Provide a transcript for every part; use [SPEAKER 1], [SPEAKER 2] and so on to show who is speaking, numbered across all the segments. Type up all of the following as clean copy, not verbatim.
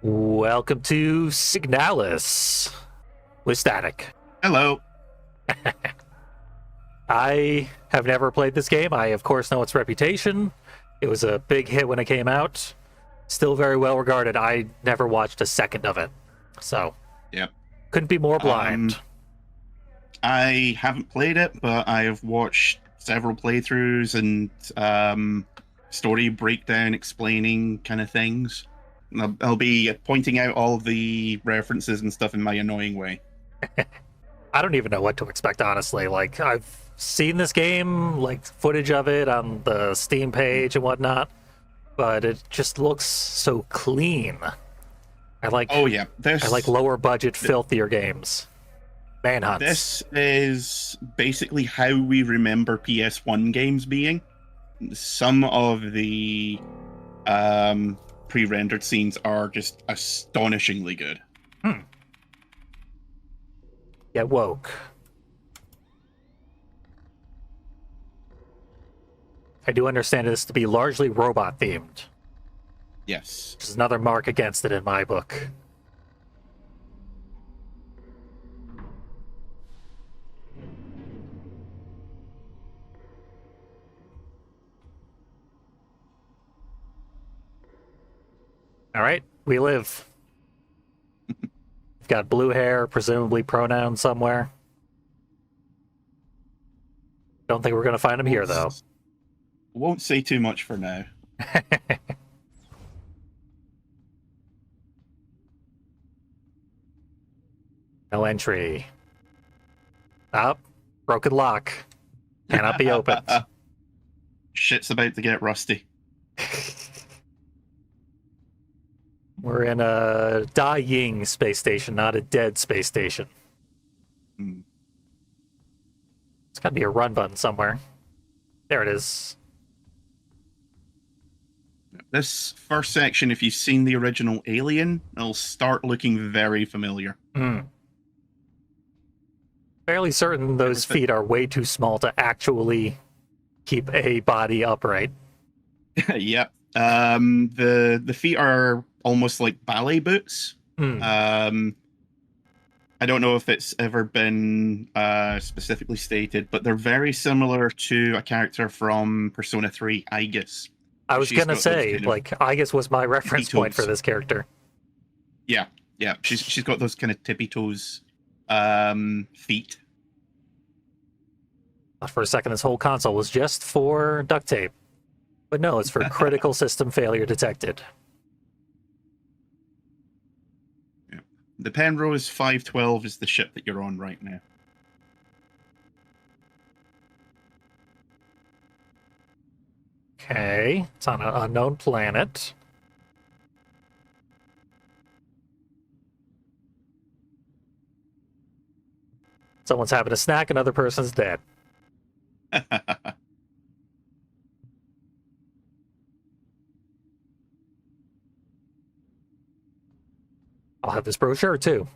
[SPEAKER 1] Welcome to Signalis with Static.
[SPEAKER 2] Hello.
[SPEAKER 1] I have never played this game. I, of course, know its reputation. It was a big hit when it came out. Still very well regarded. I never watched a second of it. So,
[SPEAKER 2] Yep.
[SPEAKER 1] couldn't be more blind.
[SPEAKER 2] I haven't played it, but I have watched several playthroughs and story breakdown explaining kind of things. I'll be pointing out all of the references and stuff in my annoying way.
[SPEAKER 1] I don't even know what to expect, honestly. Like, I've seen this game, like, footage of it on the Steam page and whatnot, but it just looks so clean. I like lower budget, filthier games. Manhunts.
[SPEAKER 2] This is basically how we remember PS1 games being. Some of the pre-rendered scenes are just astonishingly good.
[SPEAKER 1] Get woke. I do understand this to be largely robot themed.
[SPEAKER 2] Yes.
[SPEAKER 1] Which is another mark against it in my book. All right, we live. We've got blue hair, presumably pronouns somewhere. Don't think we're going to find him here, though.
[SPEAKER 2] Won't say too much for now.
[SPEAKER 1] No entry. Up. Broken lock. Cannot be opened.
[SPEAKER 2] Shit's about to get rusty.
[SPEAKER 1] We're in a dying space station, not a dead space station. It's got to be a run button somewhere. There it is.
[SPEAKER 2] This first section, if you've seen the original Alien, it'll start looking very familiar.
[SPEAKER 1] Fairly certain those feet are way too small to actually keep a body upright.
[SPEAKER 2] Yep. The feet are almost like ballet boots. I don't know if it's ever been specifically stated, but they're very similar to a character from Persona 3, Aegis.
[SPEAKER 1] I was going to say, like, Aegis was my reference point for this character.
[SPEAKER 2] Yeah. She's got those kind of tippy toes feet.
[SPEAKER 1] For a second, this whole console was just for duct tape. But no, it's for critical system failure detected.
[SPEAKER 2] Yeah. The Penrose 512 is the ship that you're on right now.
[SPEAKER 1] Okay, it's on an unknown planet. Someone's having a snack, another person's dead. I'll have this brochure too.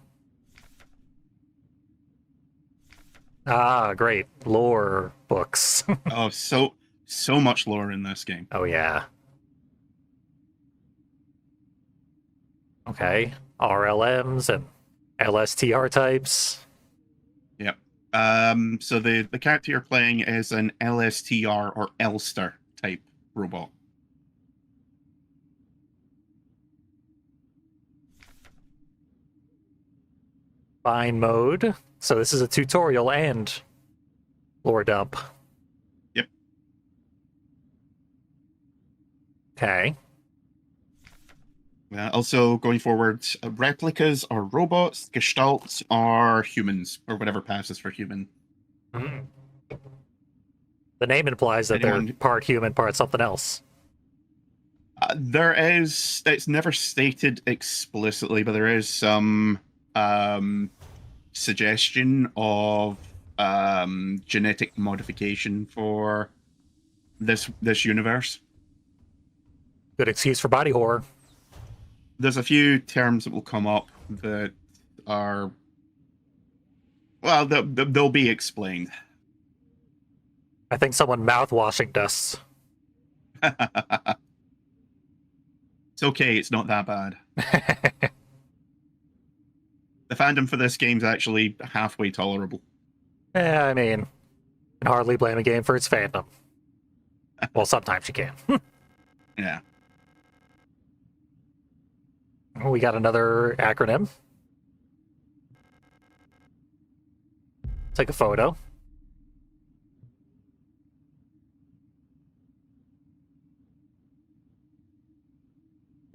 [SPEAKER 1] Ah, great. Lore books.
[SPEAKER 2] Oh, so much lore in this game.
[SPEAKER 1] Oh, yeah. Okay. RLMs and LSTR types.
[SPEAKER 2] Yep. So the character you're playing is an LSTR or Elster type robot.
[SPEAKER 1] Fine mode. So this is a tutorial and lore dump.
[SPEAKER 2] Yep.
[SPEAKER 1] Okay.
[SPEAKER 2] Also, going forward, replicas are robots, gestalts are humans, or whatever passes for human.
[SPEAKER 1] The name implies that they're part human, part something else.
[SPEAKER 2] It's never stated explicitly, but there is some suggestion of genetic modification for this universe.
[SPEAKER 1] Good excuse for body horror.
[SPEAKER 2] There's a few terms that will come up that are, well, they'll be explained.
[SPEAKER 1] I think someone mouth-washing us.
[SPEAKER 2] It's okay, it's not that bad. The fandom for this game's actually halfway tolerable.
[SPEAKER 1] Yeah, I mean, can hardly blame a game for its fandom. Well, sometimes you can.
[SPEAKER 2] Yeah.
[SPEAKER 1] We got another acronym. Take a photo.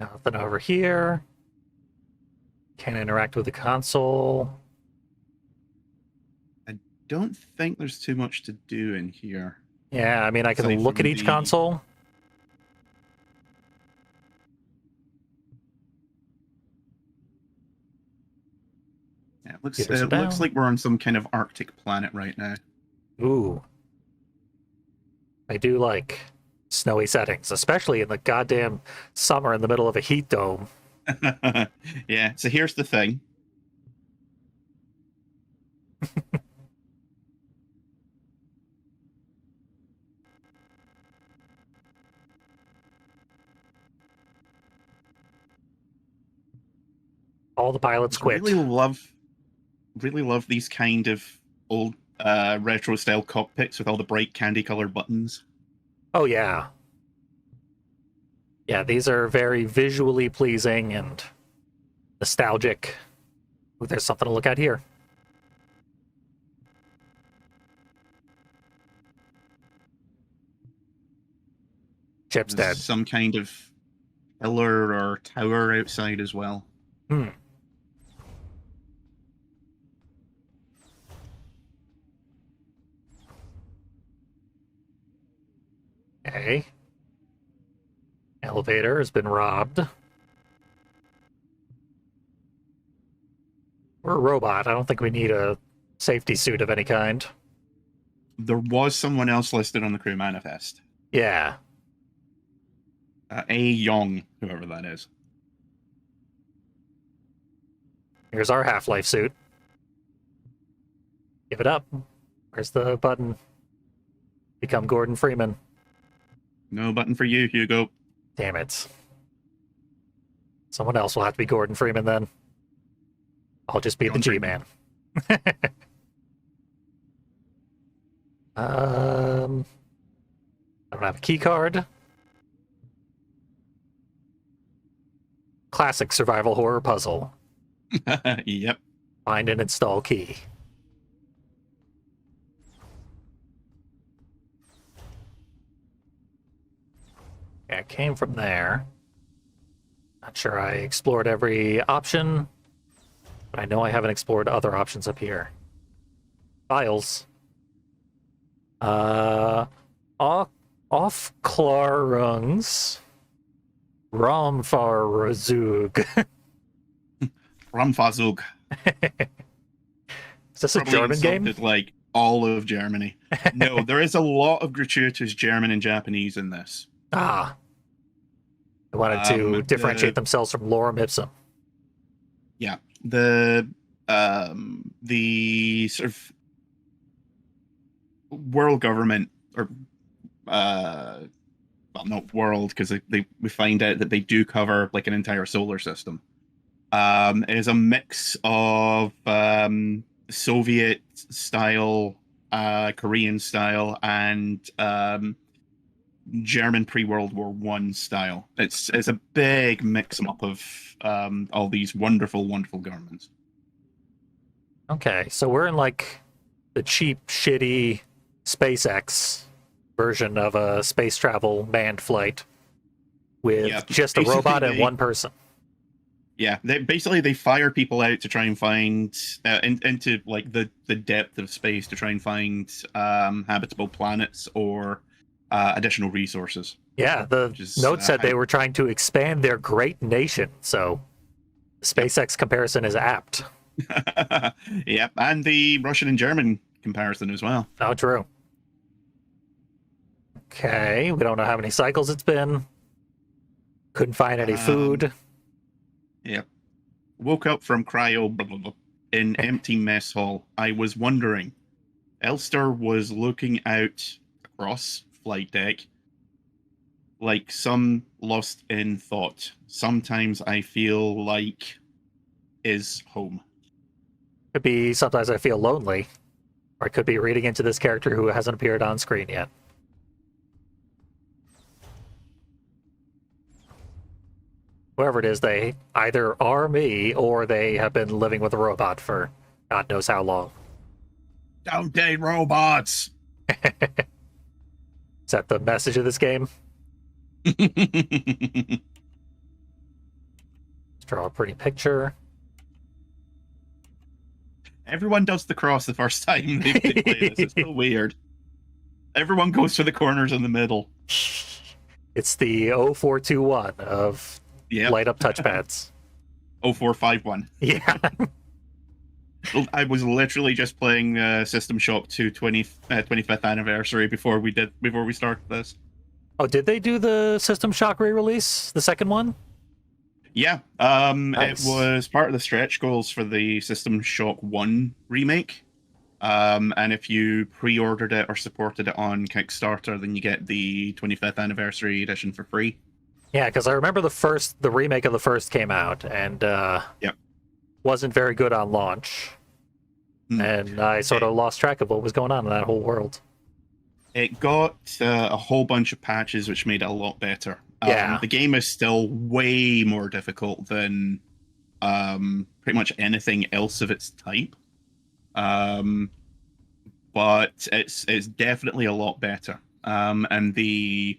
[SPEAKER 1] Nothing over here. Can't interact with the console.
[SPEAKER 2] I don't think there's too much to do in here.
[SPEAKER 1] Yeah, I mean, I can
[SPEAKER 2] Aside
[SPEAKER 1] look
[SPEAKER 2] from
[SPEAKER 1] at each console.
[SPEAKER 2] Yeah,
[SPEAKER 1] Computers are
[SPEAKER 2] it looks
[SPEAKER 1] down.
[SPEAKER 2] like we're on some kind of Arctic planet right now.
[SPEAKER 1] Ooh. I do like snowy settings, especially in the goddamn summer in the middle of a heat dome.
[SPEAKER 2] Yeah, so here's the thing.
[SPEAKER 1] All the pilots quit.
[SPEAKER 2] Really love these kind of old retro style cockpits with all the bright candy colored buttons.
[SPEAKER 1] Oh, yeah. Yeah, these are very visually pleasing and nostalgic. Ooh, there's something to look at here. Chip's
[SPEAKER 2] There's
[SPEAKER 1] dead.
[SPEAKER 2] some kind of pillar or tower outside as well.
[SPEAKER 1] Hmm. Okay. Elevator has been robbed. We're a robot. I don't think we need a safety suit of any kind.
[SPEAKER 2] There was someone else listed on the crew manifest.
[SPEAKER 1] Yeah.
[SPEAKER 2] A Young, whoever that is.
[SPEAKER 1] Here's our Half-Life suit. Give it up. Where's the button? Become Gordon Freeman.
[SPEAKER 2] No button for you, Hugo.
[SPEAKER 1] Damn it. Someone else will have to be Gordon Freeman then. I'll just be the G-Man. I don't have a key card. Classic survival horror puzzle.
[SPEAKER 2] Yep.
[SPEAKER 1] Find and install key. Yeah, it came from there. Not sure I explored every option, but I know I haven't explored other options up here. Files. Aufklärungs Raumfahrzug.
[SPEAKER 2] Ramfazug.
[SPEAKER 1] Is this a
[SPEAKER 2] Probably
[SPEAKER 1] German game?
[SPEAKER 2] insulted, like all of Germany. No, there is a lot of gratuitous German and Japanese in this.
[SPEAKER 1] Ah. They wanted to differentiate themselves from Lorem Ipsum.
[SPEAKER 2] Yeah. The sort of world government, or well, not world, because we find out that they do cover like an entire solar system. Is a mix of Soviet style, Korean style, and German pre-World War One style. It's a big mix-up of all these wonderful, wonderful governments.
[SPEAKER 1] Okay, so we're in like the cheap, shitty SpaceX version of a space travel manned flight with just a robot and one person.
[SPEAKER 2] Yeah, they fire people out to try and find into like the depth of space to try and find habitable planets or additional resources.
[SPEAKER 1] Yeah, the note said they were trying to expand their great nation, so the SpaceX comparison is apt.
[SPEAKER 2] Yep, and the Russian and German comparison as well.
[SPEAKER 1] Oh, true. Okay, we don't know how many cycles it's been. Couldn't find any food.
[SPEAKER 2] Yep. Woke up from cryo blah, blah, blah, in empty mess hall. I was wondering. Elster was looking out across flight deck, like some lost in thought. Sometimes I feel like is home.
[SPEAKER 1] Could be sometimes I feel lonely, or it could be reading into this character who hasn't appeared on screen yet. Whoever it is, they either are me or they have been living with a robot for God knows how long.
[SPEAKER 2] Don't date robots.
[SPEAKER 1] Is that the message of this game? Let's draw a pretty picture.
[SPEAKER 2] Everyone does the cross the first time they play this. It's so weird. Everyone goes for the corners in the middle.
[SPEAKER 1] It's the 0421 of light up touchpads.
[SPEAKER 2] 0451.
[SPEAKER 1] Yeah.
[SPEAKER 2] I was literally just playing System Shock 2 25th anniversary before we started this.
[SPEAKER 1] Oh, did they do the System Shock re-release? The second one?
[SPEAKER 2] Yeah.
[SPEAKER 1] Nice.
[SPEAKER 2] It was part of the stretch goals for the System Shock 1 remake. And if you pre-ordered it or supported it on Kickstarter, then you get the 25th anniversary edition for free.
[SPEAKER 1] Yeah, because I remember the remake of the first came out, and wasn't very good on launch. And I sort of lost track of what was going on in that whole world.
[SPEAKER 2] It got a whole bunch of patches, which made it a lot better.
[SPEAKER 1] Yeah.
[SPEAKER 2] The game is still way more difficult than pretty much anything else of its type. But it's definitely a lot better. And the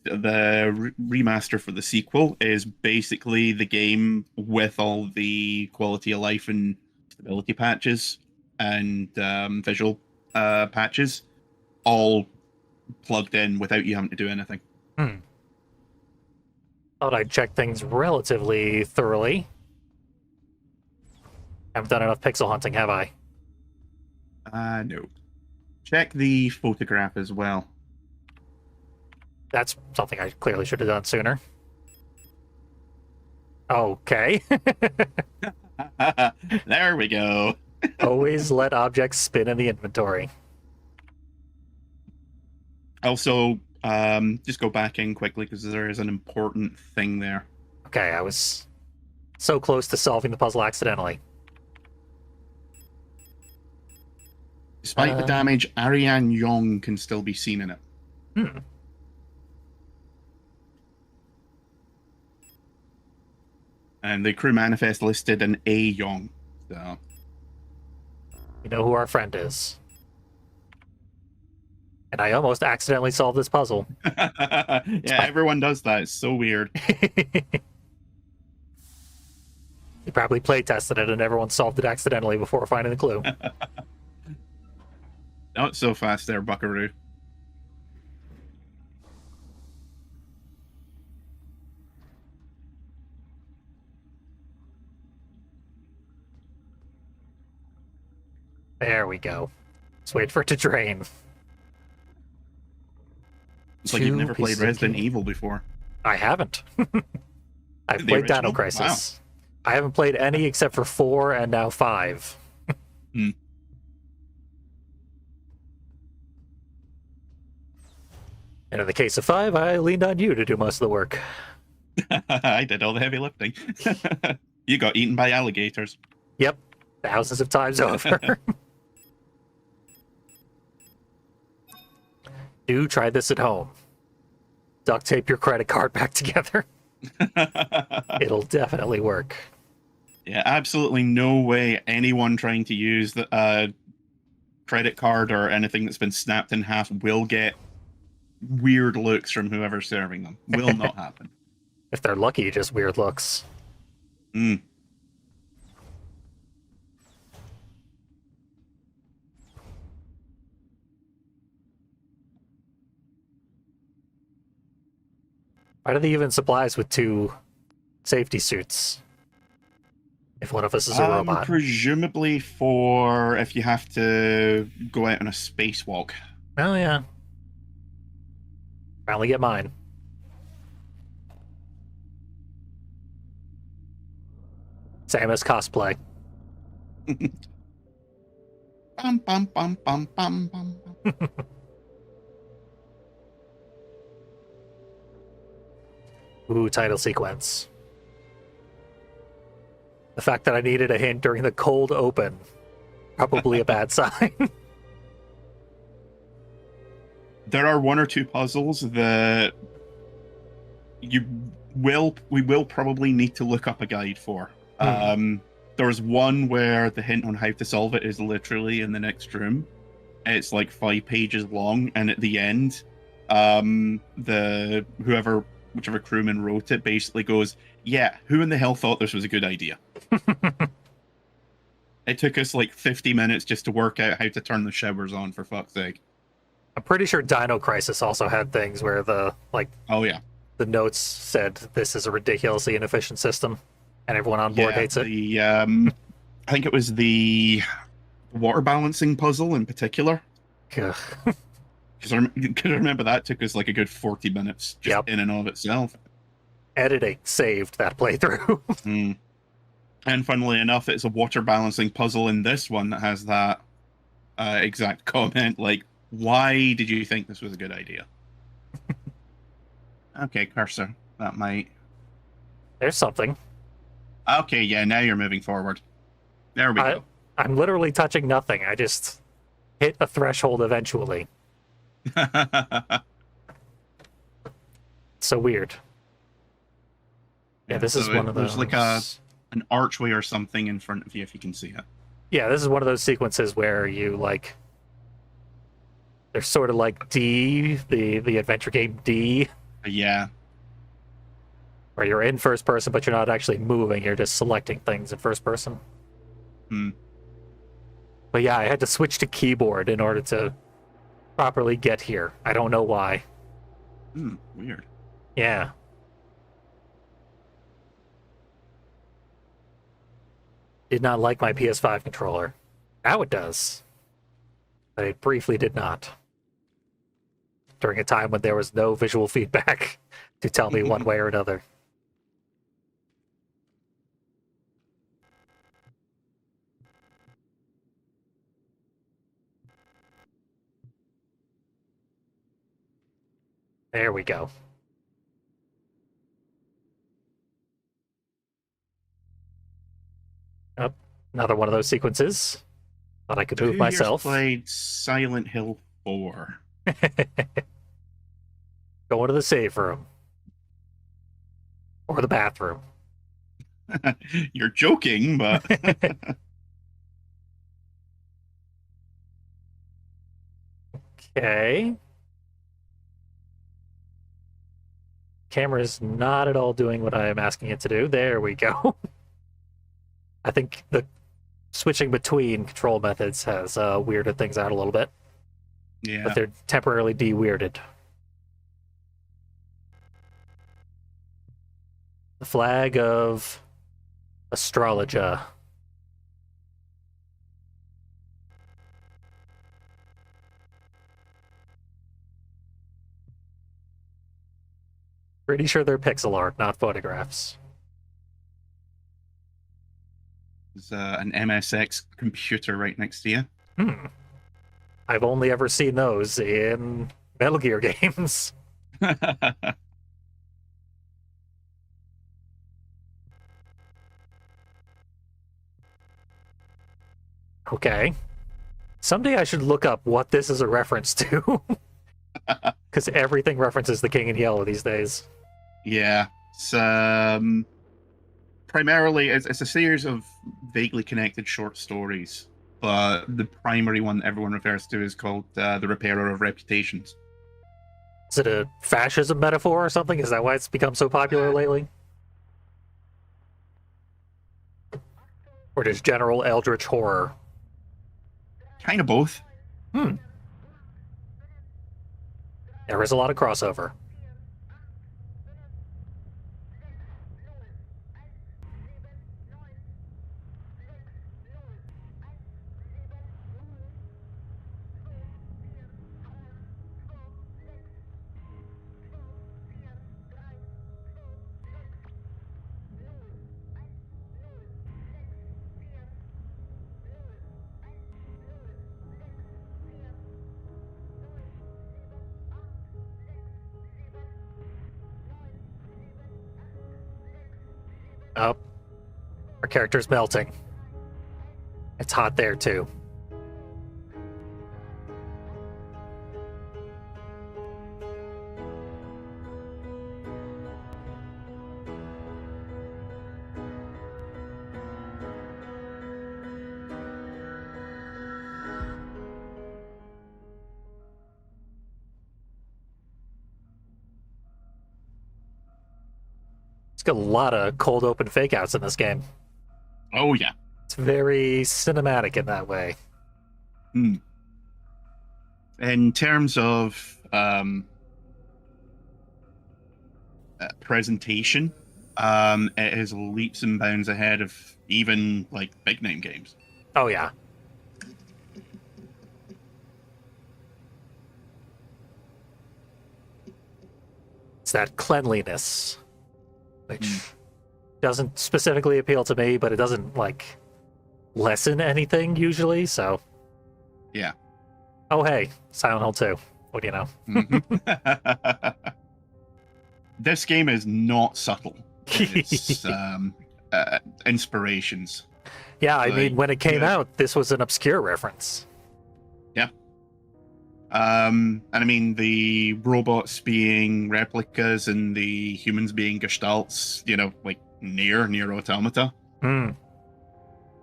[SPEAKER 2] remaster for the sequel is basically the game with all the quality of life and stability patches and visual patches all plugged in without you having to do anything.
[SPEAKER 1] Thought I'd check things relatively thoroughly. Haven't done enough pixel hunting, have I?
[SPEAKER 2] No. Check the photograph as well.
[SPEAKER 1] That's something I clearly should have done sooner. Okay.
[SPEAKER 2] There we go.
[SPEAKER 1] Always let objects spin in the inventory.
[SPEAKER 2] Also, just go back in quickly because there is an important thing there.
[SPEAKER 1] Okay, I was so close to solving the puzzle accidentally.
[SPEAKER 2] Despite the damage, Ariane Yong can still be seen in it. And the crew manifest listed an A Yong. So
[SPEAKER 1] You know who our friend is. And I almost accidentally solved this puzzle.
[SPEAKER 2] Yeah, everyone does that. It's so weird.
[SPEAKER 1] You probably play tested it and everyone solved it accidentally before finding the clue.
[SPEAKER 2] Not so fast there, Buckaroo.
[SPEAKER 1] There we go. Let's wait for it to drain.
[SPEAKER 2] It's like you've never played Resident Evil before.
[SPEAKER 1] I haven't. I've played Dino Crisis. Wow. I haven't played any except for 4 and now 5. And in the case of 5, I leaned on you to do most of the work.
[SPEAKER 2] I did all the heavy lifting. You got eaten by alligators.
[SPEAKER 1] Yep. Thousands of times over. Do try this at home. Duct tape your credit card back together. It'll definitely work.
[SPEAKER 2] Yeah, absolutely no way anyone trying to use the credit card or anything that's been snapped in half will get weird looks from whoever's serving them. Will not happen.
[SPEAKER 1] If they're lucky, just weird looks. Why do they even supply us with 2 safety suits? If one of us is a robot.
[SPEAKER 2] Presumably for if you have to go out on a spacewalk.
[SPEAKER 1] Oh, yeah. Finally get mine. Same as cosplay.
[SPEAKER 2] Bum, bum, bum, bum, bum, bum.
[SPEAKER 1] Ooh, title sequence. The fact that I needed a hint during the cold open, probably a bad sign.
[SPEAKER 2] There are one or two puzzles that we will probably need to look up a guide for. There's one where the hint on how to solve it is literally in the next room. It's like 5 pages long, and at the end, whichever crewman wrote it basically goes, "Yeah, who in the hell thought this was a good idea?" It took us like 50 minutes just to work out how to turn the showers on, for fuck's sake.
[SPEAKER 1] I'm pretty sure Dino Crisis also had things where
[SPEAKER 2] Oh yeah,
[SPEAKER 1] the notes said this is a ridiculously inefficient system, and everyone on board hates it.
[SPEAKER 2] I think it was the water balancing puzzle in particular.
[SPEAKER 1] Ugh.
[SPEAKER 2] Because I remember that took us like a good 40 minutes just in and of itself.
[SPEAKER 1] Editing saved that playthrough.
[SPEAKER 2] And funnily enough, it's a water balancing puzzle in this one that has that exact comment. Like, why did you think this was a good idea? Okay, cursor. That might...
[SPEAKER 1] There's something.
[SPEAKER 2] Okay, yeah, now you're moving forward. There we go.
[SPEAKER 1] I'm literally touching nothing. I just hit a threshold eventually. So weird. Yeah, this is one of those.
[SPEAKER 2] There's like an archway or something in front of you if you can see it.
[SPEAKER 1] Yeah, this is one of those sequences where you like. They're sort of like D, the adventure game D.
[SPEAKER 2] Yeah.
[SPEAKER 1] Where you're in first person, but you're not actually moving. You're just selecting things in first person. But yeah, I had to switch to keyboard in order to properly get here. I don't know why.
[SPEAKER 2] Weird.
[SPEAKER 1] Yeah. Did not like my PS5 controller. Now it does. But it briefly did not. During a time when there was no visual feedback to tell me one way or another. There we go. Oh, another one of those sequences. Thought I could move myself.
[SPEAKER 2] Played Silent Hill 4.
[SPEAKER 1] Going to the save room. Or the bathroom.
[SPEAKER 2] You're joking, but...
[SPEAKER 1] Okay. Camera's not at all doing what I am asking it to do. There we go. I think the switching between control methods has weirded things out a little bit.
[SPEAKER 2] Yeah.
[SPEAKER 1] But they're temporarily de-weirded. The flag of Astrologia. Pretty sure they're pixel art, not photographs.
[SPEAKER 2] There's an MSX computer right next to you.
[SPEAKER 1] I've only ever seen those in Metal Gear games. Okay. Someday I should look up what this is a reference to. Because everything references the King in Yellow these days.
[SPEAKER 2] Yeah. It's, primarily, it's a series of vaguely connected short stories. But the primary one that everyone refers to is called The Repairer of Reputations.
[SPEAKER 1] Is it a fascism metaphor or something? Is that why it's become so popular lately? Or just general eldritch horror?
[SPEAKER 2] Kind of both.
[SPEAKER 1] There is a lot of crossover. Oh, our character's melting. It's hot there too. It's got a lot of cold open fake outs in this game.
[SPEAKER 2] Oh yeah.
[SPEAKER 1] It's very cinematic in that way.
[SPEAKER 2] In terms of presentation, it is leaps and bounds ahead of even like big name games.
[SPEAKER 1] Oh yeah. It's that cleanliness, which doesn't specifically appeal to me, but it doesn't like lessen anything usually. So
[SPEAKER 2] yeah.
[SPEAKER 1] Oh hey, Silent Hill 2. What do you know?
[SPEAKER 2] This game is not subtle. It's inspirations.
[SPEAKER 1] Yeah, I mean, when it came out, this was an obscure reference.
[SPEAKER 2] Yeah. And I mean, the robots being replicas and the humans being gestalts, you know, like near automata.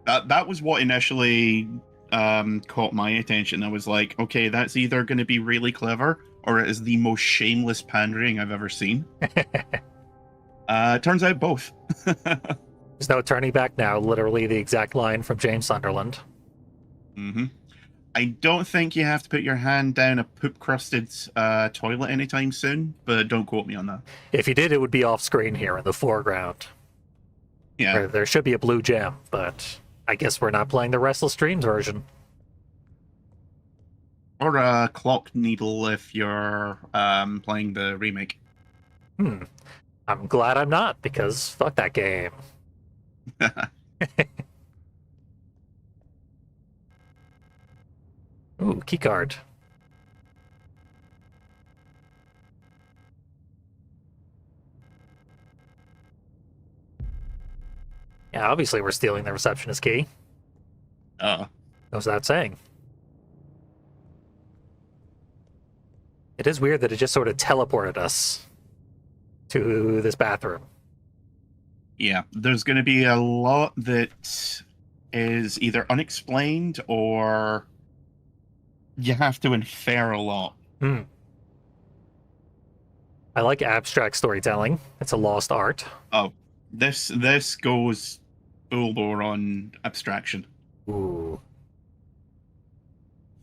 [SPEAKER 2] That was what initially caught my attention. I was like, okay, that's either going to be really clever or it is the most shameless pandering I've ever seen. Turns out both.
[SPEAKER 1] There's no turning back now. Literally the exact line from James Sunderland.
[SPEAKER 2] I don't think you have to put your hand down a poop-crusted toilet anytime soon, but don't quote me on that.
[SPEAKER 1] If you did, it would be off-screen here in the foreground.
[SPEAKER 2] Yeah.
[SPEAKER 1] There should be a blue gem, but I guess we're not playing the Restless Dreams version.
[SPEAKER 2] Or a clock needle if you're playing the remake.
[SPEAKER 1] I'm glad I'm not, because fuck that game. Ooh, keycard. Yeah, obviously we're stealing the receptionist key. Goes without saying. It is weird that it just sort of teleported us to this bathroom.
[SPEAKER 2] Yeah, there's going to be a lot that is either unexplained or you have to infer a lot.
[SPEAKER 1] I like abstract storytelling. It's a lost art.
[SPEAKER 2] Oh, this goes full bore on abstraction.
[SPEAKER 1] Ooh.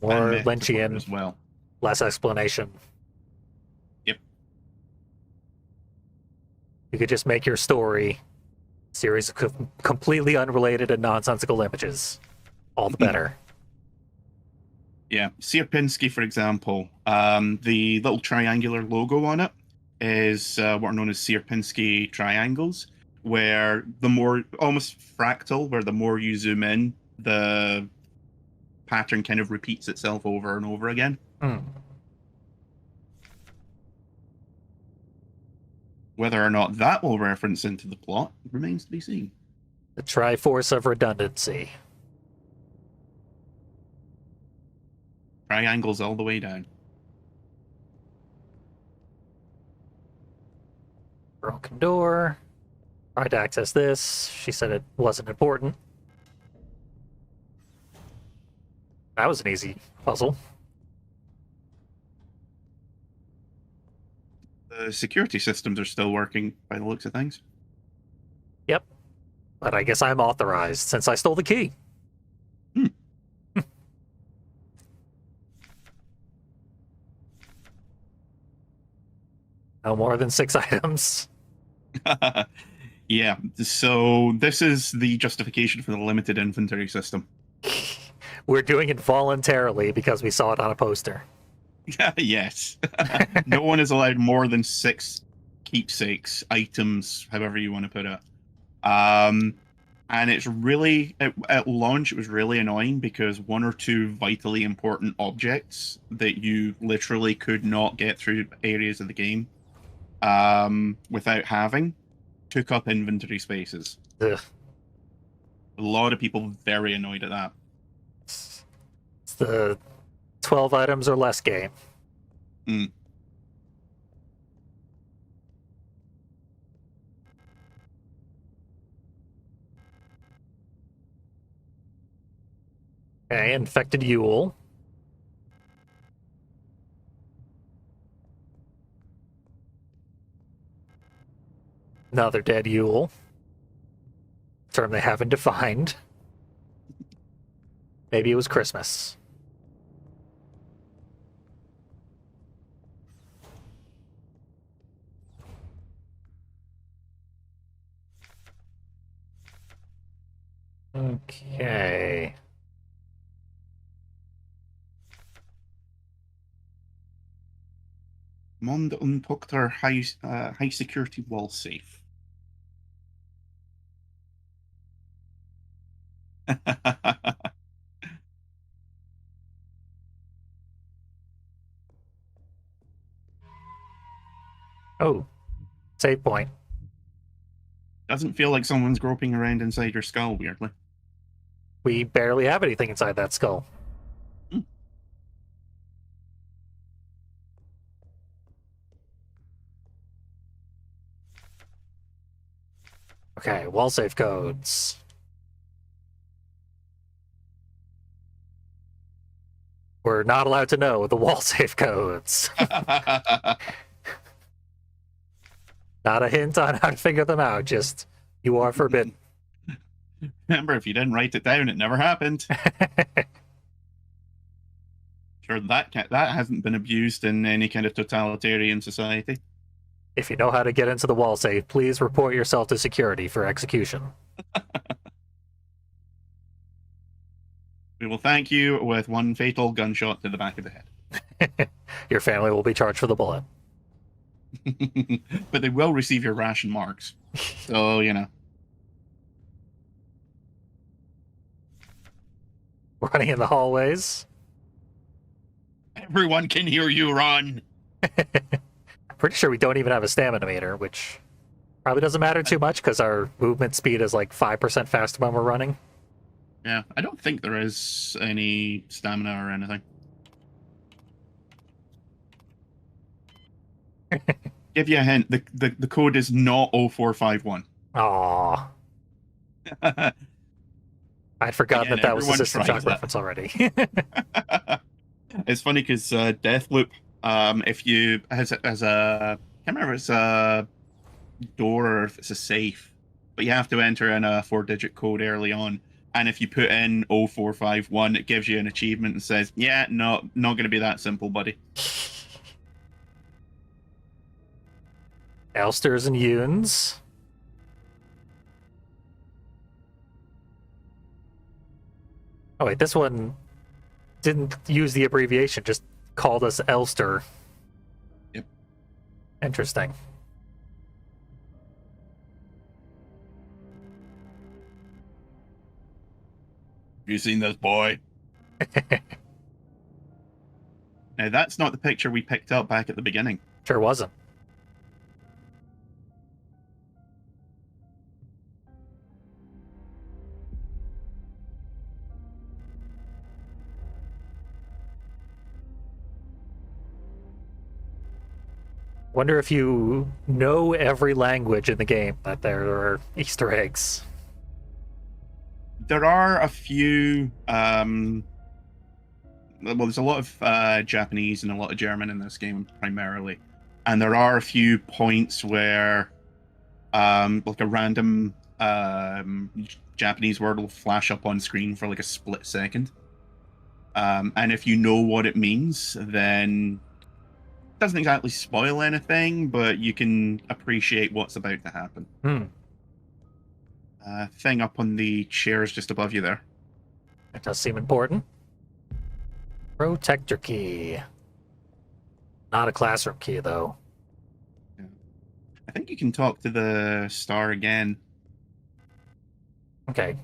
[SPEAKER 1] More Lynchian
[SPEAKER 2] as well.
[SPEAKER 1] Less explanation.
[SPEAKER 2] Yep.
[SPEAKER 1] You could just make your story a series of completely unrelated and nonsensical images. All the better.
[SPEAKER 2] Yeah. Sierpinski, for example, the little triangular logo on it is what are known as Sierpinski triangles, where the more, almost fractal, where the more you zoom in, the pattern kind of repeats itself over and over again. Whether or not that will reference into the plot remains to be seen.
[SPEAKER 1] The Triforce of Redundancy.
[SPEAKER 2] Triangles all the way down.
[SPEAKER 1] Broken door. Tried to access this. She said it wasn't important. That was an easy puzzle.
[SPEAKER 2] The security systems are still working by the looks of things.
[SPEAKER 1] Yep. But I guess I'm authorized since I stole the key. No more than 6 items.
[SPEAKER 2] Yeah, so this is the justification for the limited inventory system.
[SPEAKER 1] We're doing it voluntarily because we saw it on a poster.
[SPEAKER 2] Yes. No one is allowed more than 6 keepsakes, items, however you want to put it. And it's really, at launch, it was really annoying because 1 or 2 vitally important objects that you literally could not get through areas of the game without having took up inventory spaces.
[SPEAKER 1] Ugh.
[SPEAKER 2] A lot of people very annoyed at that.
[SPEAKER 1] It's the 12 items or less game.
[SPEAKER 2] Mm.
[SPEAKER 1] Okay, infected Yule. Another dead Yule. Term they haven't defined. Maybe it was Christmas. Okay.
[SPEAKER 2] Mond unpuckter high security wall safe.
[SPEAKER 1] Oh, save point.
[SPEAKER 2] Doesn't feel like someone's groping around inside your skull, weirdly.
[SPEAKER 1] We barely have anything inside that skull.
[SPEAKER 2] Mm.
[SPEAKER 1] Okay, wall safe codes. We're not allowed to know the wall safe codes. Not a hint on how to figure them out, just you are forbidden.
[SPEAKER 2] Remember, if you didn't write it down, it never happened. Sure, that hasn't been abused in any kind of totalitarian society.
[SPEAKER 1] If you know how to get into the wall safe, please report yourself to security for execution.
[SPEAKER 2] We will thank you with one fatal gunshot to the back of the head.
[SPEAKER 1] Your family will be charged for the bullet.
[SPEAKER 2] But they will receive your ration marks. So, you know.
[SPEAKER 1] Running in the hallways.
[SPEAKER 2] Everyone can hear you run.
[SPEAKER 1] Pretty sure we don't even have a stamina meter, which probably doesn't matter too much because our movement speed is like 5% faster when we're running.
[SPEAKER 2] Yeah, I don't think there is any stamina or anything. Give you a hint, the code is not 0451.
[SPEAKER 1] Aww. I'd forgotten
[SPEAKER 2] Again,
[SPEAKER 1] that was the
[SPEAKER 2] everyone
[SPEAKER 1] System
[SPEAKER 2] tries
[SPEAKER 1] Shock
[SPEAKER 2] that.
[SPEAKER 1] reference already.
[SPEAKER 2] It's funny because Deathloop, if you as a I can't remember if it's a door or if it's a safe, but you have to enter in a 4-digit code early on. And if you put in 0451, it gives you an achievement and says, yeah, no, not going to be that simple, buddy.
[SPEAKER 1] Elsters and Yuns. Oh wait, this one didn't use the abbreviation, just called us Elster.
[SPEAKER 2] Yep.
[SPEAKER 1] Interesting.
[SPEAKER 2] Have you seen this boy? Now, that's not the picture we picked up back at the beginning.
[SPEAKER 1] Sure wasn't. Wonder if you know every language in the game that there are Easter eggs.
[SPEAKER 2] There are a few. Well, there's a lot of Japanese and a lot of German in this game primarily, and there are a few points where, like a random Japanese word will flash up on screen for like a split second, and if you know what it means, then it doesn't exactly spoil anything, but you can appreciate what's about to happen. Thing up on the chairs just above you there.
[SPEAKER 1] It does seem important. Protector key. Not a classroom key, though.
[SPEAKER 2] Yeah. I think you can talk to the star again.
[SPEAKER 1] Okay.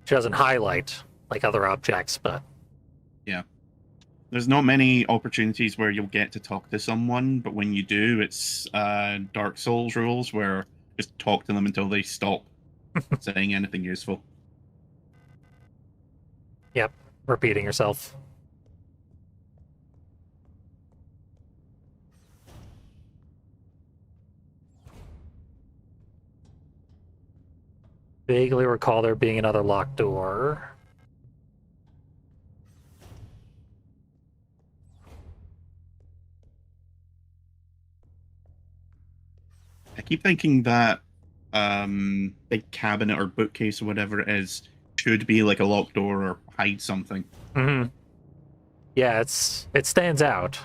[SPEAKER 1] She doesn't highlight like other objects, but...
[SPEAKER 2] Yeah. There's not many opportunities where you'll get to talk to someone, but when you do, it's Dark Souls rules where just talk to them until they stop saying anything useful.
[SPEAKER 1] Yep, repeating yourself. Vaguely recall there being another locked door.
[SPEAKER 2] I keep thinking that big cabinet or bookcase or whatever it is should be like a locked door or hide something.
[SPEAKER 1] Mm-hmm. Yeah, it stands out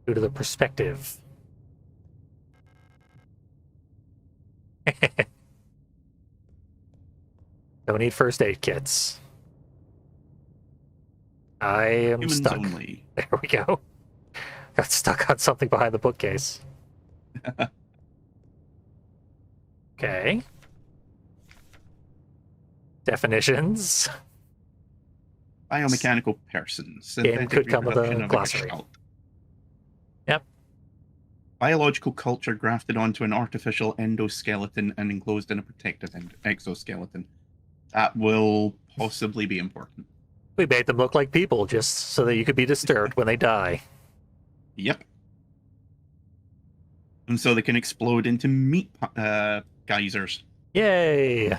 [SPEAKER 1] due to the perspective. Don't need first aid kits. I am
[SPEAKER 2] Humans
[SPEAKER 1] stuck.
[SPEAKER 2] only.
[SPEAKER 1] There we go. Got stuck on something behind the bookcase. Okay. Definitions.
[SPEAKER 2] Biomechanical person.
[SPEAKER 1] Game could come with a
[SPEAKER 2] reproduction of
[SPEAKER 1] glossary.
[SPEAKER 2] gestalt.
[SPEAKER 1] Yep.
[SPEAKER 2] Biological culture grafted onto an artificial endoskeleton and enclosed in a protective exoskeleton. That will possibly be important.
[SPEAKER 1] We made them look like people just so that you could be disturbed when they die.
[SPEAKER 2] Yep. And so they can explode into meat geysers.
[SPEAKER 1] Yay!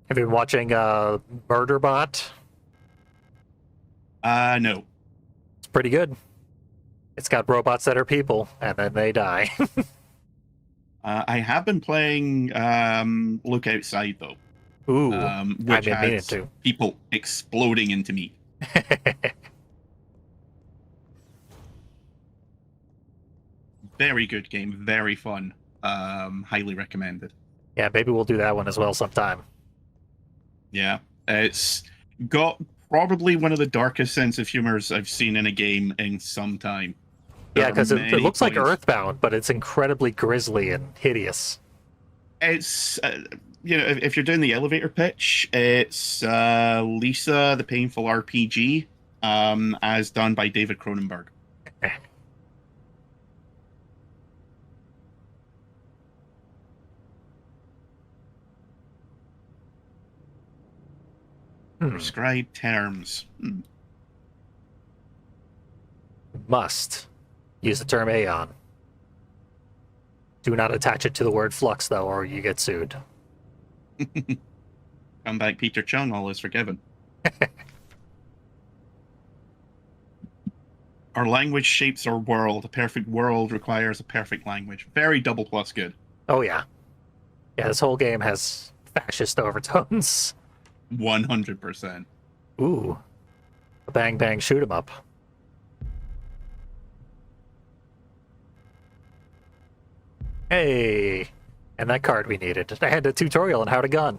[SPEAKER 1] Have you been watching Murderbot?
[SPEAKER 2] No.
[SPEAKER 1] It's pretty good. It's got robots that are people, and then they die.
[SPEAKER 2] I have been playing Look Outside, though.
[SPEAKER 1] Ooh,
[SPEAKER 2] Which
[SPEAKER 1] I've been meaning
[SPEAKER 2] has
[SPEAKER 1] to.
[SPEAKER 2] people exploding into meat. Very good game, very fun. Highly recommended.
[SPEAKER 1] Yeah, maybe we'll do that one as well sometime.
[SPEAKER 2] Yeah, it's got probably one of the darkest sense of humors I've seen in a game in some time.
[SPEAKER 1] Yeah,
[SPEAKER 2] There are
[SPEAKER 1] because it
[SPEAKER 2] many
[SPEAKER 1] looks like
[SPEAKER 2] points-
[SPEAKER 1] Earthbound, but it's incredibly grisly and hideous.
[SPEAKER 2] It's if you're doing the elevator pitch, it's Lisa the Painful RPG, as done by David Cronenberg. Prescribed terms.
[SPEAKER 1] Must use the term Aeon. Do not attach it to the word flux, though, or you get sued.
[SPEAKER 2] Come back, Peter Chung, all is forgiven. Our language shapes our world. A perfect world requires a perfect language. Very double plus good.
[SPEAKER 1] Oh, yeah. Yeah, this whole game has fascist overtones.
[SPEAKER 2] 100%.
[SPEAKER 1] Ooh. A bang bang shoot 'em up. Hey! And that card we needed. I had a tutorial on how to gun.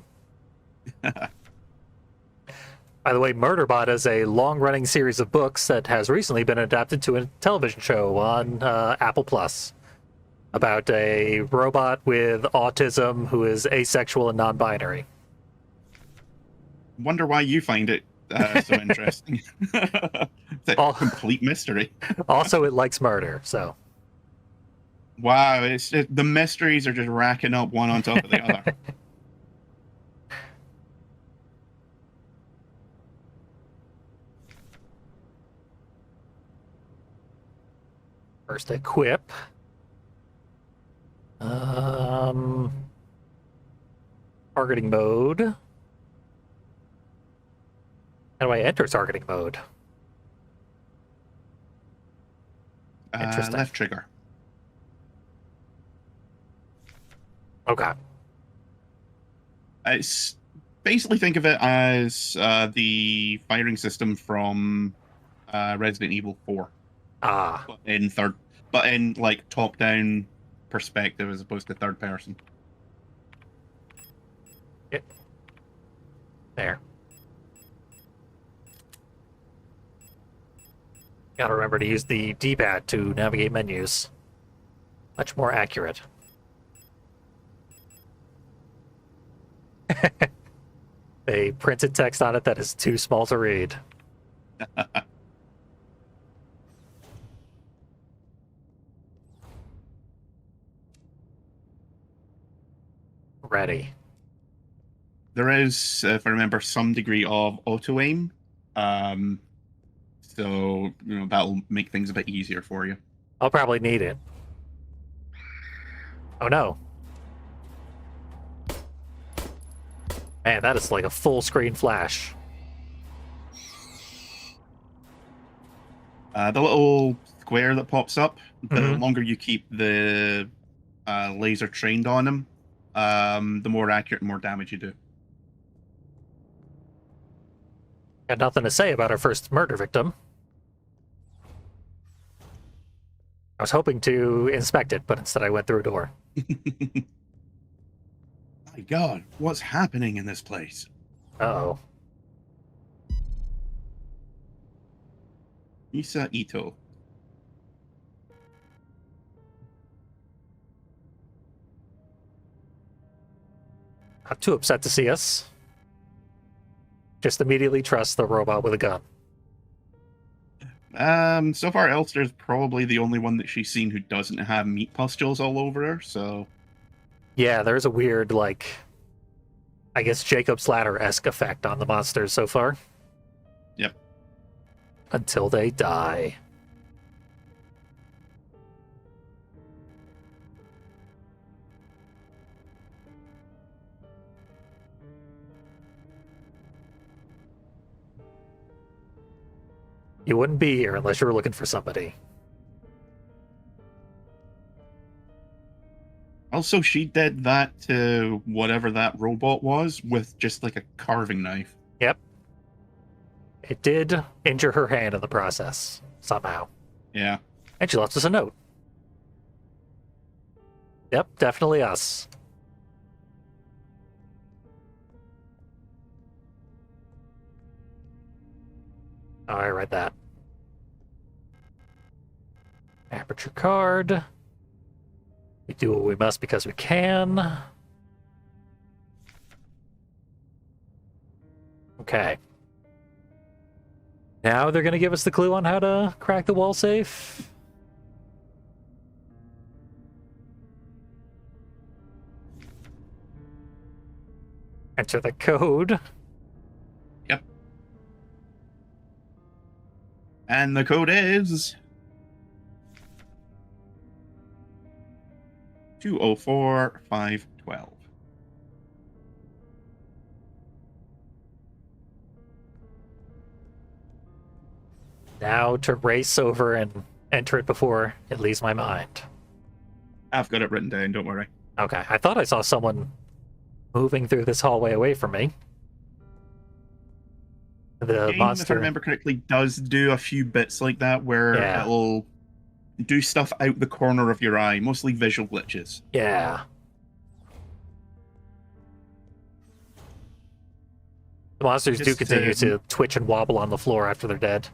[SPEAKER 1] By the way, Murderbot is a long-running series of books that has recently been adapted to a television show on Apple Plus about a robot with autism who is asexual and non-binary.
[SPEAKER 2] Wonder why you find it so interesting. It's a complete mystery.
[SPEAKER 1] Also, it likes murder, so...
[SPEAKER 2] Wow, the mysteries are just racking up one on top of the other.
[SPEAKER 1] First equip. Targeting mode. How do I enter targeting mode? Interesting.
[SPEAKER 2] Left trigger.
[SPEAKER 1] Okay.
[SPEAKER 2] It's basically think of it as the firing system from Resident Evil 4.
[SPEAKER 1] Ah.
[SPEAKER 2] But in like top-down perspective as opposed to third person.
[SPEAKER 1] Yep. There. Gotta remember to use the D-pad to navigate menus. Much more accurate. a printed text on it that is too small to read. Ready.
[SPEAKER 2] There is, if I remember, some degree of auto aim. So, that'll make things a bit easier for you.
[SPEAKER 1] I'll probably need it. Oh no. Man, that is like a full screen flash.
[SPEAKER 2] The little square that pops up, the
[SPEAKER 1] Mhm.
[SPEAKER 2] longer you keep the laser trained on them, the more accurate and more damage you do.
[SPEAKER 1] Got nothing to say about our first murder victim. I was hoping to inspect it, but instead I went through a door.
[SPEAKER 2] My God, what's happening in this place?
[SPEAKER 1] Uh-oh.
[SPEAKER 2] Isa Ito.
[SPEAKER 1] Not too upset to see us. Just immediately trust the robot with a gun.
[SPEAKER 2] So far, Elster's probably the only one that she's seen who doesn't have meat pustules all over her, so...
[SPEAKER 1] Yeah, there's a weird, like, I guess Jacob's Ladder-esque effect on the monsters so far.
[SPEAKER 2] Yep.
[SPEAKER 1] Until they die. You wouldn't be here unless you were looking for somebody.
[SPEAKER 2] Also, she did that to whatever that robot was with just like a carving knife.
[SPEAKER 1] Yep. It did injure her hand in the process, somehow.
[SPEAKER 2] Yeah.
[SPEAKER 1] And she left us a note. Yep, definitely us. Oh, I read that. Aperture card. We do what we must because we can. Okay. Now they're going to give us the clue on how to crack the wall safe. Enter the code.
[SPEAKER 2] Yep. And the code is 204512.
[SPEAKER 1] Now to race over and enter it before it leaves my mind.
[SPEAKER 2] I've got it written down, don't worry.
[SPEAKER 1] Okay, I thought I saw someone moving through this hallway away from me. The
[SPEAKER 2] Game,
[SPEAKER 1] monster,
[SPEAKER 2] if I remember correctly, does do a few bits like that where
[SPEAKER 1] Yeah.
[SPEAKER 2] it'll do stuff out the corner of your eye, mostly visual glitches.
[SPEAKER 1] Yeah. The monsters do
[SPEAKER 2] Just
[SPEAKER 1] continue to twitch and wobble on the floor after they're dead.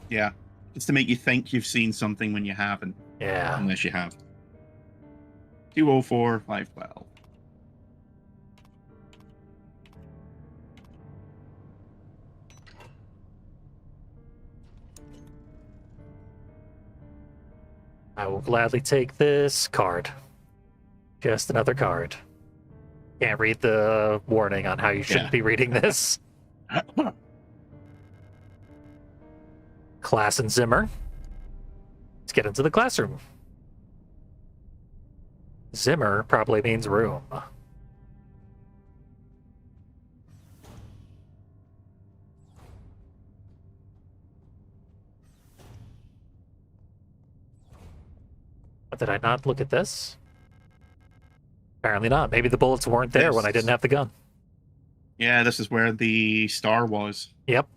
[SPEAKER 2] Yeah. Just to make you think you've seen something when you haven't,
[SPEAKER 1] Yeah.
[SPEAKER 2] unless you have. 204512.
[SPEAKER 1] I will gladly take this card. Just another card. Can't read the warning on how you shouldn't
[SPEAKER 2] Yeah.
[SPEAKER 1] be reading this. Class and Zimmer. Let's get into the classroom. Zimmer probably means room. But did I not look at this? Apparently not. Maybe the bullets weren't there when I didn't have the gun.
[SPEAKER 2] Yeah, this is where the star was.
[SPEAKER 1] Yep.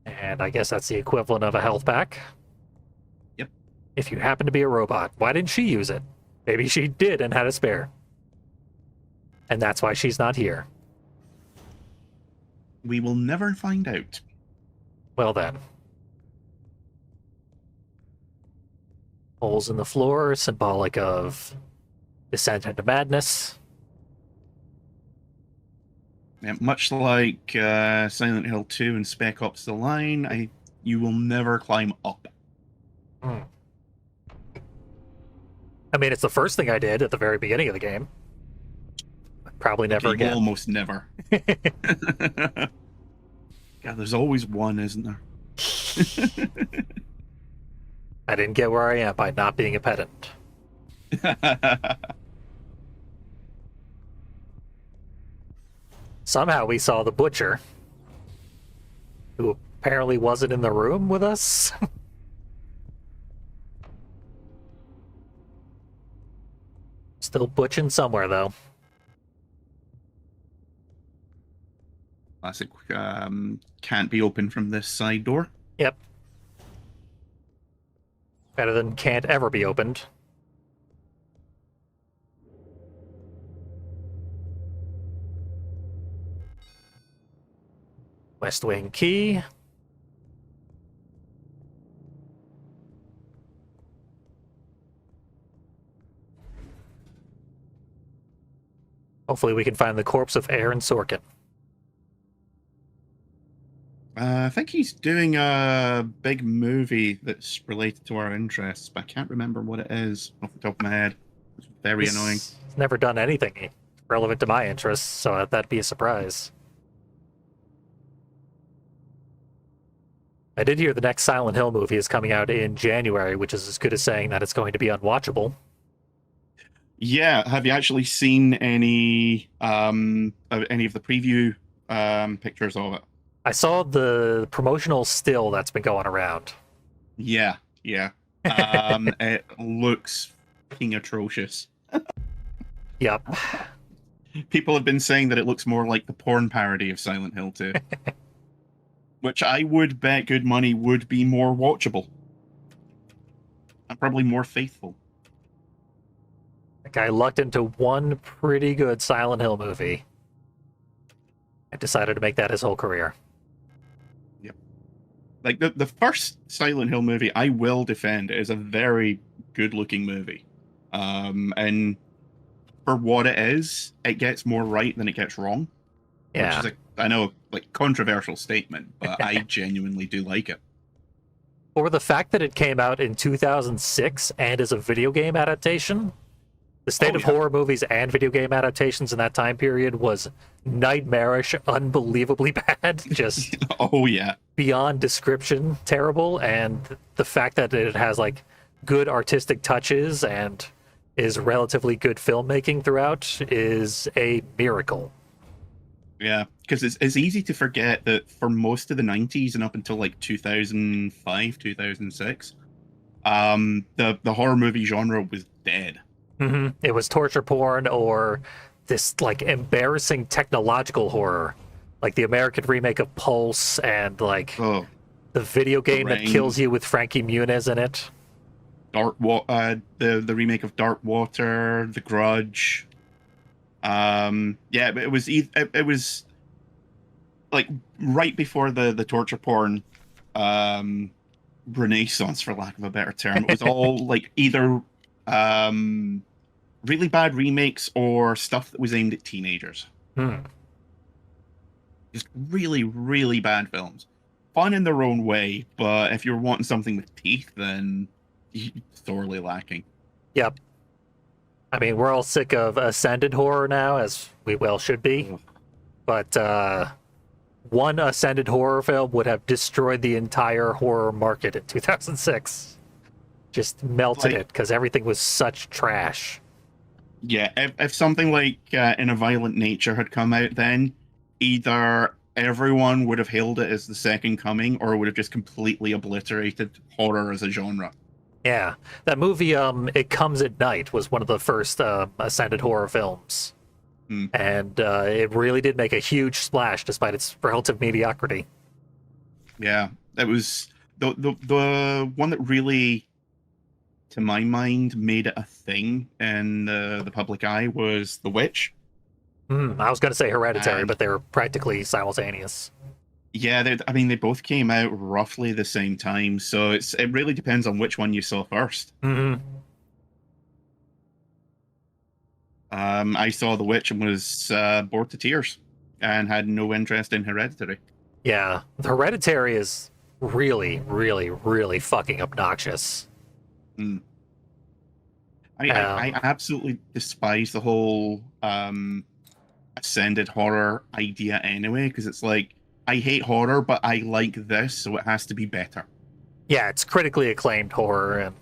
[SPEAKER 1] And I guess that's the equivalent of a health pack.
[SPEAKER 2] Yep.
[SPEAKER 1] If you happen to be a robot, why didn't she use it? Maybe she did and had a spare. And that's why she's not here.
[SPEAKER 2] We will never find out.
[SPEAKER 1] Well then. Holes in the floor, symbolic of descent into madness.
[SPEAKER 2] Yeah, much like Silent Hill 2 and Spec Ops: The Line, you will never climb up.
[SPEAKER 1] Hmm. I mean, it's the first thing I did at the very beginning of the game. Probably never
[SPEAKER 2] Okay,
[SPEAKER 1] again.
[SPEAKER 2] almost never. God, there's always one, isn't there?
[SPEAKER 1] I didn't get where I am by not being a pedant. Somehow we saw the butcher, who apparently wasn't in the room with us. Still butching somewhere, though.
[SPEAKER 2] Classic. Can't be opened from this side door.
[SPEAKER 1] Yep. Better than can't ever be opened. West Wing key. Hopefully we can find the corpse of Aaron Sorkin.
[SPEAKER 2] I think he's doing a big movie that's related to our interests, but I can't remember what it is off the top of my head. It's very annoying.
[SPEAKER 1] He's never done anything relevant to my interests, so that'd be a surprise. I did hear the next Silent Hill movie is coming out in January, which is as good as saying that it's going to be unwatchable.
[SPEAKER 2] Yeah, have you actually seen any of the preview pictures of it?
[SPEAKER 1] I saw the promotional still that's been going around.
[SPEAKER 2] Yeah. It looks fucking atrocious.
[SPEAKER 1] Yep.
[SPEAKER 2] People have been saying that it looks more like the porn parody of Silent Hill 2. Which I would bet good money would be more watchable. And probably more faithful.
[SPEAKER 1] That guy lucked into one pretty good Silent Hill movie and decided to make that his whole career.
[SPEAKER 2] Yep. Like the first Silent Hill movie, I will defend, is a very good looking movie. And for what it is, it gets more right than it gets wrong.
[SPEAKER 1] Yeah.
[SPEAKER 2] Which is I know, like, controversial statement, but I genuinely do like it.
[SPEAKER 1] Or the fact that it came out in 2006 and is a video game adaptation. The state of horror movies and video game adaptations in that time period was nightmarish, unbelievably bad, just
[SPEAKER 2] oh yeah,
[SPEAKER 1] beyond description terrible. And the fact that it has like good artistic touches and is relatively good filmmaking throughout is a miracle.
[SPEAKER 2] Yeah, because it's easy to forget that for most of the 90s and up until like 2005, 2006, the horror movie genre was dead.
[SPEAKER 1] Mm-hmm. It was torture porn or this like embarrassing technological horror, like the American remake of Pulse and like the video game that kills you with Frankie Muniz in it.
[SPEAKER 2] The remake of Dark Water, The Grudge. Yeah, it was like right before the torture porn renaissance, for lack of a better term. It was all like either really bad remakes or stuff that was aimed at teenagers. Just really, really bad films. Fun in their own way, but if you're wanting something with teeth, then sorely lacking.
[SPEAKER 1] Yep. I mean, we're all sick of ascended horror now, as we well should be. But one ascended horror film would have destroyed the entire horror market in 2006. Just melted it because everything was such trash.
[SPEAKER 2] Yeah, if something like In a Violent Nature had come out then, either everyone would have hailed it as the second coming or would have just completely obliterated horror as a genre.
[SPEAKER 1] Yeah, that movie, It Comes at Night, was one of the first ascended horror films. And it really did make a huge splash despite its relative mediocrity.
[SPEAKER 2] Yeah, it was the one that really, to my mind, made it a thing in the public eye was The Witch.
[SPEAKER 1] I was going to say Hereditary, but they were practically simultaneous.
[SPEAKER 2] Yeah, they both came out roughly the same time, so it really depends on which one you saw first.
[SPEAKER 1] Mm-hmm.
[SPEAKER 2] I saw The Witch and was bored to tears. and had no interest in Hereditary.
[SPEAKER 1] Yeah, the Hereditary is really, really, really fucking obnoxious.
[SPEAKER 2] Mm. I absolutely despise the whole ascended horror idea anyway, because it's like, I hate horror, but I like this, so it has to be better.
[SPEAKER 1] Yeah, it's critically acclaimed horror, and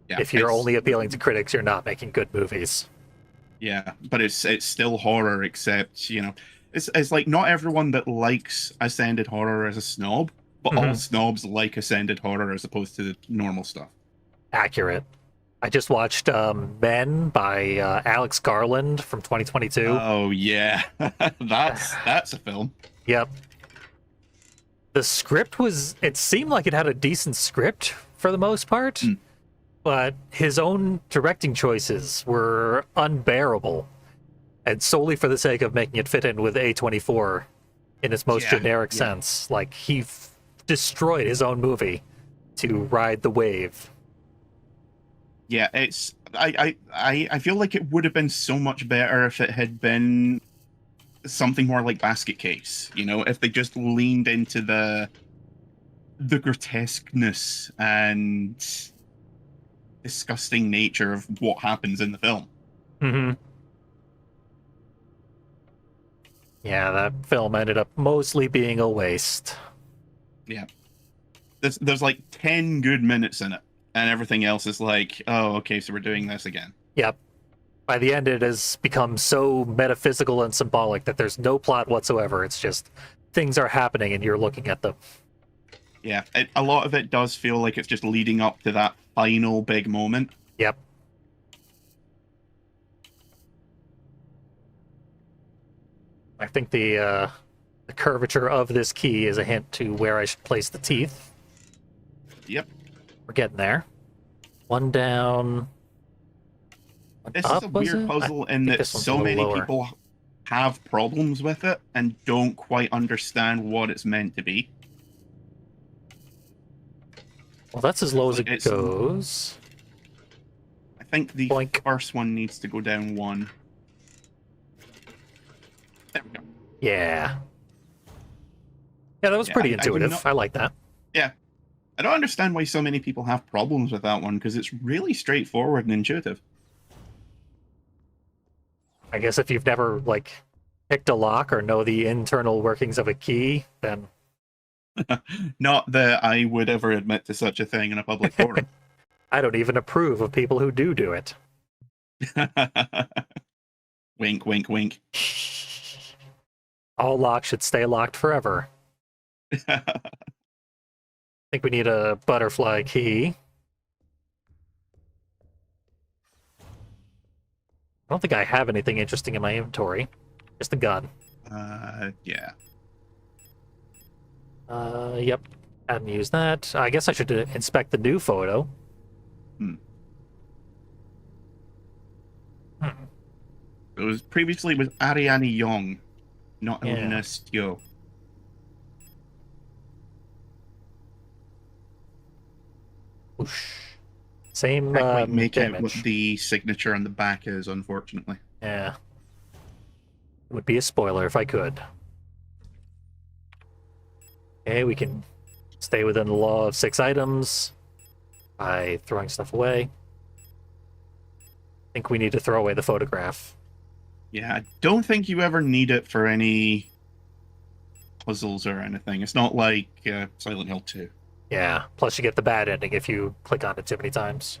[SPEAKER 2] Yeah,
[SPEAKER 1] if you're only appealing to critics, you're not making good movies.
[SPEAKER 2] yeah, but it's still horror, except, it's like not everyone that likes ascended horror is a snob, but all snobs like ascended horror as opposed to the normal stuff.
[SPEAKER 1] Accurate. I just watched Men by Alex Garland from 2022.
[SPEAKER 2] Oh yeah, that's a film.
[SPEAKER 1] Yep. The script it seemed like it had a decent script for the most part, but his own directing choices were unbearable, and solely for the sake of making it fit in with A24 in its most generic sense. Like, he destroyed his own movie to ride the wave.
[SPEAKER 2] Yeah, I feel like it would have been so much better if it had been something more like Basket Case, if they just leaned into the grotesqueness and disgusting nature of what happens in the film.
[SPEAKER 1] Yeah, that film ended up mostly being a waste.
[SPEAKER 2] Yeah. There's like 10 good minutes in it, and everything else is like, oh, okay, so we're doing this again.
[SPEAKER 1] Yep. By the end, it has become so metaphysical and symbolic that there's no plot whatsoever. It's just things are happening and you're looking at them.
[SPEAKER 2] Yeah, a lot of it does feel like it's just leading up to that final big moment.
[SPEAKER 1] Yep. I think the curvature of this key is a hint to where I should place the teeth.
[SPEAKER 2] Yep.
[SPEAKER 1] We're getting there. One down. One
[SPEAKER 2] this
[SPEAKER 1] up,
[SPEAKER 2] is a weird puzzle in that so many people have problems with it and don't quite understand what it's meant to be.
[SPEAKER 1] Well, that's as low as it goes.
[SPEAKER 2] I think the first one needs to go down one. There we go.
[SPEAKER 1] Yeah. Yeah, that was pretty intuitive. I like that.
[SPEAKER 2] Yeah. I don't understand why so many people have problems with that one, because it's really straightforward and intuitive.
[SPEAKER 1] I guess if you've never, picked a lock or know the internal workings of a key, then...
[SPEAKER 2] Not that I would ever admit to such a thing in a public forum.
[SPEAKER 1] I don't even approve of people who do it.
[SPEAKER 2] Wink, wink, wink.
[SPEAKER 1] All locks should stay locked forever. I think we need a butterfly key. I don't think I have anything interesting in my inventory. Just a gun.
[SPEAKER 2] Yeah.
[SPEAKER 1] Yep. Hadn't used that. I guess I should inspect the new photo.
[SPEAKER 2] It was previously with Ariane Young, not Elena Stio.
[SPEAKER 1] Same
[SPEAKER 2] make
[SPEAKER 1] damage.
[SPEAKER 2] out what the signature on the back is, unfortunately.
[SPEAKER 1] Yeah. It would be a spoiler if I could. Okay, we can stay within the law of 6 items by throwing stuff away. I think we need to throw away the photograph.
[SPEAKER 2] Yeah, I don't think you ever need it for any puzzles or anything. It's not like Silent Hill 2.
[SPEAKER 1] Yeah, plus you get the bad ending if you click on it too many times.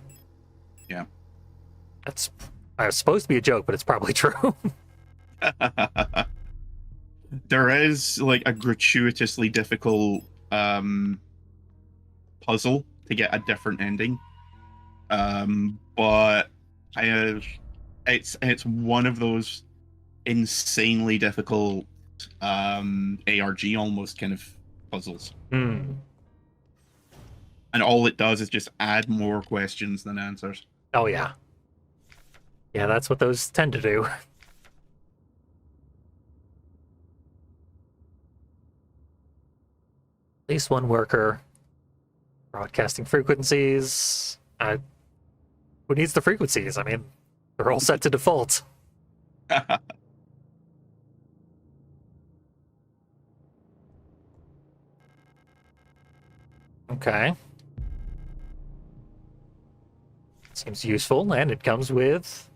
[SPEAKER 2] Yeah.
[SPEAKER 1] That's supposed to be a joke, but it's probably true.
[SPEAKER 2] There is a gratuitously difficult puzzle to get a different ending. But it's one of those insanely difficult ARG almost kind of puzzles. And all it does is just add more questions than answers.
[SPEAKER 1] Oh yeah. Yeah, that's what those tend to do. At least one worker. Broadcasting frequencies. Who needs the frequencies? I mean, they're all set to default. Okay. Seems useful, and it comes with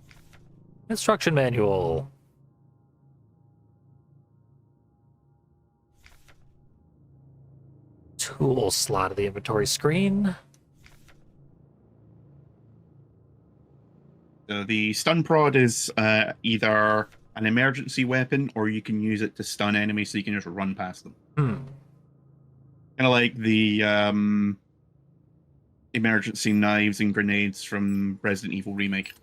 [SPEAKER 1] instruction manual. Tool slot of the inventory screen.
[SPEAKER 2] So the stun prod is either an emergency weapon, or you can use it to stun enemies so you can just run past them. Kind of like the emergency knives and grenades from Resident Evil Remake.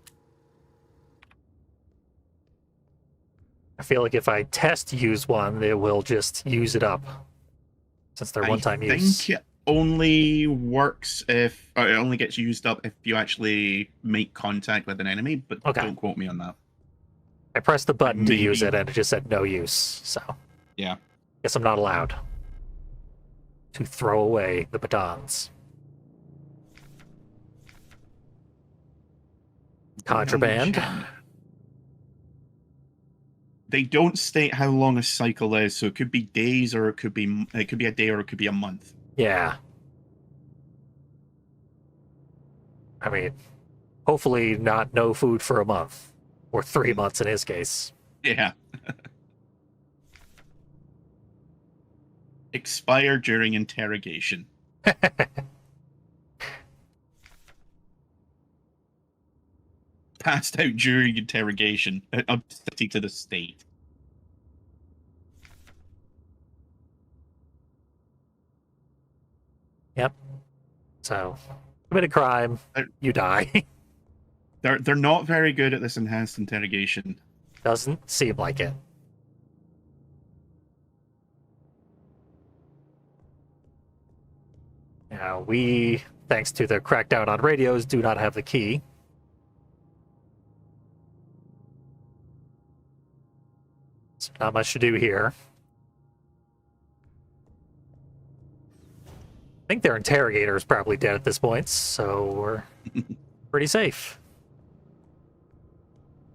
[SPEAKER 1] I feel like if I test use one, it will just use it up. Since they're one-time use.
[SPEAKER 2] I think it only works if, or it only gets used up if you actually make contact with an enemy, but don't quote me on that.
[SPEAKER 1] I pressed the button to use it and it just said no use, so.
[SPEAKER 2] Yeah.
[SPEAKER 1] Guess I'm not allowed to throw away the batons. Contraband.
[SPEAKER 2] They don't state how long a cycle is, so it could be days, or it could be a day, or it could be a month.
[SPEAKER 1] Yeah. I mean, hopefully not no food for a month. Or 3 months in his case.
[SPEAKER 2] Yeah. Expire during interrogation. Passed out during interrogation. A city to the state.
[SPEAKER 1] Yep. So, commit a crime, you die.
[SPEAKER 2] They're not very good at this enhanced interrogation.
[SPEAKER 1] Doesn't seem like it. Now, we, thanks to the crackdown on radios, do not have the key. So not much to do here. I think their interrogator is probably dead at this point, so we're pretty safe.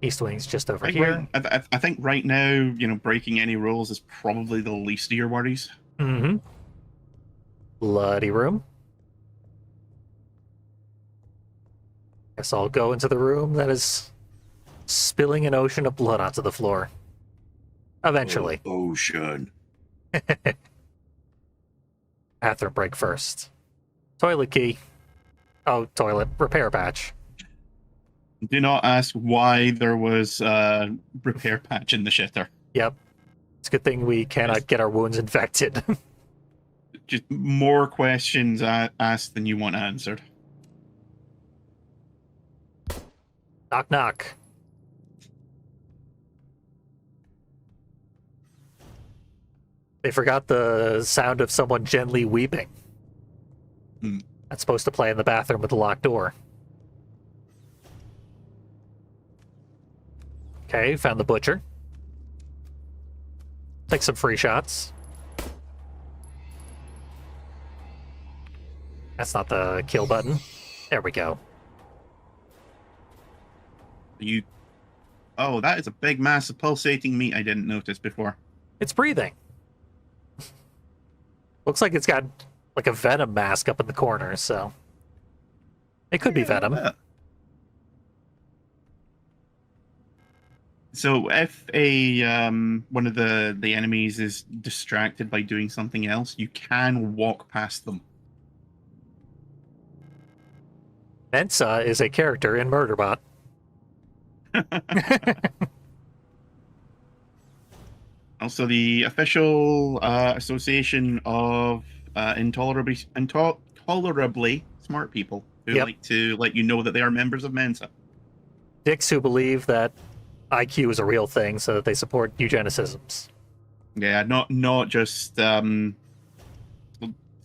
[SPEAKER 1] East Wing's just over here.
[SPEAKER 2] I think right now, breaking any rules is probably the least of your worries.
[SPEAKER 1] Mm-hmm. Bloody room. Guess I'll go into the room that is spilling an ocean of blood onto the floor. Eventually.
[SPEAKER 2] Ocean.
[SPEAKER 1] Bathroom break first. Toilet key. Oh, toilet. Repair patch.
[SPEAKER 2] Do not ask why there was a repair patch in the shitter.
[SPEAKER 1] Yep. It's a good thing we cannot get our wounds infected.
[SPEAKER 2] Just more questions asked than you want answered.
[SPEAKER 1] Knock, knock. They forgot the sound of someone gently weeping. That's supposed to play in the bathroom with the locked door. Okay, found the butcher. Take some free shots. That's not the kill button. There we go.
[SPEAKER 2] Oh, that is a big mass of pulsating meat I didn't notice before.
[SPEAKER 1] It's breathing. Looks like it's got like a venom mask up in the corner, so it could be venom.
[SPEAKER 2] So if a one of the enemies is distracted by doing something else, you can walk past them.
[SPEAKER 1] Mensa is a character in Murderbot.
[SPEAKER 2] Also, the official association of intolerably smart people who like to let you know that they are members of Mensa.
[SPEAKER 1] Dicks who believe that IQ is a real thing, so that they support eugenicisms.
[SPEAKER 2] Yeah, not just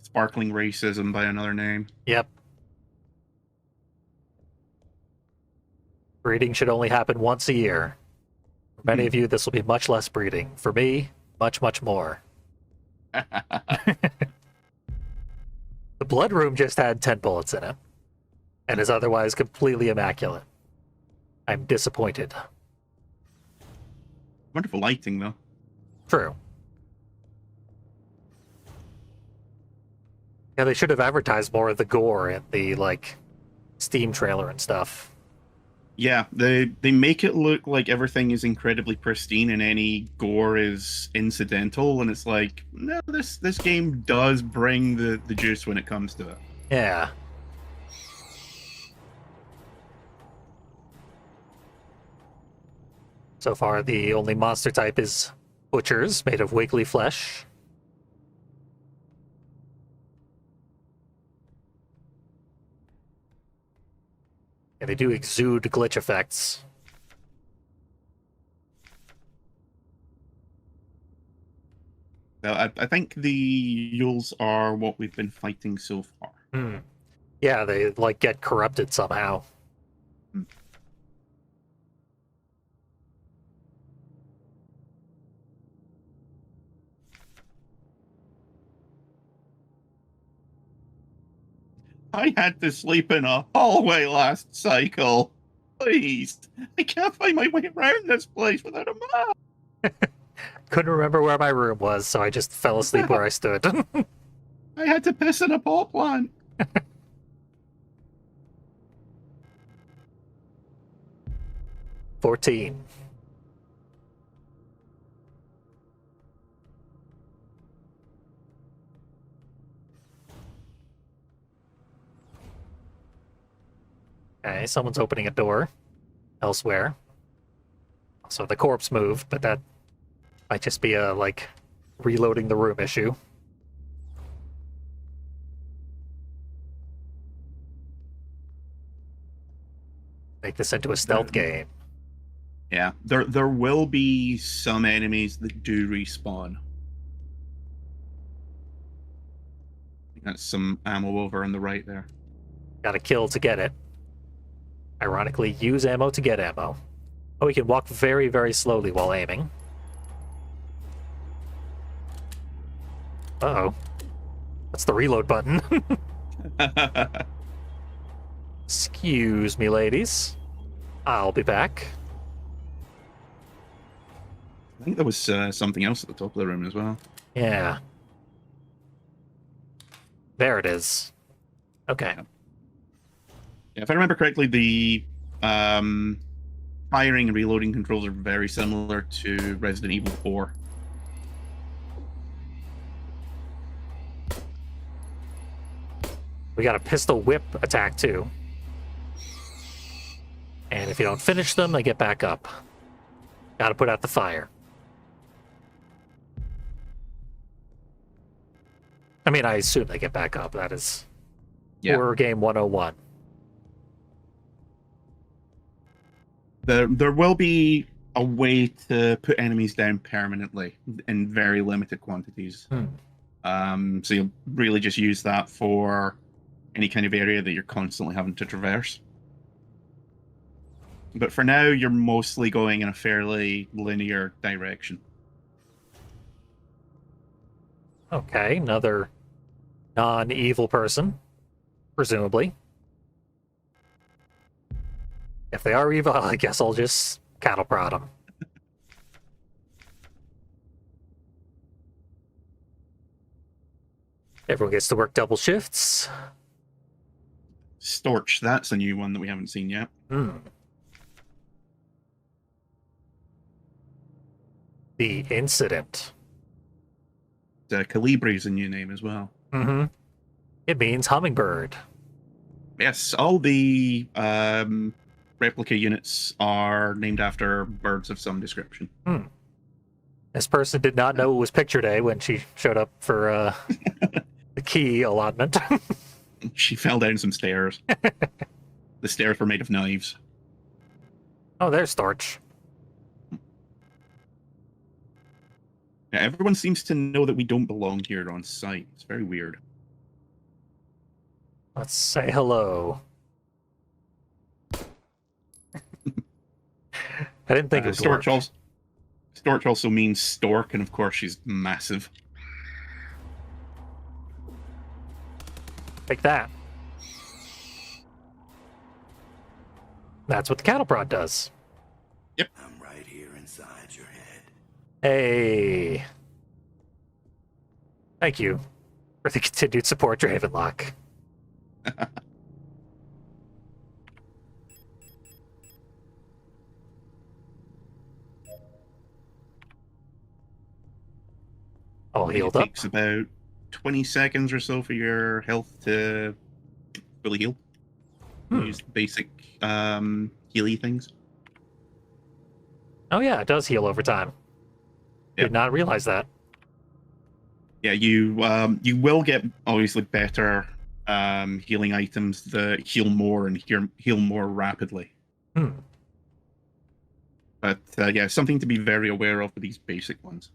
[SPEAKER 2] sparkling racism by another name.
[SPEAKER 1] Yep. Breeding should only happen once a year. For many of you, this will be much less breeding. For me, much, much more. The blood room just had 10 bullets in it, and is otherwise completely immaculate. I'm disappointed.
[SPEAKER 2] Wonderful lighting, though.
[SPEAKER 1] True. Yeah, they should have advertised more of the gore in the like Steam trailer and stuff.
[SPEAKER 2] Yeah, they make it look like everything is incredibly pristine and any gore is incidental, and it's like, no, this game does bring the juice when it comes to it.
[SPEAKER 1] Yeah. So far, the only monster type is butchers, made of wiggly flesh. And they do exude glitch effects.
[SPEAKER 2] Now, I think the Yules are what we've been fighting so far.
[SPEAKER 1] Hmm. Yeah, they like get corrupted somehow.
[SPEAKER 2] Hmm. I had to sleep in a hallway last cycle. Please, I can't find my way around this place without a map.
[SPEAKER 1] Couldn't remember where my room was, so I just fell asleep where I stood.
[SPEAKER 2] I had to piss in a pot plant.
[SPEAKER 1] 14. Okay, someone's opening a door elsewhere. So the corpse moved, but that might just be a, like, reloading the room issue. Make this into a stealth game.
[SPEAKER 2] Yeah, there will be some enemies that do respawn. That's some ammo over on the right there.
[SPEAKER 1] Gotta kill to get it. Ironically, use ammo to get ammo. Oh, we can walk very, very slowly while aiming. Uh-oh. That's the reload button. Excuse me, ladies. I'll be back.
[SPEAKER 2] I think there was something else at the top of the room as well.
[SPEAKER 1] Yeah. There it is. Okay.
[SPEAKER 2] Yeah, if I remember correctly, the firing and reloading controls are very similar to Resident Evil 4.
[SPEAKER 1] We got a pistol whip attack, too. And if you don't finish them, they get back up. Gotta put out the fire. I mean, I assume they get back up. That is horror game 101.
[SPEAKER 2] There will be a way to put enemies down permanently in very limited quantities. So you'll really just use that for any kind of area that you're constantly having to traverse. But for now, you're mostly going in a fairly linear direction.
[SPEAKER 1] Okay, another non-evil person, presumably. If they are evil, I guess I'll just cattle prod them. Everyone gets to work double shifts.
[SPEAKER 2] Storch, that's a new one that we haven't seen yet.
[SPEAKER 1] The Incident.
[SPEAKER 2] Calibri's a new name as well.
[SPEAKER 1] It means hummingbird.
[SPEAKER 2] Yes, all the replica units are named after birds of some description.
[SPEAKER 1] This person did not know it was picture day when she showed up for the key allotment.
[SPEAKER 2] She fell down some stairs. The stairs were made of knives.
[SPEAKER 1] Oh, there's Storch.
[SPEAKER 2] Yeah, everyone seems to know that we don't belong here on site. It's very weird.
[SPEAKER 1] Let's say hello. I didn't think it was
[SPEAKER 2] Storch also means stork, and of course she's massive.
[SPEAKER 1] Take that. That's what the cattle prod does.
[SPEAKER 2] Yep.
[SPEAKER 3] I'm right here inside your head.
[SPEAKER 1] Hey. Thank you. For the continued support, Dravenlock. All
[SPEAKER 2] I think
[SPEAKER 1] healed
[SPEAKER 2] it
[SPEAKER 1] up.
[SPEAKER 2] takes about 20 seconds or so for your health to fully heal. Use the basic healy things.
[SPEAKER 1] Oh yeah, it does heal over time.
[SPEAKER 2] Yep.
[SPEAKER 1] Did not realize that.
[SPEAKER 2] Yeah, you will get obviously better healing items that heal more and heal more rapidly.
[SPEAKER 1] Hmm.
[SPEAKER 2] But yeah, something to be very aware of for these basic ones.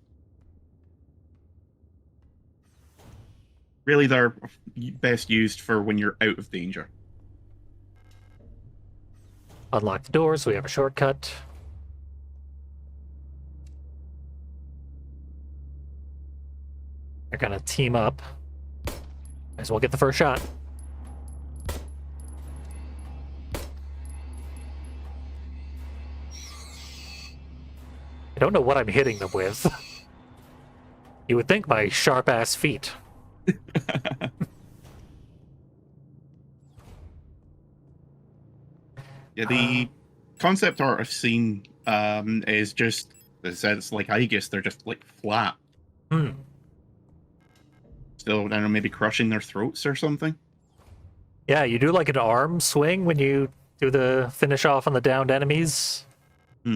[SPEAKER 2] Really, they're best used for when you're out of danger.
[SPEAKER 1] Unlock the doors, so we have a shortcut. They're gonna team up. Might as well get the first shot. I don't know what I'm hitting them with. You would think my sharp-ass feet.
[SPEAKER 2] Yeah, the concept art I've seen is just, as I said, it's like I guess they're just like flat.
[SPEAKER 1] Hmm.
[SPEAKER 2] So I don't know, maybe crushing their throats or something.
[SPEAKER 1] Yeah, you do like an arm swing when you do the finish off on the downed enemies.
[SPEAKER 2] Hmm.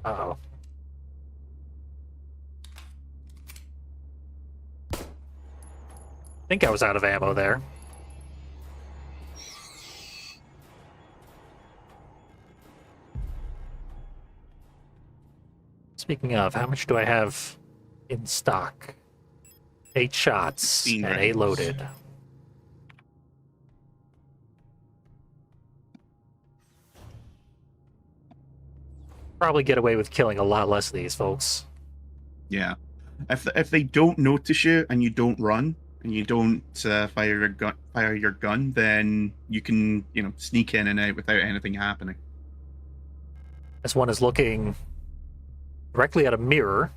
[SPEAKER 1] Uh-oh. I think I was out of ammo there. Speaking of, how much do I have in stock? 8 shots
[SPEAKER 2] 16
[SPEAKER 1] and 8
[SPEAKER 2] rounds.
[SPEAKER 1] loaded. Probably get away with killing a lot less of these folks.
[SPEAKER 2] Yeah, if they don't notice you and you don't run and you don't fire your gun, then you can sneak in and out without anything happening.
[SPEAKER 1] This one is looking directly at a mirror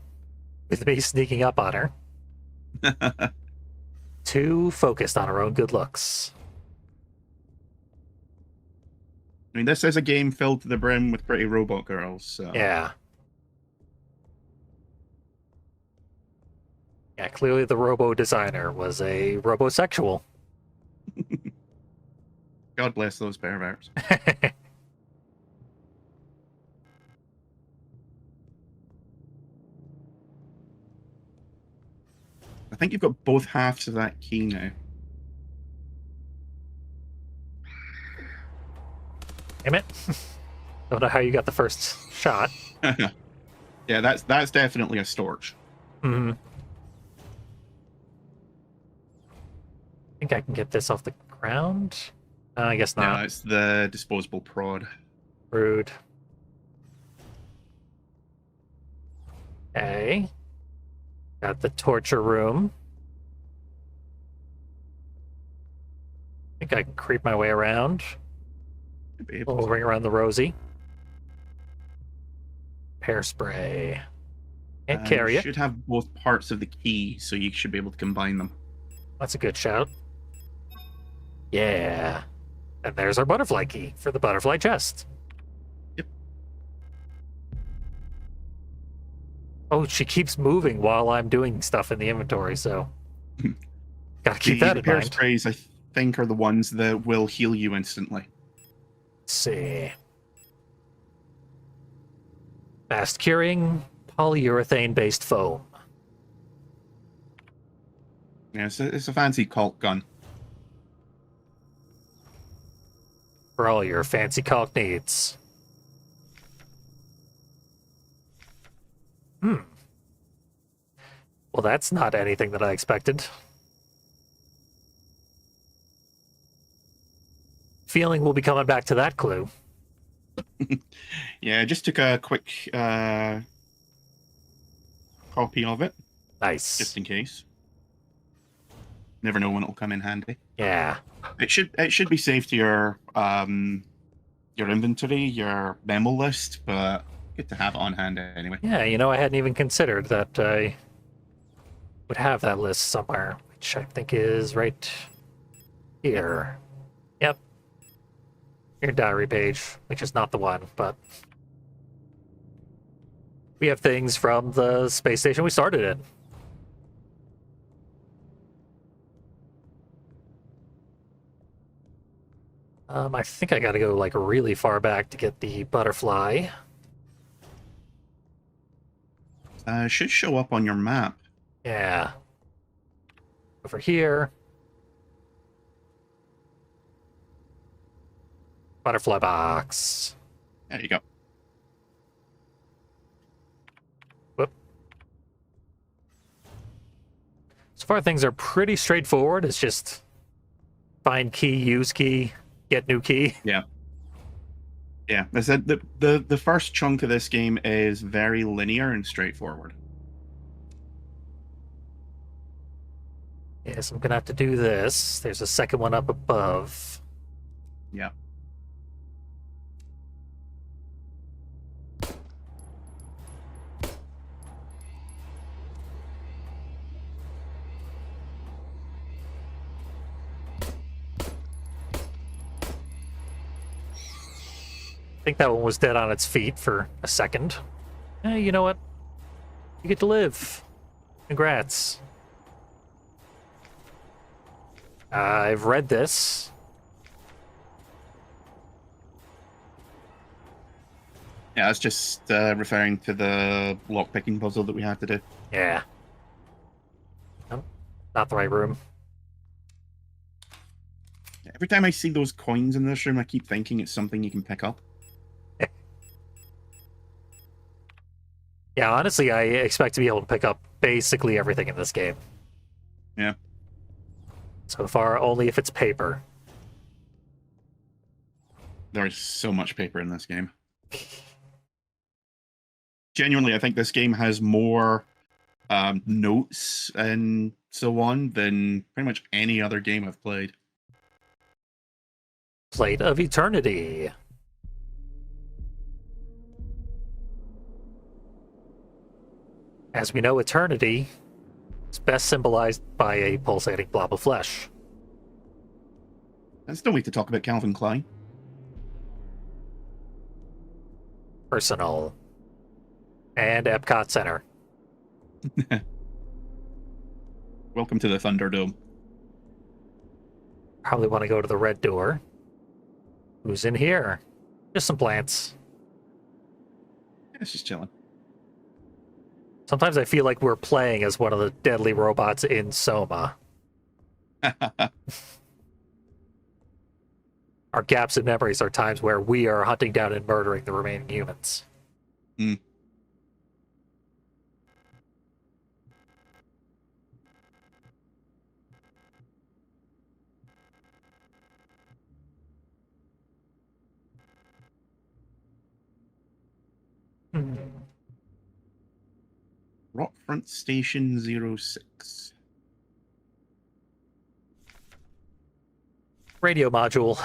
[SPEAKER 1] with me sneaking up on her. Too focused on her own good looks.
[SPEAKER 2] I mean, this is a game filled to the brim with pretty robot girls. So.
[SPEAKER 1] Yeah. Yeah, clearly the robo designer was a robosexual.
[SPEAKER 2] God bless those perverts. I think you've got both halves of that key now.
[SPEAKER 1] Damn it. Don't know how you got the first shot.
[SPEAKER 2] Yeah, that's definitely a storage.
[SPEAKER 1] Mm-hmm. I think I can get this off the ground. I guess not.
[SPEAKER 2] No, it's the disposable prod.
[SPEAKER 1] Rude. Okay. Got the torture room. I think I can creep my way around.
[SPEAKER 2] Should be able
[SPEAKER 1] We'll
[SPEAKER 2] to.
[SPEAKER 1] ring around the Rosie. Pear spray. Can't carry
[SPEAKER 2] You
[SPEAKER 1] it.
[SPEAKER 2] should have both parts of the key, so you should be able to combine them.
[SPEAKER 1] That's a good shout. Yeah. And there's our butterfly key for the butterfly chest.
[SPEAKER 2] Yep.
[SPEAKER 1] Oh, she keeps moving while I'm doing stuff in the inventory, so gotta keep that
[SPEAKER 2] The
[SPEAKER 1] in
[SPEAKER 2] pair
[SPEAKER 1] mind.
[SPEAKER 2] sprays, I think, are the ones that will heal you instantly.
[SPEAKER 1] Let's see. Fast curing polyurethane-based foam.
[SPEAKER 2] Yeah, it's a fancy caulk gun.
[SPEAKER 1] For all your fancy caulk needs. Well, that's not anything that I expected. Feeling we'll be coming back to that clue.
[SPEAKER 2] Yeah, I just took a quick copy of it,
[SPEAKER 1] Nice.
[SPEAKER 2] just in case. Never know when it'll come in handy.
[SPEAKER 1] Yeah.
[SPEAKER 2] It should be saved to your your inventory, your memo list, but good to have it on hand anyway.
[SPEAKER 1] Yeah, I hadn't even considered that I would have that list somewhere, which I think is right here. Yep. Your diary page, which is not the one, but we have things from the space station we started in. I think I gotta go like really far back to get the butterfly.
[SPEAKER 2] Should show up on your map.
[SPEAKER 1] Yeah. Over here. Butterfly box.
[SPEAKER 2] There you go.
[SPEAKER 1] Whoop. So far, things are pretty straightforward. It's just find key, use key, get new key.
[SPEAKER 2] Yeah. Yeah. I said the first chunk of this game is very linear and straightforward.
[SPEAKER 1] Yes, I'm gonna have to do this. There's a second one up above.
[SPEAKER 2] Yeah.
[SPEAKER 1] I think that one was dead on its feet for a second. Hey, you know what? You get to live. Congrats. I've read this.
[SPEAKER 2] Yeah, it's just referring to the lockpicking puzzle that we have to do.
[SPEAKER 1] Yeah. Nope, not the right room.
[SPEAKER 2] Every time I see those coins in this room, I keep thinking it's something you can pick up.
[SPEAKER 1] Yeah, honestly, I expect to be able to pick up basically everything in this game.
[SPEAKER 2] Yeah.
[SPEAKER 1] So far, only if it's paper.
[SPEAKER 2] There's so much paper in this game. Genuinely, I think this game has more notes and so on than pretty much any other game I've played.
[SPEAKER 1] Plate of Eternity. As we know, eternity is best symbolized by a pulsating blob of flesh.
[SPEAKER 2] That's no way to talk about Calvin Klein.
[SPEAKER 1] Personal. And Epcot Center.
[SPEAKER 2] Welcome to the Thunderdome.
[SPEAKER 1] Probably want to go to the red door. Who's in here? Just some plants.
[SPEAKER 2] It's just chilling.
[SPEAKER 1] Sometimes I feel like we're playing as one of the deadly robots in Soma. Our gaps in memories are times where we are hunting down and murdering the remaining humans.
[SPEAKER 2] Mm.
[SPEAKER 1] Hmm.
[SPEAKER 2] Rockfront Station 06.
[SPEAKER 1] Radio module.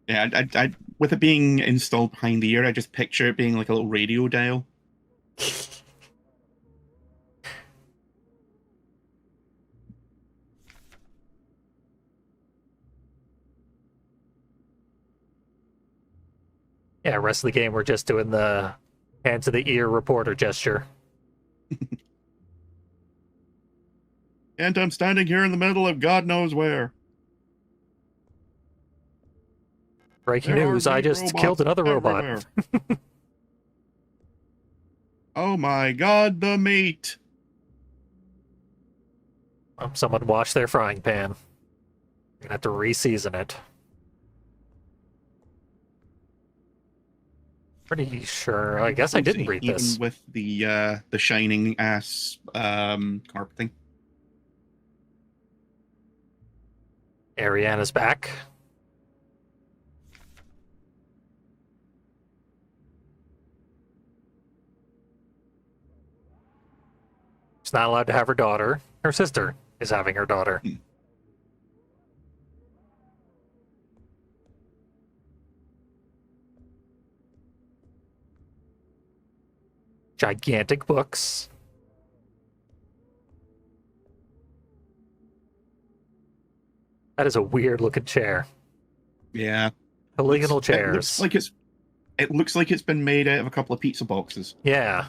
[SPEAKER 2] Yeah, I with it being installed behind the ear, I just picture it being like a little radio dial.
[SPEAKER 1] Yeah, rest of the game we're just doing the hand to the ear reporter gesture.
[SPEAKER 2] And I'm standing here in the middle of God knows where.
[SPEAKER 1] Breaking
[SPEAKER 2] There are
[SPEAKER 1] news, I
[SPEAKER 2] meat
[SPEAKER 1] just
[SPEAKER 2] robots
[SPEAKER 1] killed another robot.
[SPEAKER 2] everywhere. Oh my god, the meat!
[SPEAKER 1] Someone washed their frying pan. You're gonna have to re-season it. Pretty sure. I guess I didn't read
[SPEAKER 2] Even
[SPEAKER 1] this.
[SPEAKER 2] with the shining ass carpeting.
[SPEAKER 1] Ariana's back. She's not allowed to have her daughter. Her sister is having her daughter. Gigantic books. That is a weird looking chair.
[SPEAKER 2] Yeah.
[SPEAKER 1] Polygonal
[SPEAKER 2] It
[SPEAKER 1] chairs.
[SPEAKER 2] looks like it's been made out of a couple of pizza boxes.
[SPEAKER 1] Yeah.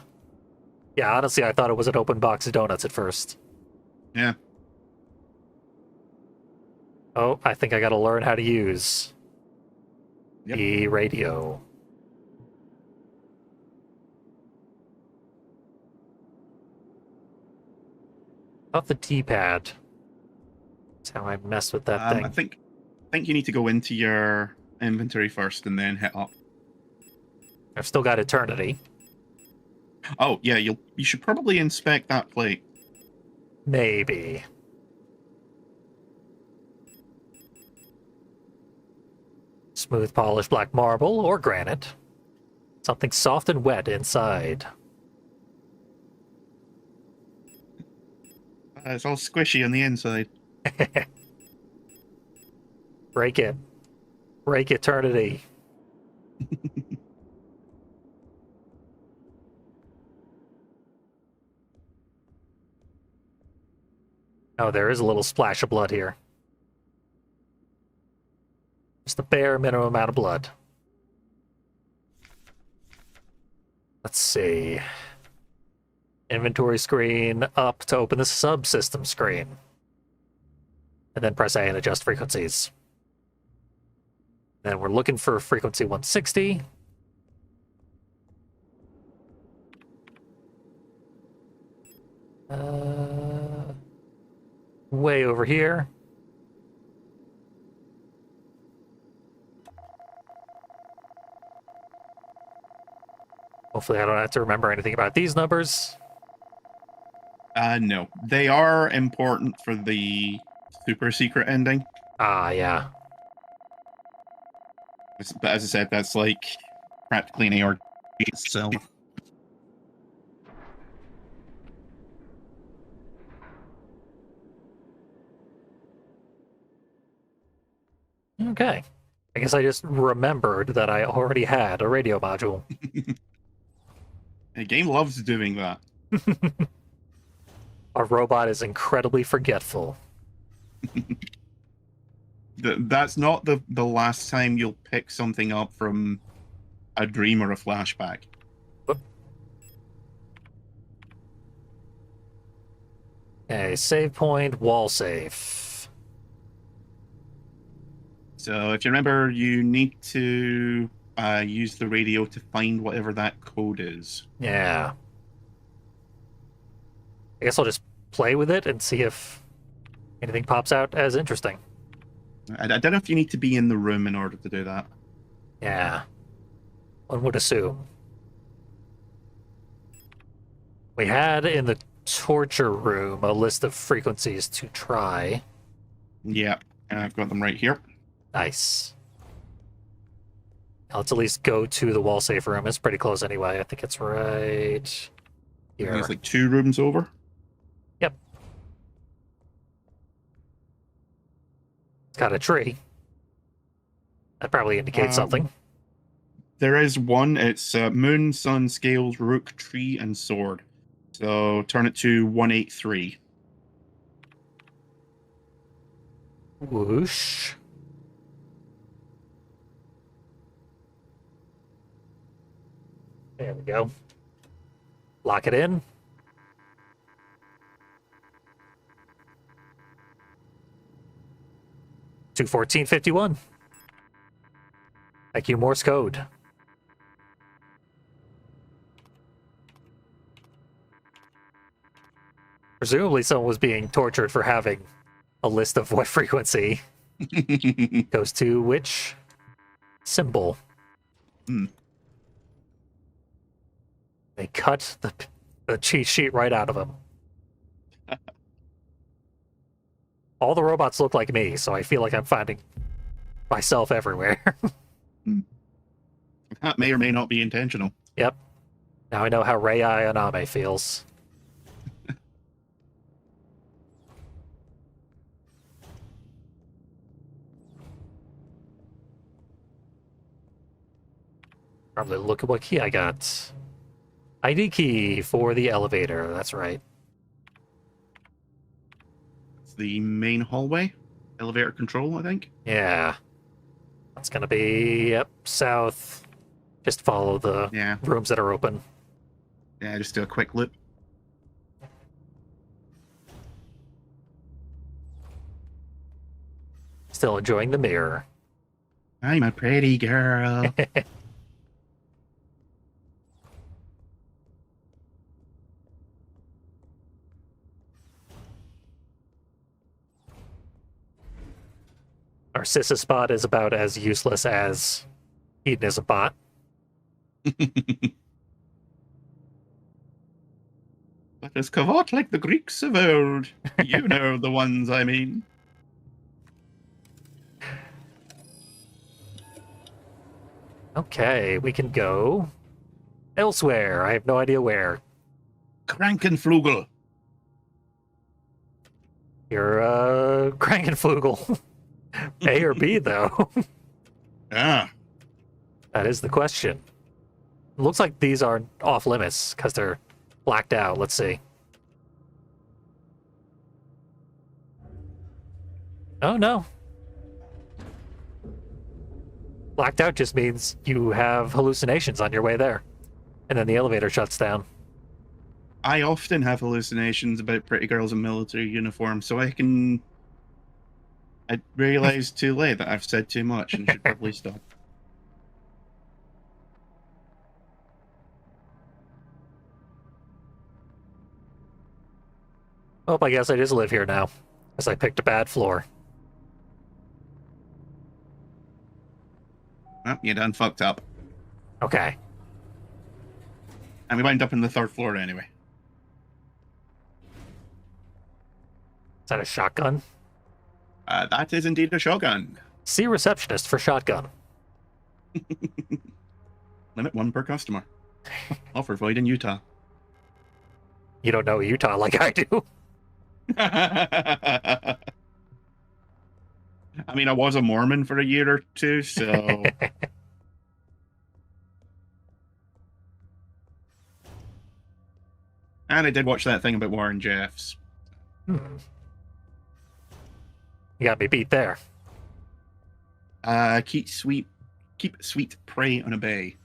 [SPEAKER 1] Yeah, honestly, I thought it was an open box of donuts at first.
[SPEAKER 2] Yeah.
[SPEAKER 1] Oh, I think I gotta learn how to use the radio. Off the D-pad. That's how I mess with that thing.
[SPEAKER 2] I think you need to go into your inventory first and then hit up.
[SPEAKER 1] I've still got Eternity.
[SPEAKER 2] Oh yeah, you should probably inspect that plate.
[SPEAKER 1] Maybe. Smooth polished black marble or granite. Something soft and wet inside.
[SPEAKER 2] It's all squishy on the inside.
[SPEAKER 1] Break it. Break Eternity. Oh, there is a little splash of blood here. Just the bare minimum amount of blood. Let's see. Inventory screen up to open the subsystem screen. And then press A and adjust frequencies. Then we're looking for frequency 160. Way over here. Hopefully I don't have to remember anything about these numbers.
[SPEAKER 2] No. They are important for the super secret ending.
[SPEAKER 1] Ah, yeah.
[SPEAKER 2] But as I said, that's like practically an ARG itself.
[SPEAKER 1] Okay. I guess I just remembered that I already had a radio module.
[SPEAKER 2] The game loves doing that.
[SPEAKER 1] Our robot is incredibly forgetful.
[SPEAKER 2] That's not the last time you'll pick something up from a dream or a flashback.
[SPEAKER 1] Okay, save point, wall safe.
[SPEAKER 2] So if you remember, you need to use the radio to find whatever that code is.
[SPEAKER 1] Yeah. I guess I'll just play with it and see if anything pops out as interesting.
[SPEAKER 2] I don't know if you need to be in the room in order to do that.
[SPEAKER 1] Yeah. One would assume. We had in the torture room a list of frequencies to try.
[SPEAKER 2] Yeah, I've got them right here.
[SPEAKER 1] Nice. Now let's at least go to the wall safe room. It's pretty close anyway. I think it's right here.
[SPEAKER 2] It's like 2 rooms over.
[SPEAKER 1] Yep. It's got a tree. That probably indicates something.
[SPEAKER 2] There is one. It's moon, sun, scales, rook, tree, and sword. So turn it to 183.
[SPEAKER 1] Whoosh. There we go. Lock it in. $214.51. Thank you, Morse code. Presumably someone was being tortured for having a list of what frequency goes to which symbol. They cut the cheat sheet right out of him. All the robots look like me, so I feel like I'm finding myself everywhere.
[SPEAKER 2] That may or may not be intentional.
[SPEAKER 1] Yep. Now I know how Rei Ayaname feels. Probably look at what key I got. ID key for the elevator. That's right.
[SPEAKER 2] It's the main hallway. Elevator control, I think.
[SPEAKER 1] Yeah. That's gonna be, yep, south. Just follow the
[SPEAKER 2] Yeah.
[SPEAKER 1] rooms that are open.
[SPEAKER 2] Yeah, just do a quick loop.
[SPEAKER 1] Still enjoying the mirror.
[SPEAKER 2] I'm a pretty girl.
[SPEAKER 1] Narcissa Spot is about as useless as Hedonism Bot.
[SPEAKER 2] Let us cavort like the Greeks of old. You know the ones I mean.
[SPEAKER 1] Okay, we can go elsewhere. I have no idea where.
[SPEAKER 2] Krankenflugel.
[SPEAKER 1] You're Krankenflugel. A or B, though?
[SPEAKER 2] Ah,
[SPEAKER 1] That is the question. Looks like these are off limits because they're blacked out. Let's see. Oh, no. Blacked out just means you have hallucinations on your way there. And then the elevator shuts down.
[SPEAKER 2] I often have hallucinations about pretty girls in military uniform, so I realized too late that I've said too much and should probably stop.
[SPEAKER 1] Oh, I guess I just live here now, because I picked a bad floor.
[SPEAKER 2] Well, you done fucked up.
[SPEAKER 1] Okay.
[SPEAKER 2] And we wound up in the third floor anyway.
[SPEAKER 1] Is that a shotgun?
[SPEAKER 2] That is indeed a shotgun.
[SPEAKER 1] See receptionist for shotgun.
[SPEAKER 2] Limit 1 per customer. Offer void in Utah.
[SPEAKER 1] You don't know Utah like I do.
[SPEAKER 2] I mean, I was a Mormon for a year or two, so... And I did watch that thing about Warren Jeffs.
[SPEAKER 1] You got me beat there.
[SPEAKER 2] Keep sweet prey on a bay.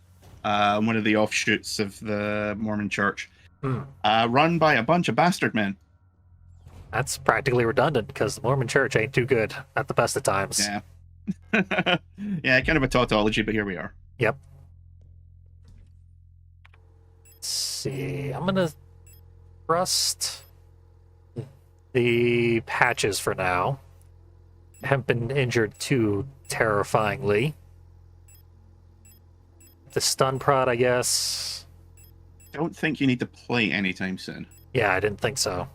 [SPEAKER 2] One of the offshoots of the Mormon Church. Run by a bunch of bastard men.
[SPEAKER 1] That's practically redundant because the Mormon Church ain't too good at the best of times.
[SPEAKER 2] Yeah. Yeah, kind of a tautology, but here we are.
[SPEAKER 1] Yep. Let's see. I'm gonna trust the patches for now. I haven't been injured too terrifyingly. The stun prod, I guess.
[SPEAKER 2] Don't think you need to play anytime soon.
[SPEAKER 1] Yeah, I didn't think so.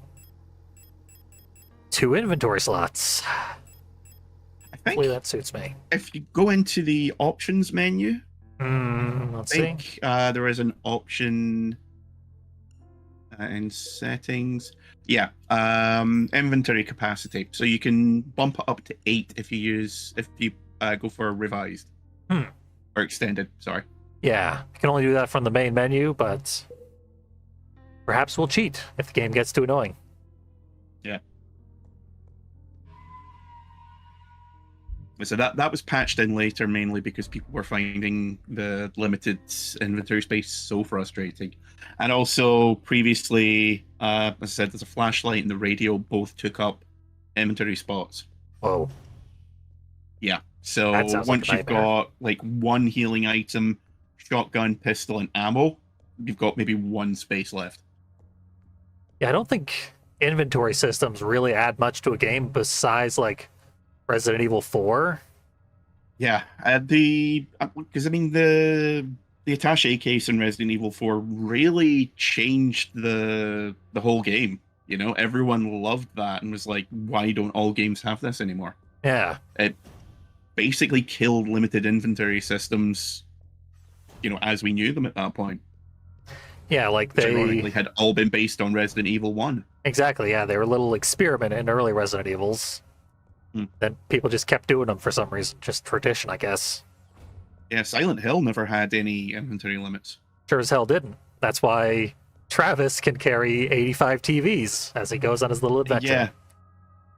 [SPEAKER 1] 2 inventory slots.
[SPEAKER 2] I
[SPEAKER 1] Hopefully
[SPEAKER 2] think
[SPEAKER 1] that suits me.
[SPEAKER 2] if you go into the options menu,
[SPEAKER 1] Let's
[SPEAKER 2] I
[SPEAKER 1] see.
[SPEAKER 2] think there is an option in settings. Yeah, inventory capacity. So you can bump it up to 8 if you go for revised or extended. Sorry.
[SPEAKER 1] Yeah, you can only do that from the main menu, but perhaps we'll cheat if the game gets too annoying.
[SPEAKER 2] Yeah. So that was patched in later, mainly because people were finding the limited inventory space so frustrating. And also, previously, as I said, there's a flashlight and the radio both took up inventory spots.
[SPEAKER 1] Whoa.
[SPEAKER 2] Yeah. So
[SPEAKER 1] That sounds like
[SPEAKER 2] once
[SPEAKER 1] a
[SPEAKER 2] you've
[SPEAKER 1] nightmare.
[SPEAKER 2] got like one healing item, shotgun, pistol, and ammo, you've got maybe one space left.
[SPEAKER 1] Yeah, I don't think inventory systems really add much to a game besides, like, Resident Evil 4.
[SPEAKER 2] Yeah, because I mean the attaché case in Resident Evil 4 really changed the whole game. You know, everyone loved that and was like, why don't all games have this anymore?
[SPEAKER 1] Yeah.
[SPEAKER 2] It basically killed limited inventory systems, you know, as we knew them at that point.
[SPEAKER 1] Yeah, like
[SPEAKER 2] Which
[SPEAKER 1] they...
[SPEAKER 2] ironically had all been based on Resident Evil 1.
[SPEAKER 1] Exactly, yeah. They were a little experiment in early Resident Evils. Then people just kept doing them for some reason. Just tradition, I guess.
[SPEAKER 2] Yeah, Silent Hill never had any inventory limits.
[SPEAKER 1] Sure as hell didn't. That's why Travis can carry 85 TVs as he goes on his little adventure.
[SPEAKER 2] Yeah,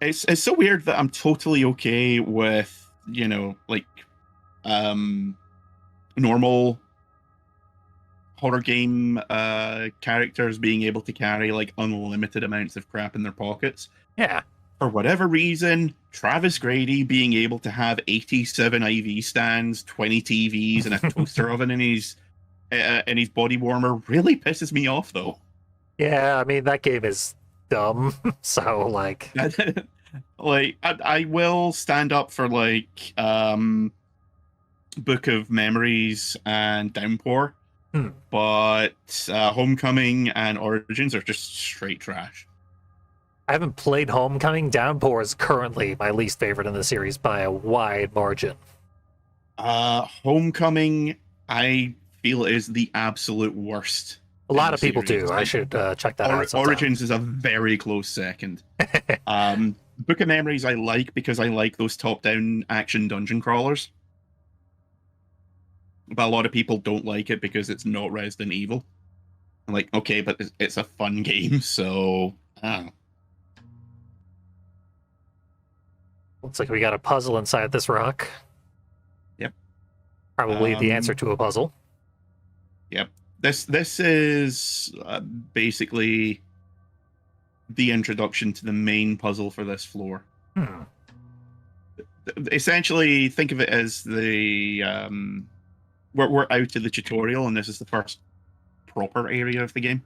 [SPEAKER 2] it's so weird that I'm totally okay with, like normal horror game characters being able to carry like unlimited amounts of crap in their pockets.
[SPEAKER 1] Yeah.
[SPEAKER 2] For whatever reason, Travis Grady being able to have 87 IV stands, 20 TVs, and a toaster oven in his body warmer really pisses me off, though.
[SPEAKER 1] Yeah, I mean, that game is dumb. So, like...
[SPEAKER 2] like, I will stand up for, like, Book of Memories and Downpour, but Homecoming and Origins are just straight trash.
[SPEAKER 1] I haven't played Homecoming. Downpour is currently my least favorite in the series by a wide margin.
[SPEAKER 2] Homecoming, I feel, is the absolute worst.
[SPEAKER 1] A lot of people do. I should check that out sometime.
[SPEAKER 2] Origins is a very close second. Book of Memories I like because I like those top-down action dungeon crawlers. But a lot of people don't like it because it's not Resident Evil. I'm like, okay, but it's a fun game, so...
[SPEAKER 1] Looks like we got a puzzle inside this rock.
[SPEAKER 2] Yep.
[SPEAKER 1] Probably the answer to a puzzle.
[SPEAKER 2] Yep. This is basically the introduction to the main puzzle for this floor. Essentially, think of it as the... we're out of the tutorial, and this is the first proper area of the game.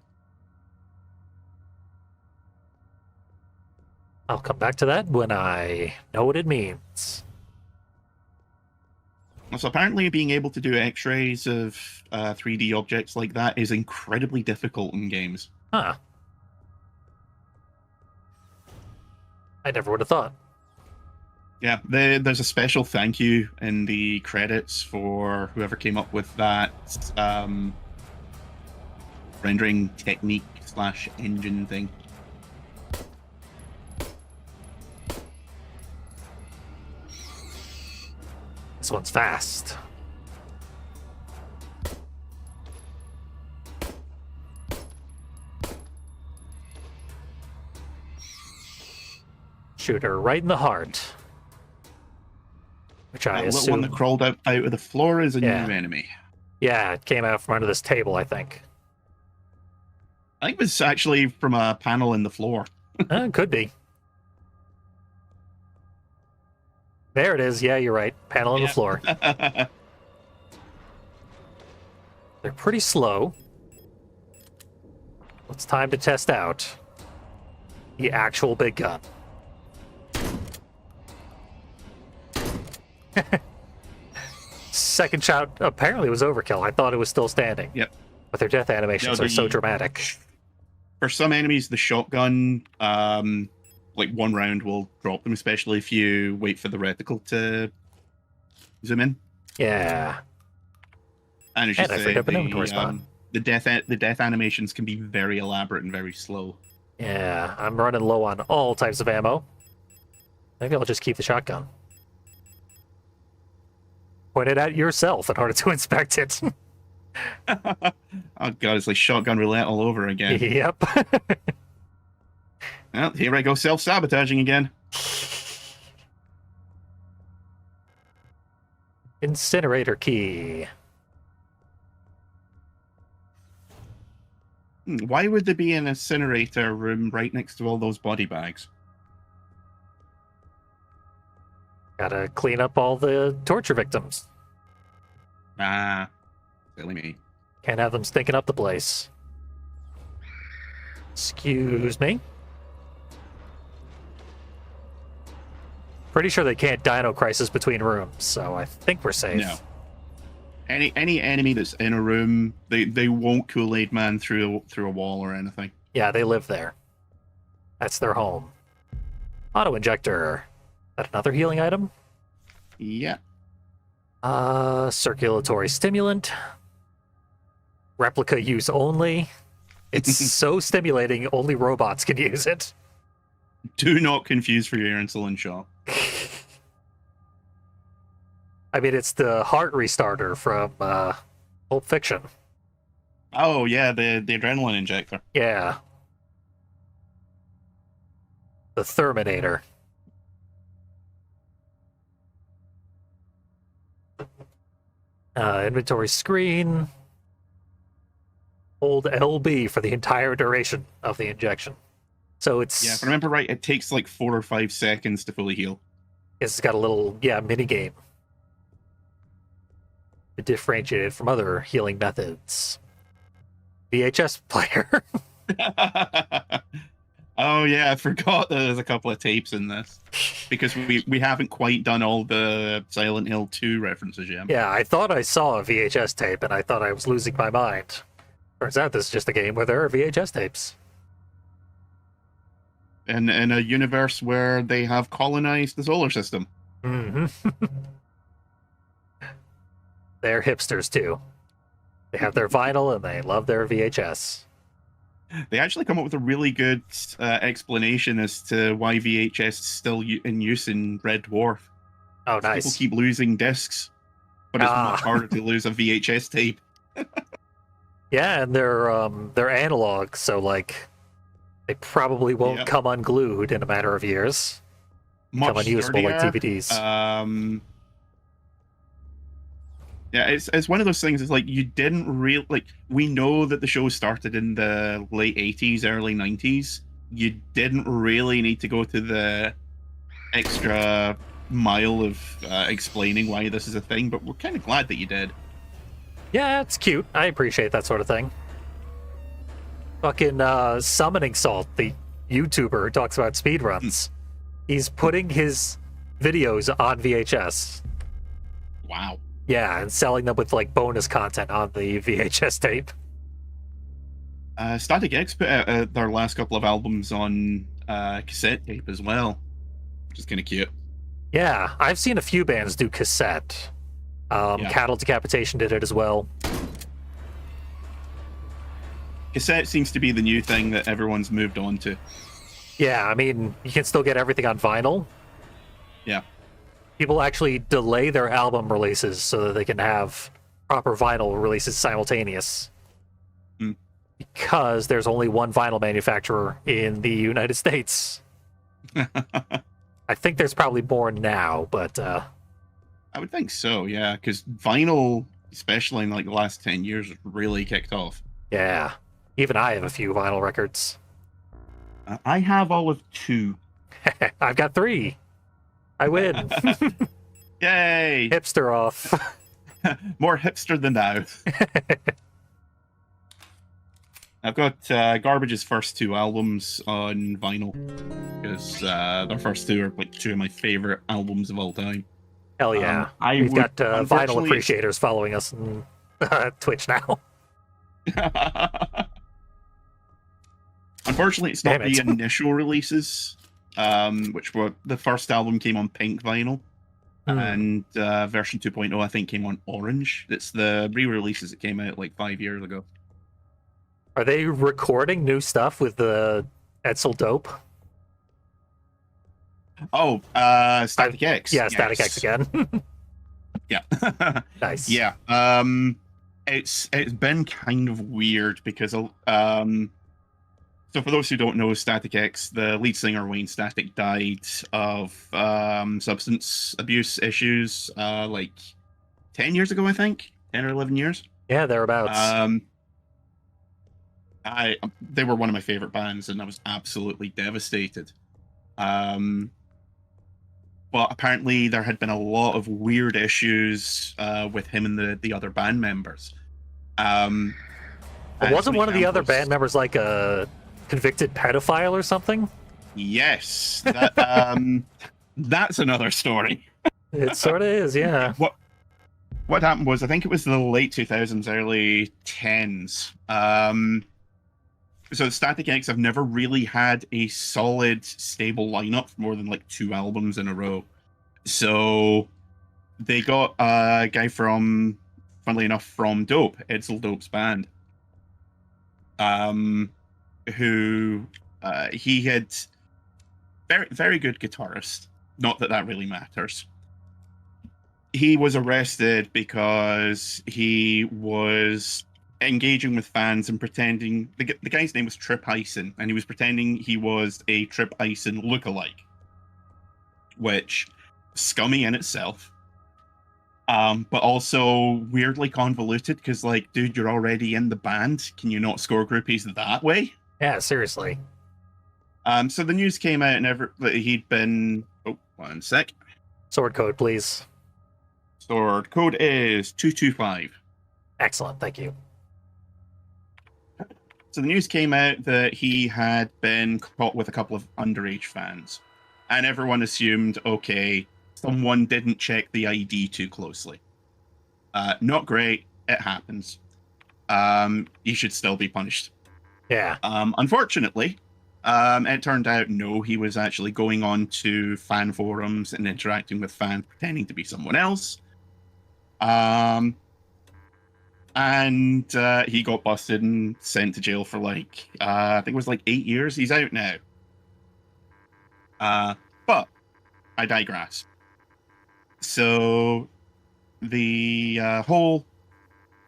[SPEAKER 1] I'll come back to that when I know what it means.
[SPEAKER 2] So apparently being able to do x-rays of 3D objects like that is incredibly difficult in games.
[SPEAKER 1] Huh. I never would have thought.
[SPEAKER 2] Yeah, there's a special thank you in the credits for whoever came up with that rendering technique / engine thing.
[SPEAKER 1] This one's fast. Shoot her right in the heart. Which I
[SPEAKER 2] That
[SPEAKER 1] assume...
[SPEAKER 2] little one that crawled out of the floor is a new enemy.
[SPEAKER 1] Yeah, it came out from under this table, I think.
[SPEAKER 2] I think it was actually from a panel in the floor.
[SPEAKER 1] Could be. There it is. Yeah, you're right. Panel on the floor. They're pretty slow. It's time to test out the actual big gun. Second shot apparently was overkill. I thought it was still standing.
[SPEAKER 2] Yep.
[SPEAKER 1] But their death animations are so dramatic.
[SPEAKER 2] For some enemies, the shotgun, like one round will drop them, especially if you wait for the reticle to zoom in.
[SPEAKER 1] Yeah.
[SPEAKER 2] And as you say, the death animations can be very elaborate and very slow.
[SPEAKER 1] Yeah, I'm running low on all types of ammo. Maybe I'll just keep the shotgun. Point it at yourself in order to inspect it.
[SPEAKER 2] Oh god, it's like shotgun roulette all over again.
[SPEAKER 1] Yep.
[SPEAKER 2] Well, here I go self-sabotaging again.
[SPEAKER 1] Incinerator key.
[SPEAKER 2] Why would there be an incinerator room right next to all those body bags?
[SPEAKER 1] Gotta clean up all the torture victims.
[SPEAKER 2] Ah, silly me.
[SPEAKER 1] Can't have them stinking up the place. Excuse me. Pretty sure they can't dino crisis between rooms, so I think we're safe.
[SPEAKER 2] No. Any enemy that's in a room, they won't Kool-Aid Man through a wall or anything.
[SPEAKER 1] Yeah, they live there. That's their home. Auto injector. That another healing item?
[SPEAKER 2] Yeah.
[SPEAKER 1] Circulatory stimulant. Replica use only. It's so stimulating, only robots can use it. Do
[SPEAKER 2] not confuse for your insulin shot.
[SPEAKER 1] I mean, it's the heart restarter from Pulp Fiction.
[SPEAKER 2] Oh yeah, the adrenaline injector.
[SPEAKER 1] Yeah. The Terminator. Inventory screen. Hold LB for the entire duration of the injection. So
[SPEAKER 2] Yeah,
[SPEAKER 1] it's
[SPEAKER 2] if I remember right, it takes like 4 or 5 seconds to fully heal.
[SPEAKER 1] it's got a little mini game. Differentiated from other healing methods. VHS player.
[SPEAKER 2] Oh yeah, I forgot there's a couple of tapes in this because we haven't quite done all the Silent Hill 2 references yet.
[SPEAKER 1] Yeah, I thought I saw a VHS tape and I thought I was losing my mind. Turns out this is just a game where there are VHS tapes.
[SPEAKER 2] In a universe where they have colonized the solar system.
[SPEAKER 1] Mm-hmm. They're hipsters too. They have their vinyl and they love their VHS.
[SPEAKER 2] They actually come up with a really good explanation as to why VHS is still in use in Red Dwarf.
[SPEAKER 1] Oh,
[SPEAKER 2] People
[SPEAKER 1] nice.
[SPEAKER 2] keep losing discs, but it's much harder to lose a VHS tape.
[SPEAKER 1] Yeah, and they're analog, so like they probably won't come unglued in a matter of years. Become unusable like DVDs.
[SPEAKER 2] Yeah, it's one of those things. It's like you didn't really like. We know that the show started in the late '80s, early '90s. You didn't really need to go to the extra mile of explaining why this is a thing, but we're kind of glad that you did.
[SPEAKER 1] Yeah, it's cute. I appreciate that sort of thing. Fucking Summoning Salt, the YouTuber who talks about speedruns. He's putting his videos on VHS.
[SPEAKER 2] Wow.
[SPEAKER 1] Yeah, and selling them with like bonus content on the VHS tape.
[SPEAKER 2] Static X put out their last couple of albums on cassette tape as well, which is kind of cute.
[SPEAKER 1] Yeah, I've seen a few bands do cassette. Cattle Decapitation did it as well.
[SPEAKER 2] Cassette seems to be the new thing that everyone's moved on to.
[SPEAKER 1] Yeah, I mean, you can still get everything on vinyl.
[SPEAKER 2] Yeah.
[SPEAKER 1] People actually delay their album releases so that they can have proper vinyl releases simultaneous. Because there's only one vinyl manufacturer in the United States. I think there's probably more now, but
[SPEAKER 2] I would think so, yeah, because vinyl, especially in like the last 10 years, has really kicked off.
[SPEAKER 1] Yeah. Even I have a few vinyl records.
[SPEAKER 2] I have all of 2.
[SPEAKER 1] I've got 3. I win.
[SPEAKER 2] Yay!
[SPEAKER 1] Hipster off.
[SPEAKER 2] More hipster than now. I've got Garbage's first 2 albums on vinyl because their first 2 are like 2 of my favorite albums of all time.
[SPEAKER 1] Hell yeah. We've got vinyl appreciators following us on Twitch now.
[SPEAKER 2] Unfortunately, it's not the initial releases, which were the first album came on pink vinyl, and version 2.0 I think came on orange. It's the re-releases that came out like 5 years ago.
[SPEAKER 1] Are they recording new stuff with the Edsel Dope?
[SPEAKER 2] Oh, Static X.
[SPEAKER 1] Yeah, Static X again.
[SPEAKER 2] Yeah.
[SPEAKER 1] Nice.
[SPEAKER 2] Yeah. It's been kind of weird because so for those who don't know, Static X, the lead singer Wayne Static died of substance abuse issues like 10 years ago, I think. 10 or 11 years.
[SPEAKER 1] Yeah, thereabouts.
[SPEAKER 2] They were one of my favorite bands, and I was absolutely devastated. But apparently there had been a lot of weird issues with him and the other band members.
[SPEAKER 1] Wasn't one of the other band members like a convicted pedophile or something?
[SPEAKER 2] Yes. That, that's another story.
[SPEAKER 1] It sort of is, yeah.
[SPEAKER 2] What happened was, I think it was the late 2000s, early 10s. So Static X have never really had a solid, stable lineup for more than like 2 albums in a row. So they got a guy from, funnily enough, from Dope, Edsel Dope's band, who he had very, very good guitarist. Not that that really matters. he was arrested because he was engaging with fans and pretending the guy's name was Trip Ison, and he was pretending he was a Trip Ison lookalike, which scummy in itself. But also weirdly convoluted because, like, dude, you're already in the band. Can you not score groupies that way?
[SPEAKER 1] Yeah, seriously.
[SPEAKER 2] So the news came out that he'd been. Oh, one sec.
[SPEAKER 1] Sword code, please.
[SPEAKER 2] Sword code is 225.
[SPEAKER 1] Excellent, thank you.
[SPEAKER 2] So the news came out that he had been caught with a couple of underage fans, and everyone assumed, okay, someone didn't check the ID too closely. Not great. It happens. He should still be punished.
[SPEAKER 1] Yeah.
[SPEAKER 2] Unfortunately, it turned out no, he was actually going on to fan forums and interacting with fans, pretending to be someone else. And he got busted and sent to jail for like I think it was like 8 years. He's out now. But I digress. So the whole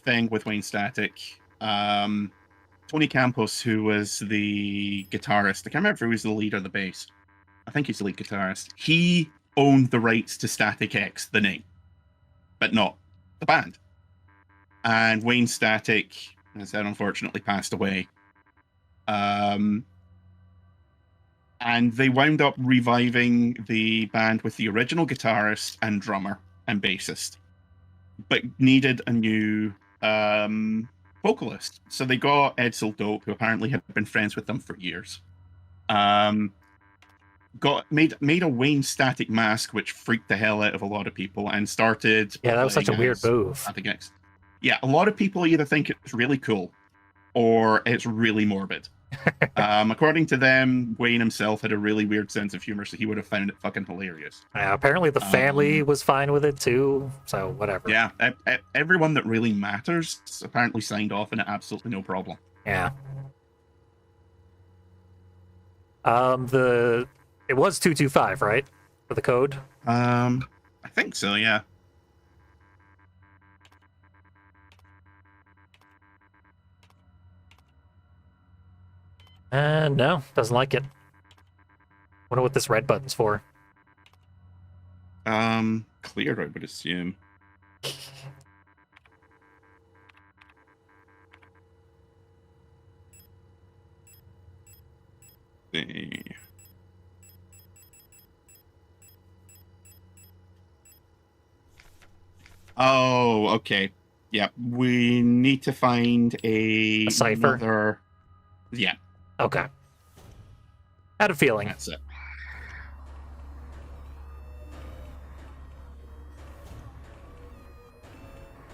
[SPEAKER 2] thing with Wayne Static, Tony Campos, who was the guitarist, I can't remember if he was the lead or the bass. I think he's the lead guitarist. He owned the rights to Static X, the name, but not the band. And Wayne Static, as I said, unfortunately passed away. And they wound up reviving the band with the original guitarist and drummer and bassist, but needed a new vocalist. So they got Edsel Dope, who apparently had been friends with them for years. Made a Wayne Static mask, which freaked the hell out of a lot of people, and started.
[SPEAKER 1] Yeah, that was such a weird move.
[SPEAKER 2] Static X. Yeah, a lot of people either think it's really cool or it's really morbid. According to them, Wayne himself had a really weird sense of humor, so he would have found it fucking hilarious.
[SPEAKER 1] Apparently the family was fine with it too, so whatever.
[SPEAKER 2] Yeah, everyone that really matters apparently signed off and it absolutely no problem.
[SPEAKER 1] Yeah. It was 225, right? For the code?
[SPEAKER 2] I think so, yeah.
[SPEAKER 1] No, doesn't like it. Wonder what this red button's for.
[SPEAKER 2] Clear, I would assume. See. Oh, okay. Yeah, we need to find a
[SPEAKER 1] cipher?
[SPEAKER 2] another... Yeah.
[SPEAKER 1] Okay. Had a feeling.
[SPEAKER 2] That's it.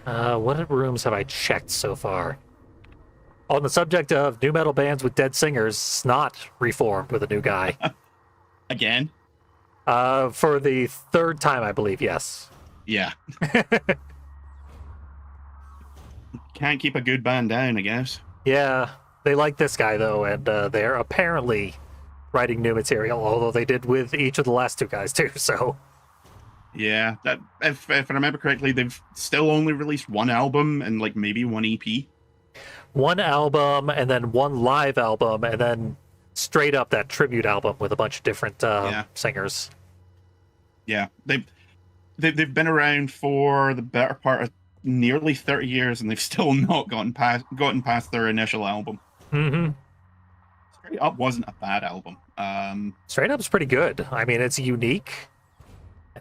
[SPEAKER 1] What rooms have I checked so far? On the subject of new metal bands with dead singers, Snot reformed with a new guy.
[SPEAKER 2] Again?
[SPEAKER 1] For the third time, I believe, yes.
[SPEAKER 2] Yeah. Can't keep a good band down, I guess.
[SPEAKER 1] Yeah, they like this guy, though, and they're apparently writing new material, although they did with each of the last two guys, too, so...
[SPEAKER 2] Yeah, that if I remember correctly, they've still only released one album and, like, maybe one EP.
[SPEAKER 1] One album, and then one live album, and then straight up that tribute album with a bunch of different singers.
[SPEAKER 2] Yeah, they've been around for the better part of nearly 30 years, and they've still not gotten past their initial album.
[SPEAKER 1] Mm-hmm.
[SPEAKER 2] Straight Up wasn't a bad album.
[SPEAKER 1] Straight Up's pretty good. I mean, it's unique.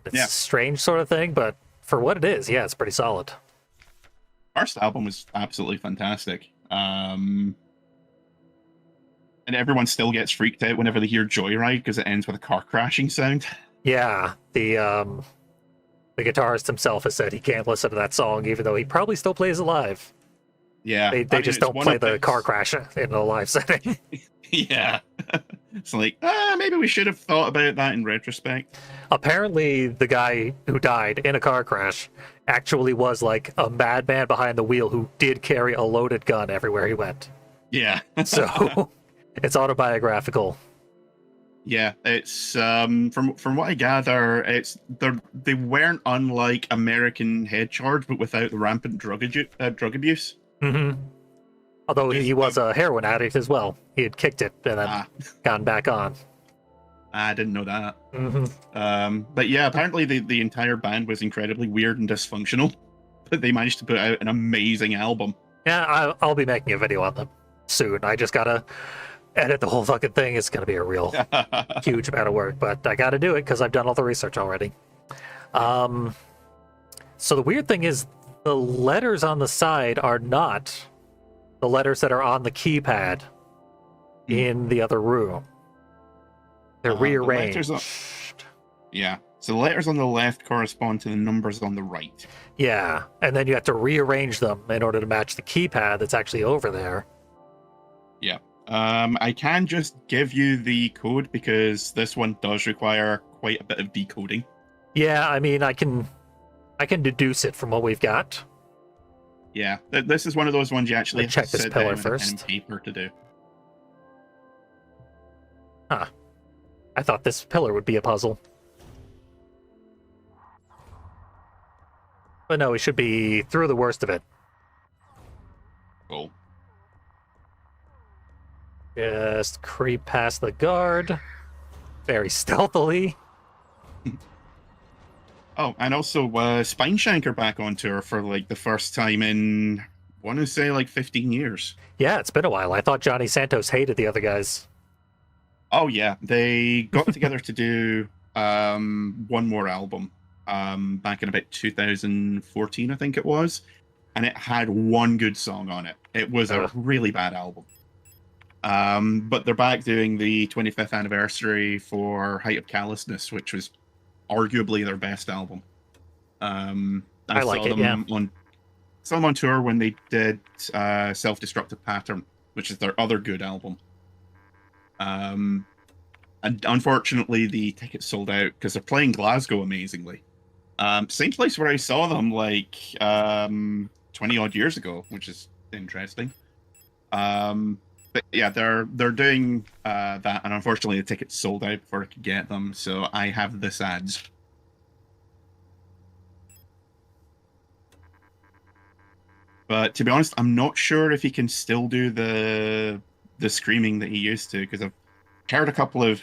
[SPEAKER 1] It's
[SPEAKER 2] Yeah.
[SPEAKER 1] a strange sort of thing, but for what it is, yeah, it's pretty solid.
[SPEAKER 2] First album was absolutely fantastic. And everyone still gets freaked out whenever they hear Joyride because it ends with a car crashing sound.
[SPEAKER 1] Yeah, the guitarist himself has said he can't listen to that song, even though he probably still plays it live.
[SPEAKER 2] Yeah.
[SPEAKER 1] They just don't play the car crash in a live setting.
[SPEAKER 2] Yeah. It's like, maybe we should have thought about that in retrospect.
[SPEAKER 1] Apparently, the guy who died in a car crash actually was like a madman behind the wheel who did carry a loaded gun everywhere he went.
[SPEAKER 2] Yeah.
[SPEAKER 1] So it's autobiographical.
[SPEAKER 2] Yeah, it's from what I gather, they weren't unlike American head charge, but without the rampant drug abuse.
[SPEAKER 1] Mm-hmm. Although he
[SPEAKER 2] Is
[SPEAKER 1] was a heroin addict as well. He had kicked it and then
[SPEAKER 2] ah,
[SPEAKER 1] gone back on.
[SPEAKER 2] I didn't know that.
[SPEAKER 1] Mm-hmm.
[SPEAKER 2] But yeah, apparently the entire band was incredibly weird and dysfunctional, but they managed to put out an amazing album.
[SPEAKER 1] Yeah, I'll be making a video on them soon. I just gotta edit the whole fucking thing. It's gonna be a real huge amount of work, but I gotta do it because I've done all the research already. So the weird thing is the letters on the side are not the letters that are on the keypad in the other room. They're rearranged.
[SPEAKER 2] Yeah. So the letters on the left correspond to the numbers on the right.
[SPEAKER 1] Yeah, and then you have to rearrange them in order to match the keypad that's actually over there.
[SPEAKER 2] Yeah. I can just give you the code because this one does require quite a bit of decoding.
[SPEAKER 1] Yeah, I mean, I can deduce it from what we've got.
[SPEAKER 2] Yeah, this is one of those ones you actually have
[SPEAKER 1] check
[SPEAKER 2] to
[SPEAKER 1] this
[SPEAKER 2] sit
[SPEAKER 1] pillar
[SPEAKER 2] down with a pen
[SPEAKER 1] first.
[SPEAKER 2] and paper to do.
[SPEAKER 1] Huh. I thought this pillar would be a puzzle. But no, we should be through the worst of it.
[SPEAKER 2] Cool.
[SPEAKER 1] Just creep past the guard. Very stealthily.
[SPEAKER 2] Oh, and also Spine Shanker back on tour for like the first time in, I want to say like 15 years.
[SPEAKER 1] Yeah, it's been a while. I thought Johnny Santos hated the other guys.
[SPEAKER 2] Oh yeah, they got together to do one more album back in about 2014, I think it was, and it had one good song on it. It was a really bad album. But they're back doing the 25th anniversary for Height of Callousness, which was arguably their best album. I
[SPEAKER 1] like
[SPEAKER 2] saw
[SPEAKER 1] it,
[SPEAKER 2] them on tour when they did Self-Destructive Pattern, which is their other good album. And unfortunately, the tickets sold out because they're playing Glasgow amazingly. Same place where I saw them like 20 odd years ago, which is interesting. But yeah, they're doing that, and unfortunately, the tickets sold out before I could get them. So I have this ads. But to be honest, I'm not sure if he can still do the screaming that he used to, because I've heard a couple of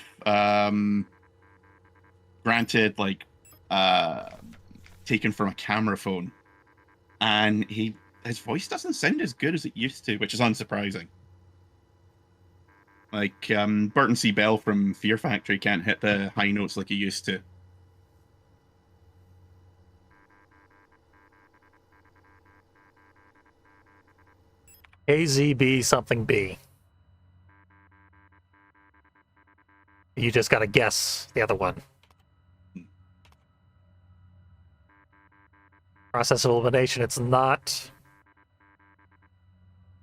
[SPEAKER 2] granted like taken from a camera phone, and his voice doesn't sound as good as it used to, which is unsurprising. Like Burton C. Bell from Fear Factory can't hit the high notes like he used to.
[SPEAKER 1] AZB something B. You just gotta guess the other one. Process of elimination, it's not.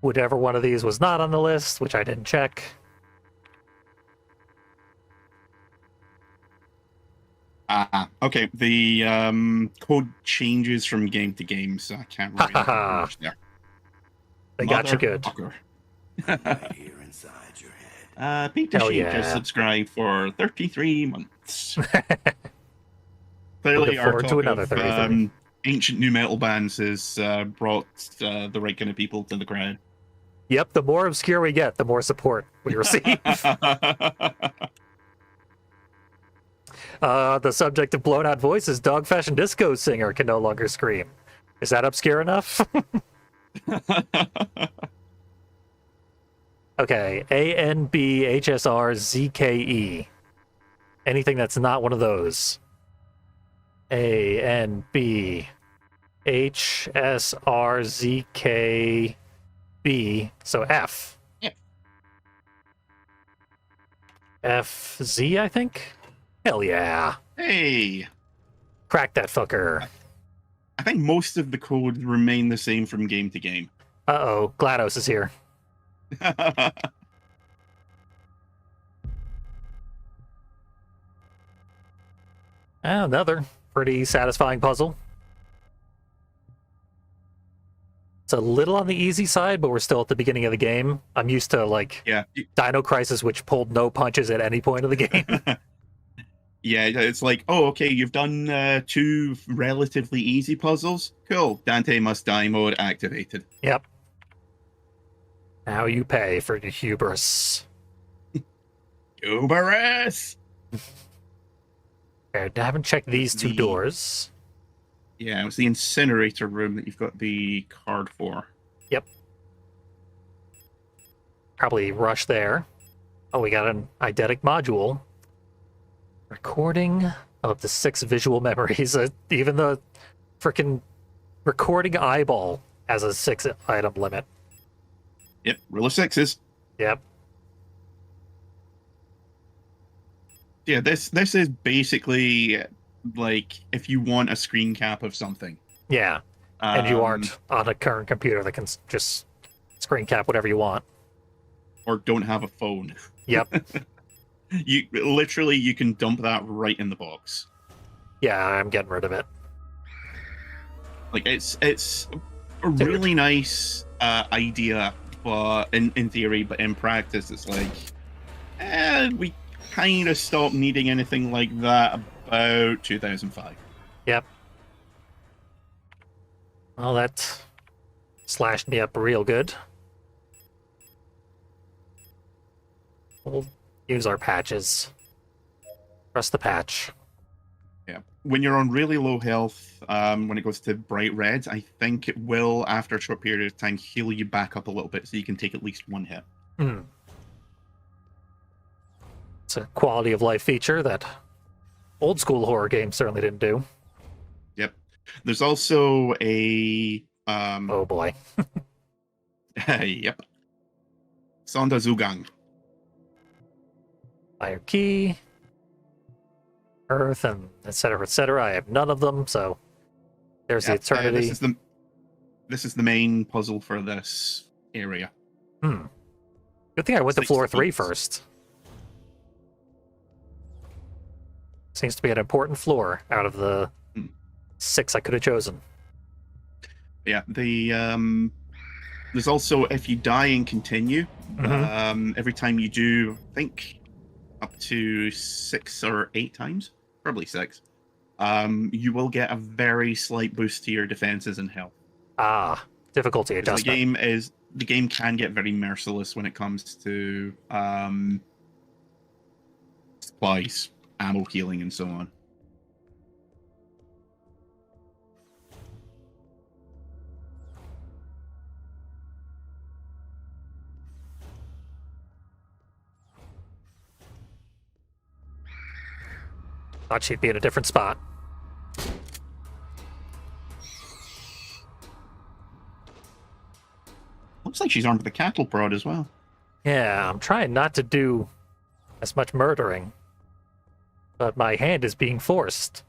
[SPEAKER 1] Whichever one of these was not on the list, which I didn't check.
[SPEAKER 2] Okay. The code changes from game to game, so I can't really do much there.
[SPEAKER 1] They got you good.
[SPEAKER 3] Right here inside your head.
[SPEAKER 2] Pete the
[SPEAKER 1] Hell
[SPEAKER 2] Sheep
[SPEAKER 1] yeah.
[SPEAKER 2] just subscribed for 33 months. Clearly,
[SPEAKER 1] Looking
[SPEAKER 2] our
[SPEAKER 1] forward to
[SPEAKER 2] talk
[SPEAKER 1] another
[SPEAKER 2] of
[SPEAKER 1] 33.
[SPEAKER 2] ancient new metal bands has brought the right kind of people to the crowd.
[SPEAKER 1] Yep, the more obscure we get, the more support we receive. The subject of blown out voices, dog fashion disco singer can no longer scream. Is that obscure enough? Okay, ANBHSRZKE. Anything that's not one of those. ANBHSRZKB. So F.
[SPEAKER 2] Yep.
[SPEAKER 1] FZ, I think? Hell yeah.
[SPEAKER 2] Hey,
[SPEAKER 1] Crack that fucker.
[SPEAKER 2] I think most of the code remain the same from game to game.
[SPEAKER 1] Uh-oh, GLaDOS is here. Another pretty satisfying puzzle. It's a little on the easy side, but we're still at the beginning of the game. I'm used to like
[SPEAKER 2] Yeah.
[SPEAKER 1] Dino Crisis, which pulled no punches at any point of the game.
[SPEAKER 2] Yeah, it's like, oh, okay, you've done 2 relatively easy puzzles. Cool. Dante must die mode activated.
[SPEAKER 1] Yep. Now you pay for your hubris.
[SPEAKER 2] Uberus!
[SPEAKER 1] Okay, I haven't checked these two doors.
[SPEAKER 2] Yeah, it was the incinerator room that you've got the card for.
[SPEAKER 1] Yep. Probably rush there. Oh, we got an eidetic module. Recording of the 6 visual memories. Even the freaking recording eyeball has a 6-item limit.
[SPEAKER 2] Yep, rule of 6s.
[SPEAKER 1] Yep.
[SPEAKER 2] Yeah, this is basically like if you want a screen cap of something.
[SPEAKER 1] Yeah. And you aren't on a current computer that can just screen cap whatever you want.
[SPEAKER 2] Or don't have a phone.
[SPEAKER 1] Yep.
[SPEAKER 2] You can dump that right in the box.
[SPEAKER 1] Yeah, I'm getting rid of it.
[SPEAKER 2] Like it's a really nice idea, but in theory, but in practice, it's like, we kind of stopped needing anything like that about 2005.
[SPEAKER 1] Yep. Well, that slashed me up real good. We'll use our patches. Press the patch.
[SPEAKER 2] Yeah. When you're on really low health, when it goes to bright red, I think it will, after a short period of time, heal you back up a little bit so you can take at least 1 hit.
[SPEAKER 1] Hmm. It's a quality of life feature that old school horror games certainly didn't do.
[SPEAKER 2] Yep. There's also a
[SPEAKER 1] Oh boy.
[SPEAKER 2] yep. Sonderzugang.
[SPEAKER 1] Fire key. Earth and etc. etc. I have none of them, so there's the eternity.
[SPEAKER 2] This is the main puzzle for this area.
[SPEAKER 1] Good thing I went to floor 3 first. Seems to be an important floor out of the 6 I could have chosen.
[SPEAKER 2] Yeah, there's also, if you die and continue, every time you do, I think up to 6 or 8 times, probably 6, you will get a very slight boost to your defenses and health.
[SPEAKER 1] Ah, difficulty adjustment.
[SPEAKER 2] The game can get very merciless when it comes to supplies, ammo healing, and so on.
[SPEAKER 1] Thought she'd be in a different spot.
[SPEAKER 2] Looks like she's armed with a cattle prod as well.
[SPEAKER 1] Yeah, I'm trying not to do as much murdering, but my hand is being forced.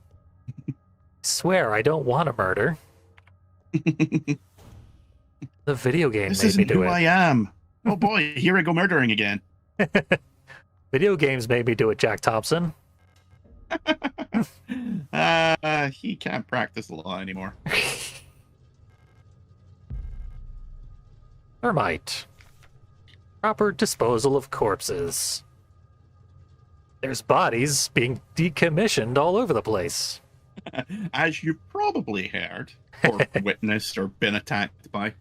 [SPEAKER 1] I swear I don't want to murder. The video game
[SPEAKER 2] This
[SPEAKER 1] made me
[SPEAKER 2] isn't
[SPEAKER 1] do
[SPEAKER 2] who
[SPEAKER 1] it.
[SPEAKER 2] I am. Oh boy, here I go murdering again.
[SPEAKER 1] Video games made me do it, Jack Thompson.
[SPEAKER 2] He can't practice law anymore.
[SPEAKER 1] Thermite. Proper disposal of corpses. There's bodies being decommissioned all over the place.
[SPEAKER 2] As you've probably heard, or witnessed, or been attacked by.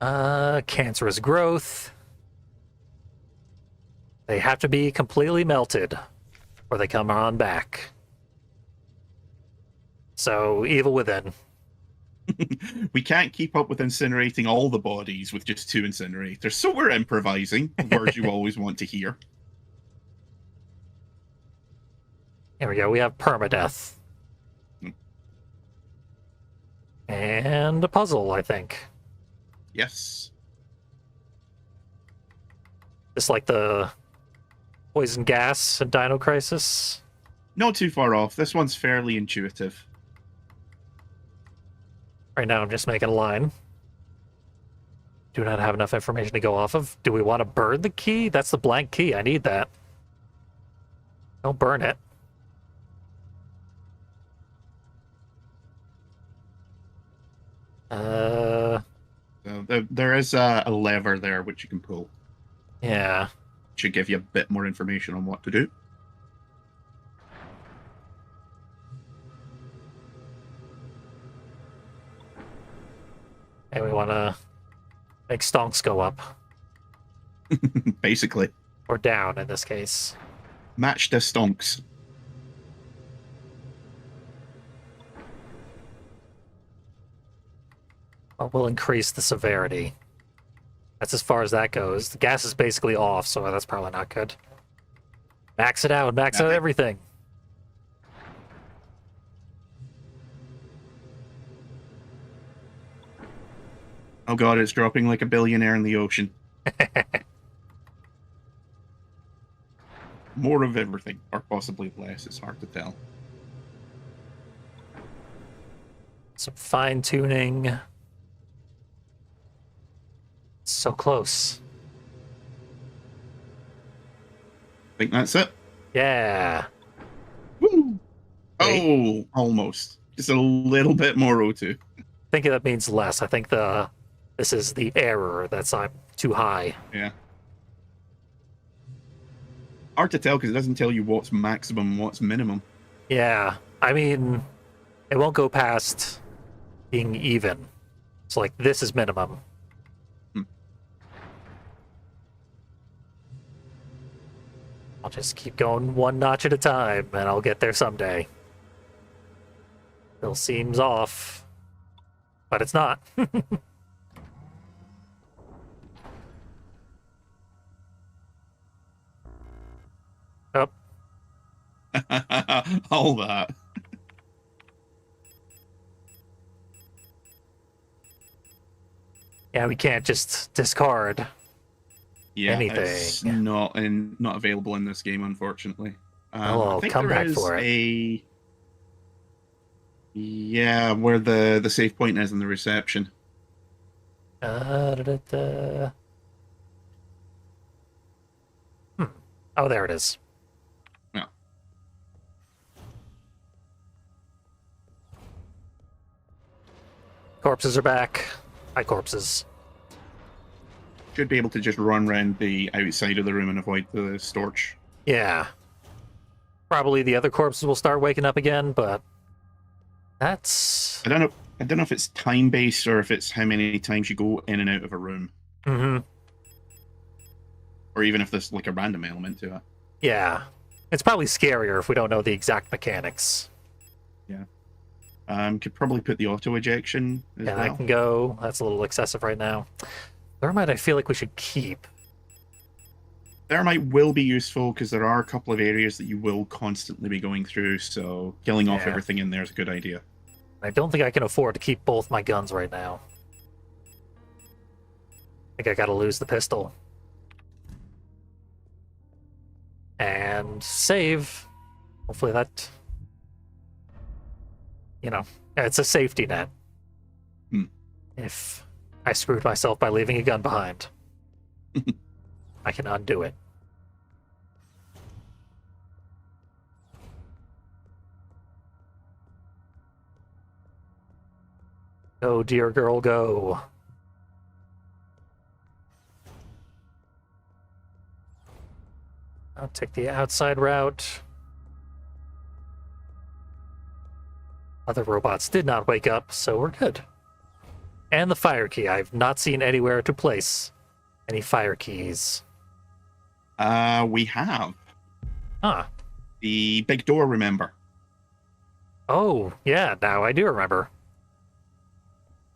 [SPEAKER 1] Cancerous growth. They have to be completely melted, or they come on back. So, evil within.
[SPEAKER 2] We can't keep up with incinerating all the bodies with just 2 incinerators, so we're improvising. Words you always want to hear.
[SPEAKER 1] Here we go, we have permadeath. And a puzzle, I think.
[SPEAKER 2] Yes.
[SPEAKER 1] Just like the poison gas and Dino Crisis.
[SPEAKER 2] Not too far off. This one's fairly intuitive.
[SPEAKER 1] Right now I'm just making a line. Do not have enough information to go off of. Do we want to burn the key? That's the blank key. I need that. Don't burn it. Uh,
[SPEAKER 2] So there is a lever there which you can pull.
[SPEAKER 1] yeah.
[SPEAKER 2] Should give you a bit more information on what to do.
[SPEAKER 1] And we want to make stonks go up.
[SPEAKER 2] Basically,
[SPEAKER 1] Or down, in this case.
[SPEAKER 2] match the stonks.
[SPEAKER 1] Well, we'll increase the severity. That's as far as that goes. The gas is basically off, so that's probably not good. Max it out. Max out everything.
[SPEAKER 2] Oh god, it's dropping like a billionaire in the ocean. More of everything, or possibly less. It's hard to tell.
[SPEAKER 1] Some fine tuning. So close.
[SPEAKER 2] I think that's it.
[SPEAKER 1] Yeah.
[SPEAKER 2] Woo!
[SPEAKER 1] Wait.
[SPEAKER 2] Oh, almost. Just a little bit more O2.
[SPEAKER 1] I think that means less. I think this is the error that's I'm too high.
[SPEAKER 2] Yeah. Hard to tell because it doesn't tell you what's maximum and what's minimum.
[SPEAKER 1] Yeah. I mean, it won't go past being even. So like this is minimum. I'll just keep going one notch at a time and I'll get there someday. Still seems off, but it's not. Oh,
[SPEAKER 2] All that.
[SPEAKER 1] yeah, we can't just discard.
[SPEAKER 2] Yeah, it's
[SPEAKER 1] Anything.
[SPEAKER 2] not available in this game, unfortunately.
[SPEAKER 1] Oh,
[SPEAKER 2] I think
[SPEAKER 1] come
[SPEAKER 2] there
[SPEAKER 1] back
[SPEAKER 2] is
[SPEAKER 1] for it.
[SPEAKER 2] Yeah, where the save point is in the reception.
[SPEAKER 1] Da. Oh, there it is.
[SPEAKER 2] Yeah.
[SPEAKER 1] Corpses are back. Hi, corpses.
[SPEAKER 2] Should be able to just run around the outside of the room and avoid the storage.
[SPEAKER 1] Yeah. Probably the other corpses will start waking up again, but that's...
[SPEAKER 2] I don't know if it's time based or if it's how many times you go in and out of a room.
[SPEAKER 1] Mm-hmm.
[SPEAKER 2] Or even if there's like a random element to it.
[SPEAKER 1] Yeah. It's probably scarier if we don't know the exact mechanics.
[SPEAKER 2] Could probably put the auto ejection as
[SPEAKER 1] Yeah,
[SPEAKER 2] well.
[SPEAKER 1] that can go. That's a little excessive right now. Thermite, I feel like we should keep.
[SPEAKER 2] Thermite will be useful because there are a couple of areas that you will constantly be going through, so killing off
[SPEAKER 1] Yeah.
[SPEAKER 2] everything in there is a good idea.
[SPEAKER 1] I don't think I can afford to keep both my guns right now. I think I gotta lose the pistol. And save. Hopefully that... You know, it's a safety net. If I screwed myself by leaving a gun behind, I can undo it. Go, dear girl, go. I'll take the outside route. Other robots did not wake up, so we're good. And the fire key. I've not seen anywhere to place any fire keys.
[SPEAKER 2] We have
[SPEAKER 1] Huh.
[SPEAKER 2] the big door, remember?
[SPEAKER 1] Oh, yeah, now I do remember.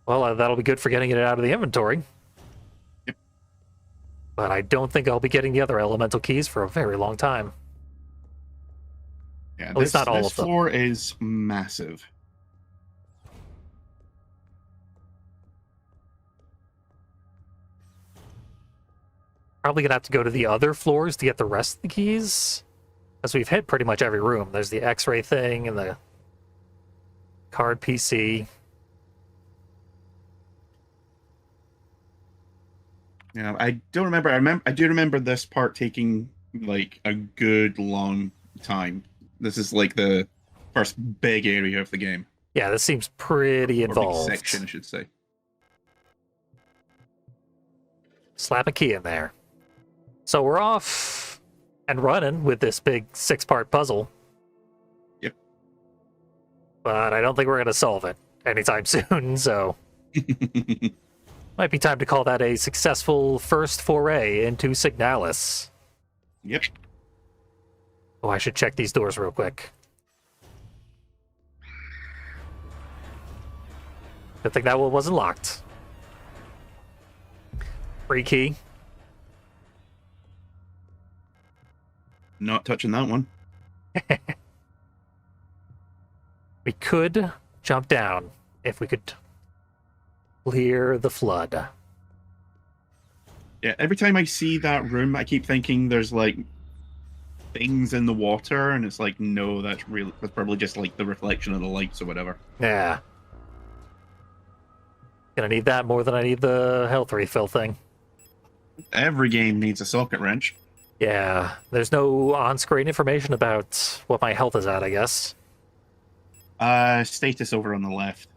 [SPEAKER 1] Well, that'll be good for getting it out of the inventory.
[SPEAKER 2] Yep.
[SPEAKER 1] But I don't think I'll be getting the other elemental keys for a very long time.
[SPEAKER 2] Yeah,
[SPEAKER 1] At least not all
[SPEAKER 2] this
[SPEAKER 1] of them.
[SPEAKER 2] floor is massive.
[SPEAKER 1] Probably gonna have to go to the other floors to get the rest of the keys. Because we've hit pretty much every room. There's the X-ray thing and the card PC.
[SPEAKER 2] Yeah, I don't remember. I do remember this part taking like a good long time. This is like the first big area of the game.
[SPEAKER 1] Yeah, this seems pretty
[SPEAKER 2] Or big
[SPEAKER 1] involved.
[SPEAKER 2] section, I should say.
[SPEAKER 1] slap a key in there. So we're off and running with this big 6-part puzzle.
[SPEAKER 2] Yep.
[SPEAKER 1] But I don't think we're going to solve it anytime soon, so might be time to call that a successful first foray into Signalis.
[SPEAKER 2] Yep.
[SPEAKER 1] Oh, I should check these doors real quick. Good thing that one wasn't locked. Free key.
[SPEAKER 2] Not touching that one.
[SPEAKER 1] We could jump down if we could clear the flood.
[SPEAKER 2] Yeah, every time I see that room, I keep thinking there's like things in the water, and it's like, no, that's probably just like the reflection of the lights or whatever.
[SPEAKER 1] Yeah. Gonna need that more than I need the health refill thing.
[SPEAKER 2] Every game needs a socket wrench.
[SPEAKER 1] Yeah, there's no on-screen information about what my health is at, I guess.
[SPEAKER 2] Status over on the left.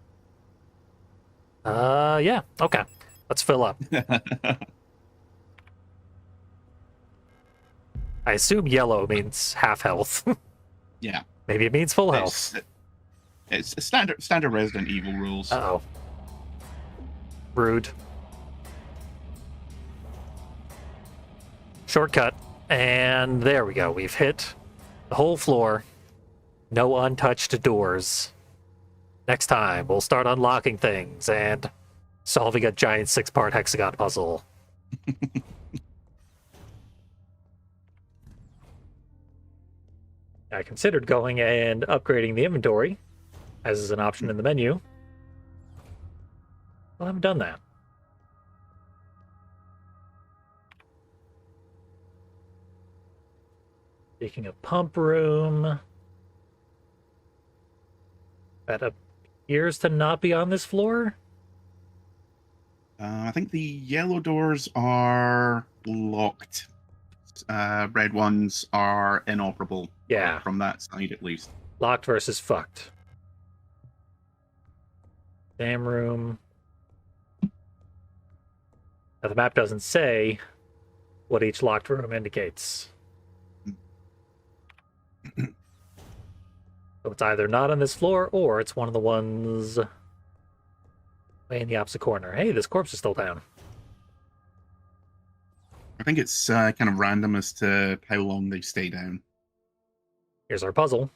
[SPEAKER 1] Yeah, okay. Let's fill up. I assume yellow means half health.
[SPEAKER 2] Yeah.
[SPEAKER 1] Maybe it means full health.
[SPEAKER 2] It's standard Resident Evil rules.
[SPEAKER 1] Uh-oh. Rude. Shortcut. And there we go. We've hit the whole floor. No untouched doors. Next time, we'll start unlocking things and solving a giant 6-part hexagon puzzle. I considered going and upgrading the inventory, as is an option in the menu. I haven't done that. Speaking of pump room, that appears to not be on this floor.
[SPEAKER 2] I think the yellow doors are locked. Red ones are inoperable.
[SPEAKER 1] Yeah.
[SPEAKER 2] From that side, at least.
[SPEAKER 1] Locked versus fucked. Dam room. Now, the map doesn't say what each locked room indicates. So it's either not on this floor, or it's one of the ones way in the opposite corner. Hey, this corpse is still down.
[SPEAKER 2] I think it's kind of random as to how long they stay down.
[SPEAKER 1] Here's our puzzle.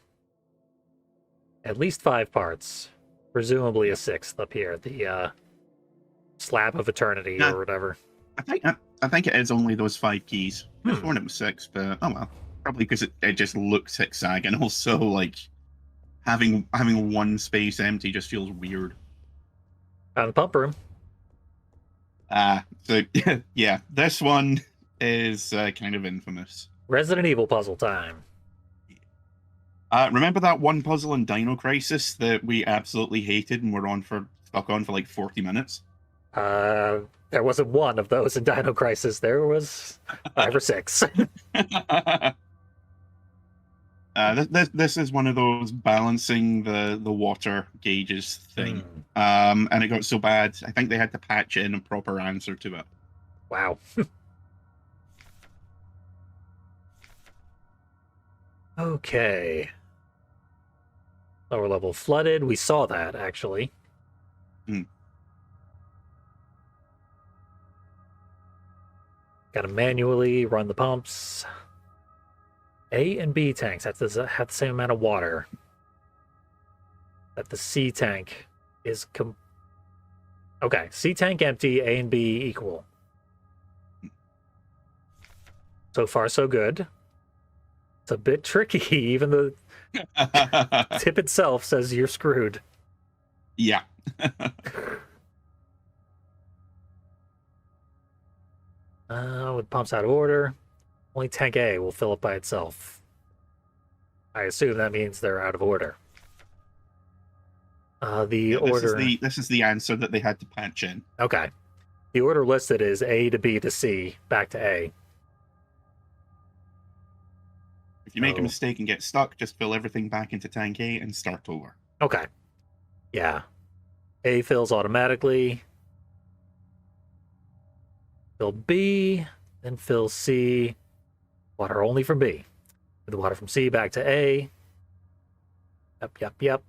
[SPEAKER 1] At least 5 parts. Presumably a 6th up here. The slab of eternity or whatever.
[SPEAKER 2] I think it is only those 5 keys. I thought it was 6, but oh well. Probably because it just looks hexagonal, so like having one space empty just feels weird.
[SPEAKER 1] Found the pump room.
[SPEAKER 2] So yeah, this one is kind of infamous.
[SPEAKER 1] Resident Evil puzzle time.
[SPEAKER 2] Remember that one puzzle in Dino Crisis that we absolutely hated and were stuck on for like 40 minutes?
[SPEAKER 1] There wasn't one of those in Dino Crisis. There was 5 or 6.
[SPEAKER 2] This is one of those balancing the water gauges thing. And it got so bad, I think they had to patch in a proper answer to it.
[SPEAKER 1] Wow. Okay. Lower level flooded. We saw that, actually. Gotta manually run the pumps. A and B tanks have the same amount of water. That the C tank is okay, C tank empty, A and B equal. So far, so good. It's a bit tricky, even the tip itself says you're screwed.
[SPEAKER 2] Yeah.
[SPEAKER 1] With pumps out of order, only tank A will fill up by itself. I assume that means they're out of order.
[SPEAKER 2] This is the answer that they had to patch in.
[SPEAKER 1] Okay. The order listed is A to B to C, back to A.
[SPEAKER 2] If you make a mistake and get stuck, just fill everything back into tank A and start over.
[SPEAKER 1] Okay. Yeah. A fills automatically. Fill B, then fill C. Water only from B. The water from C back to A. Yep.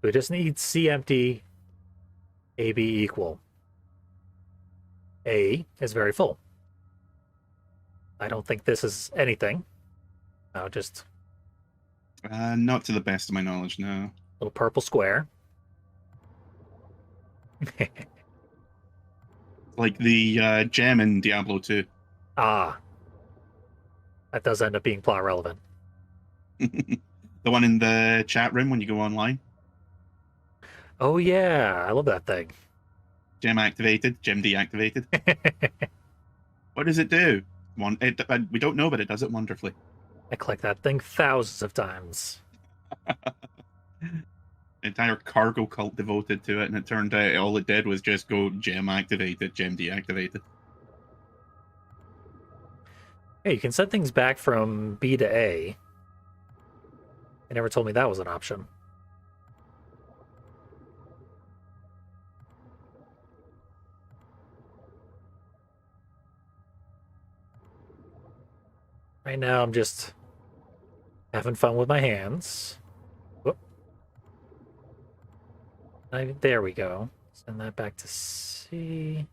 [SPEAKER 1] We just need C empty, AB equal. A is very full. I don't think this is anything. No, just
[SPEAKER 2] Not to the best of my knowledge, no.
[SPEAKER 1] little purple square.
[SPEAKER 2] Like the gem in Diablo 2.
[SPEAKER 1] Ah. That does end up being plot relevant.
[SPEAKER 2] The one in the chat room when you go online.
[SPEAKER 1] Oh yeah, I love that thing.
[SPEAKER 2] Gem activated, gem deactivated. What does it do? We don't know, but it does it wonderfully.
[SPEAKER 1] I clicked that thing thousands of times.
[SPEAKER 2] Entire cargo cult devoted to it, and it turned out all it did was just go gem activated, gem deactivated.
[SPEAKER 1] Hey, you can set things back from B to A. They never told me that was an option. Right now, I'm just having fun with my hands. Whoop. There we go. Send that back to C.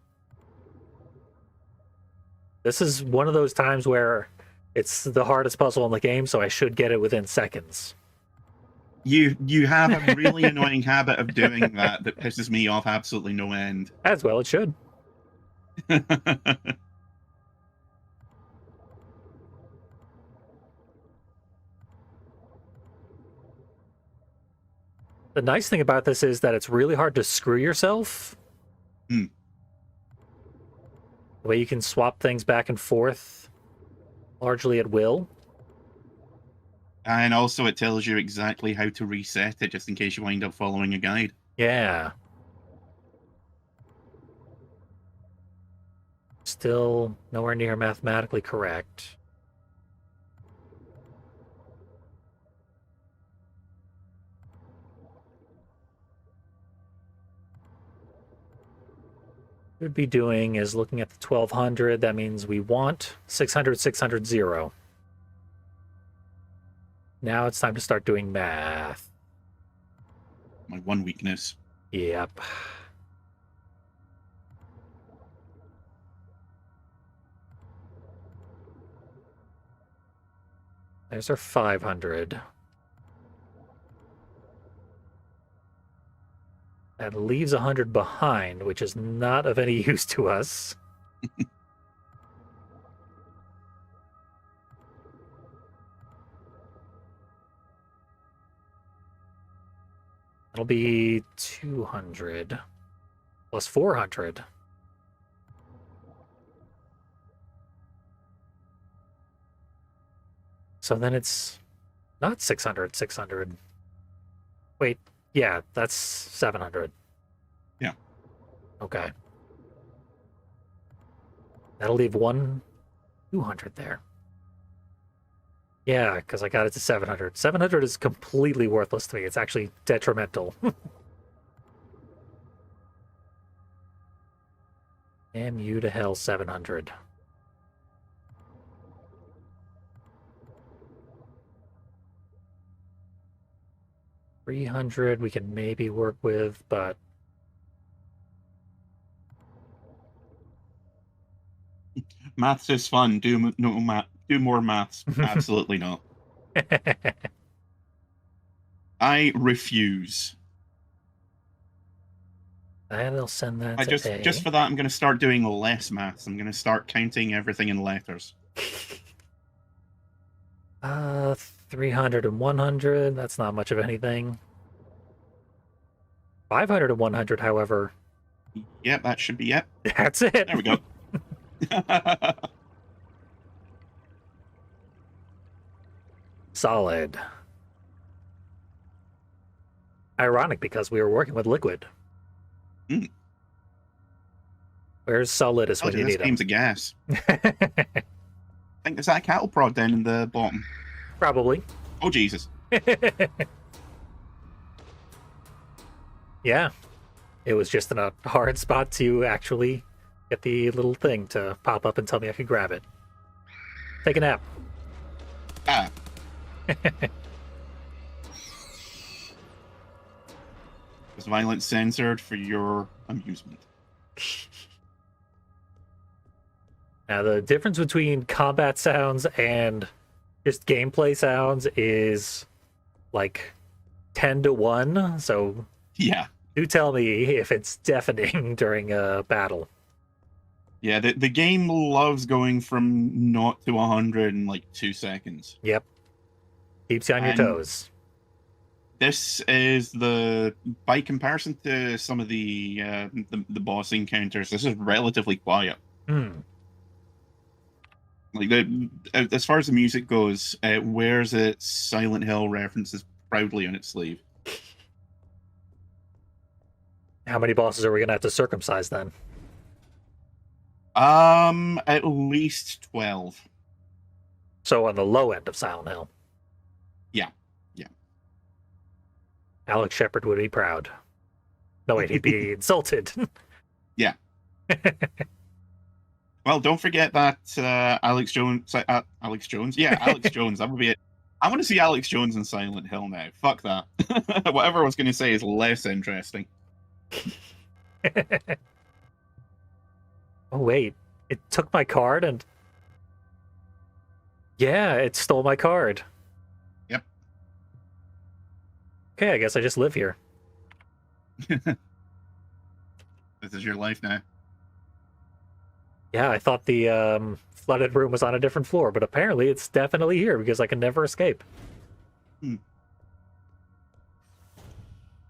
[SPEAKER 1] This is one of those times where it's the hardest puzzle in the game, so I should get it within seconds.
[SPEAKER 2] You have a really annoying habit of doing that pisses me off absolutely no end.
[SPEAKER 1] As well, it should. The nice thing about this is that it's really hard to screw yourself.
[SPEAKER 2] Hmm.
[SPEAKER 1] The way you can swap things back and forth largely at will.
[SPEAKER 2] And also it tells you exactly how to reset it just in case you wind up following a guide.
[SPEAKER 1] Yeah. Still nowhere near mathematically correct. What we'd be doing is looking at the 1200. That means we want 600, 600, 0. Now it's time to start doing math.
[SPEAKER 2] My one weakness.
[SPEAKER 1] Yep. There's our 500. That leaves 100 behind, which is not of any use to us. That'll be 200 plus 400. So then it's not 600, 600. Wait, yeah, that's 700.
[SPEAKER 2] Yeah.
[SPEAKER 1] Okay. That'll leave 200 there. Yeah, because I got it to 700. 700 is completely worthless to me. It's actually detrimental. Damn you to hell, 700. $300 we can maybe work with, but
[SPEAKER 2] Maths is fun. Do more maths. Absolutely not. I refuse.
[SPEAKER 1] and they'll send that to A.
[SPEAKER 2] Just for that, I'm going to start doing less maths. I'm going to start counting everything in letters.
[SPEAKER 1] 300 and 100, that's not much of anything. 500 and 100, however.
[SPEAKER 2] Yep, that should be it.
[SPEAKER 1] That's it.
[SPEAKER 2] There we go.
[SPEAKER 1] Solid. Ironic because we were working with liquid.
[SPEAKER 2] Mm.
[SPEAKER 1] Where's Solidus when you
[SPEAKER 2] This
[SPEAKER 1] need him?
[SPEAKER 2] game's a gas. I think there's that cattle prod down in the bottom.
[SPEAKER 1] Probably.
[SPEAKER 2] Oh, Jesus.
[SPEAKER 1] Yeah. It was just in a hard spot to actually Get the little thing to pop up and tell me I could grab it. Take a nap.
[SPEAKER 2] Ah. Was violence censored for your amusement?
[SPEAKER 1] Now, the difference between combat sounds and just gameplay sounds is like 10 to 1. So
[SPEAKER 2] Yeah.
[SPEAKER 1] do tell me if it's deafening during a battle.
[SPEAKER 2] Yeah, the game loves going from 0 to 100 in like 2 seconds.
[SPEAKER 1] Yep. Keeps you on your
[SPEAKER 2] And
[SPEAKER 1] toes.
[SPEAKER 2] this is by comparison to some of the boss encounters, this is relatively quiet. Like as far as the music goes, it wears its Silent Hill references proudly on its sleeve.
[SPEAKER 1] How many bosses are we gonna have to circumcise then?
[SPEAKER 2] At least 12.
[SPEAKER 1] So on the low end of Silent Hill.
[SPEAKER 2] Yeah.
[SPEAKER 1] Alex Shepard would be proud. No, wait, he'd be insulted.
[SPEAKER 2] Yeah. Well, don't forget that Alex Jones. Alex Jones? Yeah, Alex Jones. That would be it. I want to see Alex Jones in Silent Hill now. Fuck that. Whatever I was going to say is less interesting.
[SPEAKER 1] Oh, wait. It took my card and... Yeah, it stole my card.
[SPEAKER 2] Yep.
[SPEAKER 1] Okay, I guess I just live here.
[SPEAKER 2] This is your life now.
[SPEAKER 1] Yeah, I thought the flooded room was on a different floor, but apparently it's definitely here because I can never escape.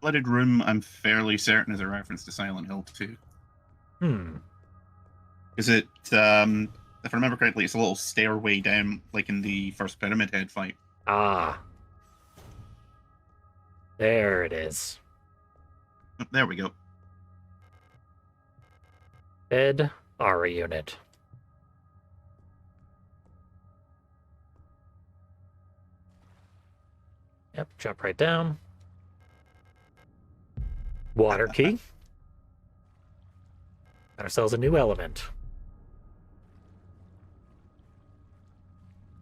[SPEAKER 2] Flooded room, I'm fairly certain, is a reference to Silent Hill 2. Is it, if I remember correctly, it's a little stairway down, like in the first Pyramid Head fight.
[SPEAKER 1] Ah. There it is.
[SPEAKER 2] Oh, there we go.
[SPEAKER 1] Ed Ara unit. Yep, jump right down. Water key. Got ourselves a new element.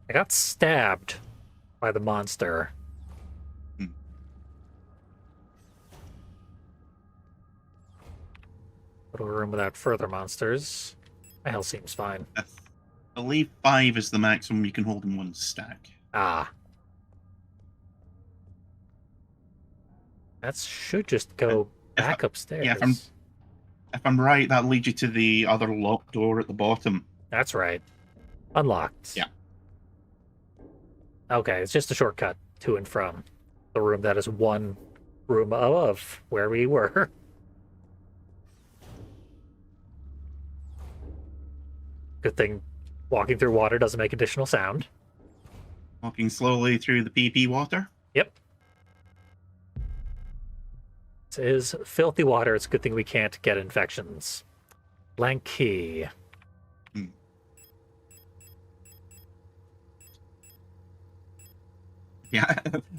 [SPEAKER 1] I got stabbed by the monster. Little room without further monsters. My health seems fine.
[SPEAKER 2] I believe 5 is the maximum you can hold in one stack.
[SPEAKER 1] Ah. That should just go back upstairs.
[SPEAKER 2] Yeah, if I'm right, that leads you to the other locked door at the bottom.
[SPEAKER 1] That's right. Unlocked.
[SPEAKER 2] Yeah.
[SPEAKER 1] Okay, it's just a shortcut to and from the room that is one room above where we were. Good thing walking through water doesn't make additional sound.
[SPEAKER 2] Walking slowly through the PP water.
[SPEAKER 1] Yep. It is filthy water. It's a good thing we can't get infections. Blank key.
[SPEAKER 2] Yeah.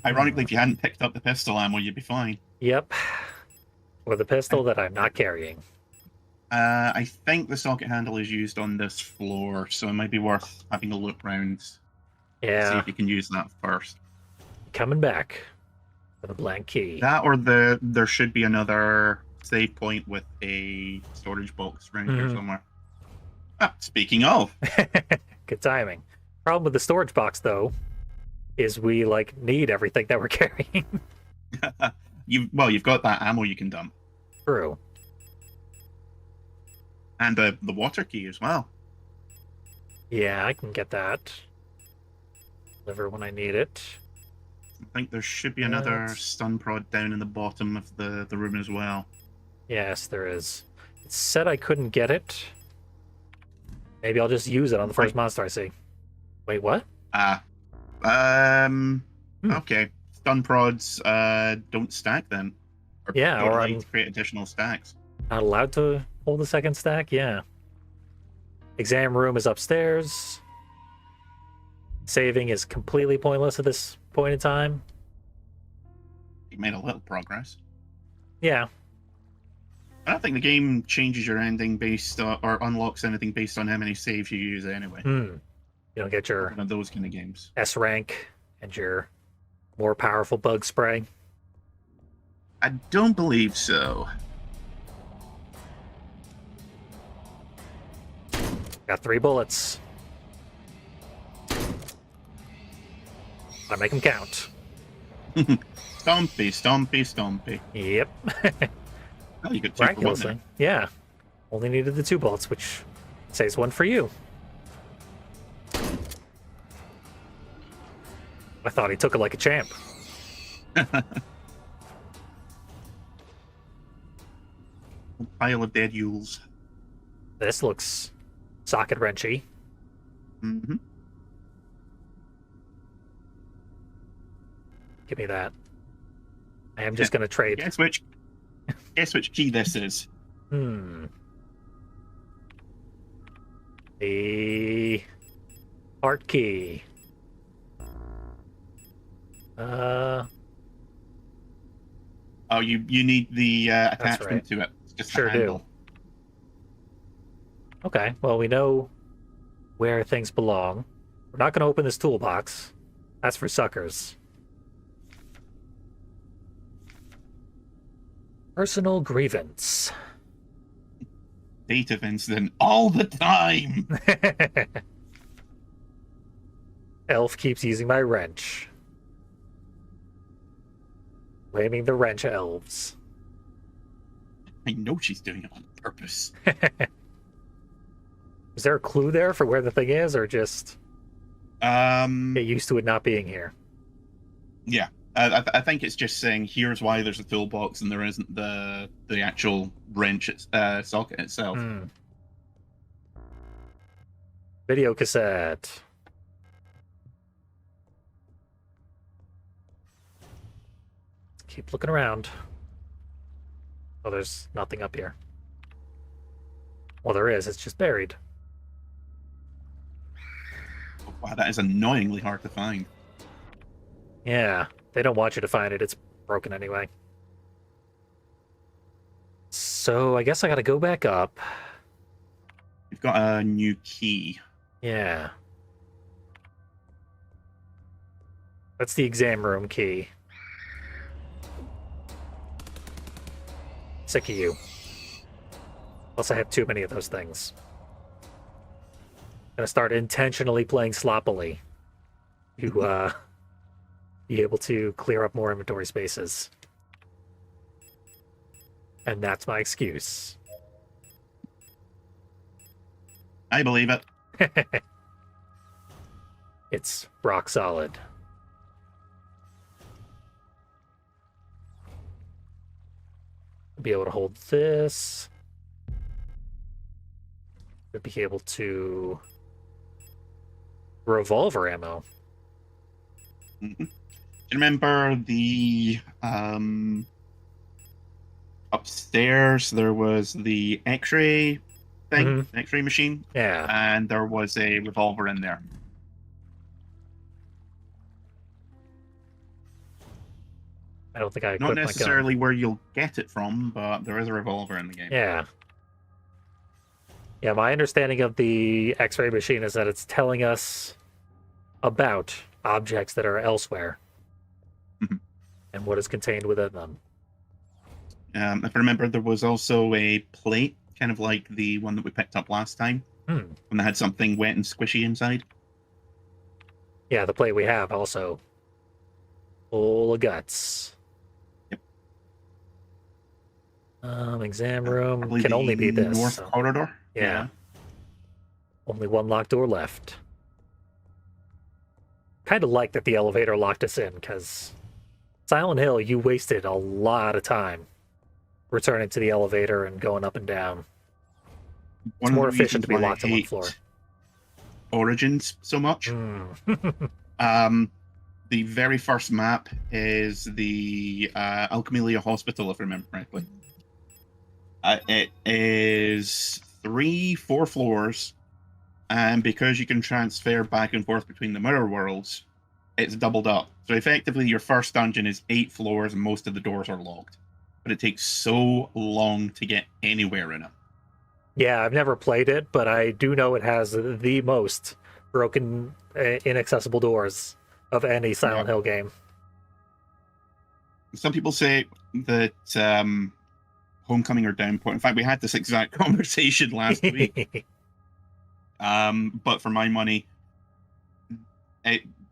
[SPEAKER 2] Ironically, if you hadn't picked up the pistol ammo, you'd be fine.
[SPEAKER 1] Yep. Or the pistol that I'm not carrying.
[SPEAKER 2] I think the socket handle is used on this floor, so it might be worth having a look round.
[SPEAKER 1] Yeah.
[SPEAKER 2] See if you can use that first.
[SPEAKER 1] Coming back with a blank key.
[SPEAKER 2] That or there should be another save point with a storage box around here somewhere. Ah, speaking of.
[SPEAKER 1] Good timing. Problem with the storage box, though, is we need everything that we're carrying.
[SPEAKER 2] You've got that ammo you can dump.
[SPEAKER 1] True.
[SPEAKER 2] And the water key as well.
[SPEAKER 1] Yeah, I can get that. Deliver when I need it.
[SPEAKER 2] I think there should be another stun prod down in the bottom of the room as well.
[SPEAKER 1] Yes, there is. It said I couldn't get it. Maybe I'll just use it on the first monster I see. Wait, what?
[SPEAKER 2] Okay. Stun prods don't stack then.
[SPEAKER 1] Yeah,
[SPEAKER 2] or
[SPEAKER 1] or
[SPEAKER 2] to create additional stacks.
[SPEAKER 1] Not allowed to hold the second stack? Yeah. Exam room is upstairs. Saving is completely pointless at this point in time.
[SPEAKER 2] You made a little progress.
[SPEAKER 1] Yeah.
[SPEAKER 2] I don't think the game changes your ending based on, or unlocks anything based on how many saves you use anyway.
[SPEAKER 1] You don't get your
[SPEAKER 2] One of those kind of games.
[SPEAKER 1] S rank and your more powerful bug spray.
[SPEAKER 2] I don't believe so.
[SPEAKER 1] Got 3 bullets. I make them count.
[SPEAKER 2] Stompy, stompy, stompy.
[SPEAKER 1] Yep.
[SPEAKER 2] Oh, you got 2 for 1
[SPEAKER 1] Miraculously.
[SPEAKER 2] there.
[SPEAKER 1] Yeah. Only needed the 2 bullets, which saves 1 for you. I thought he took it like a champ.
[SPEAKER 2] Pile of dead yules.
[SPEAKER 1] This looks socket wrenchy.
[SPEAKER 2] Mm-hmm.
[SPEAKER 1] Give me that. I am just going to trade.
[SPEAKER 2] Guess which key this is.
[SPEAKER 1] The art key.
[SPEAKER 2] Oh, you need the attachment
[SPEAKER 1] right.
[SPEAKER 2] to it. It's just
[SPEAKER 1] Sure
[SPEAKER 2] a handle.
[SPEAKER 1] do. Okay, well, we know where things belong. We're not going to open this toolbox. That's for suckers. Personal grievance.
[SPEAKER 2] Date of incident all the time.
[SPEAKER 1] Elf keeps using my wrench. Blaming the wrench elves.
[SPEAKER 2] I know she's doing it on purpose.
[SPEAKER 1] Is there a clue there for where the thing is, or just get used to it not being here?
[SPEAKER 2] Yeah. I think it's just saying here's why there's a toolbox and there isn't the actual wrench socket itself.
[SPEAKER 1] Video cassette. Keep looking around. Oh, there's nothing up here. Well, there is. It's just buried.
[SPEAKER 2] Wow, that is annoyingly hard to find.
[SPEAKER 1] Yeah, they don't want you to find it. It's broken anyway. So I guess I gotta go back up.
[SPEAKER 2] You've got a new key.
[SPEAKER 1] Yeah. That's the exam room key. Sick of you. Plus, I have too many of those things. Gonna start intentionally playing sloppily to be able to clear up more inventory spaces. And that's my excuse.
[SPEAKER 2] I believe it.
[SPEAKER 1] It's rock solid. Be able to hold this. Be able to revolver ammo.
[SPEAKER 2] Mm-hmm. Do you remember the upstairs? There was the X-ray thing, X-ray machine.
[SPEAKER 1] Yeah.
[SPEAKER 2] And there was a revolver in there.
[SPEAKER 1] I don't think I
[SPEAKER 2] Not
[SPEAKER 1] equipped my gun.
[SPEAKER 2] necessarily where you'll get it from, but there is a revolver in the game.
[SPEAKER 1] Yeah. Yeah, my understanding of the X-ray machine is that it's telling us about objects that are elsewhere and what is contained within them.
[SPEAKER 2] If I remember, there was also a plate, kind of like the one that we picked up last time, when they had something wet and squishy inside.
[SPEAKER 1] Yeah, the plate we have also full of guts.
[SPEAKER 2] Yep.
[SPEAKER 1] Exam
[SPEAKER 2] I
[SPEAKER 1] room
[SPEAKER 2] believe
[SPEAKER 1] can only be
[SPEAKER 2] the
[SPEAKER 1] this.
[SPEAKER 2] north
[SPEAKER 1] so-
[SPEAKER 2] corridor.
[SPEAKER 1] Yeah. Only one locked door left. Kind of like that the elevator locked us in, because Silent Hill, you wasted a lot of time returning to the elevator and going up and down. It's more efficient to be locked on one floor.
[SPEAKER 2] Origins so much. The very first map is the Alchemilia Hospital, if I remember correctly. It is 3-4 floors, and because you can transfer back and forth between the mirror worlds, it's doubled up. So effectively, your first dungeon is 8 floors, and most of the doors are locked. but it takes so long to get anywhere in it.
[SPEAKER 1] Yeah, I've never played it, but I do know it has the most broken, inaccessible doors of any Silent Hill game.
[SPEAKER 2] Some people say that Homecoming or Downpour. In fact, we had this exact conversation last week. But for my money,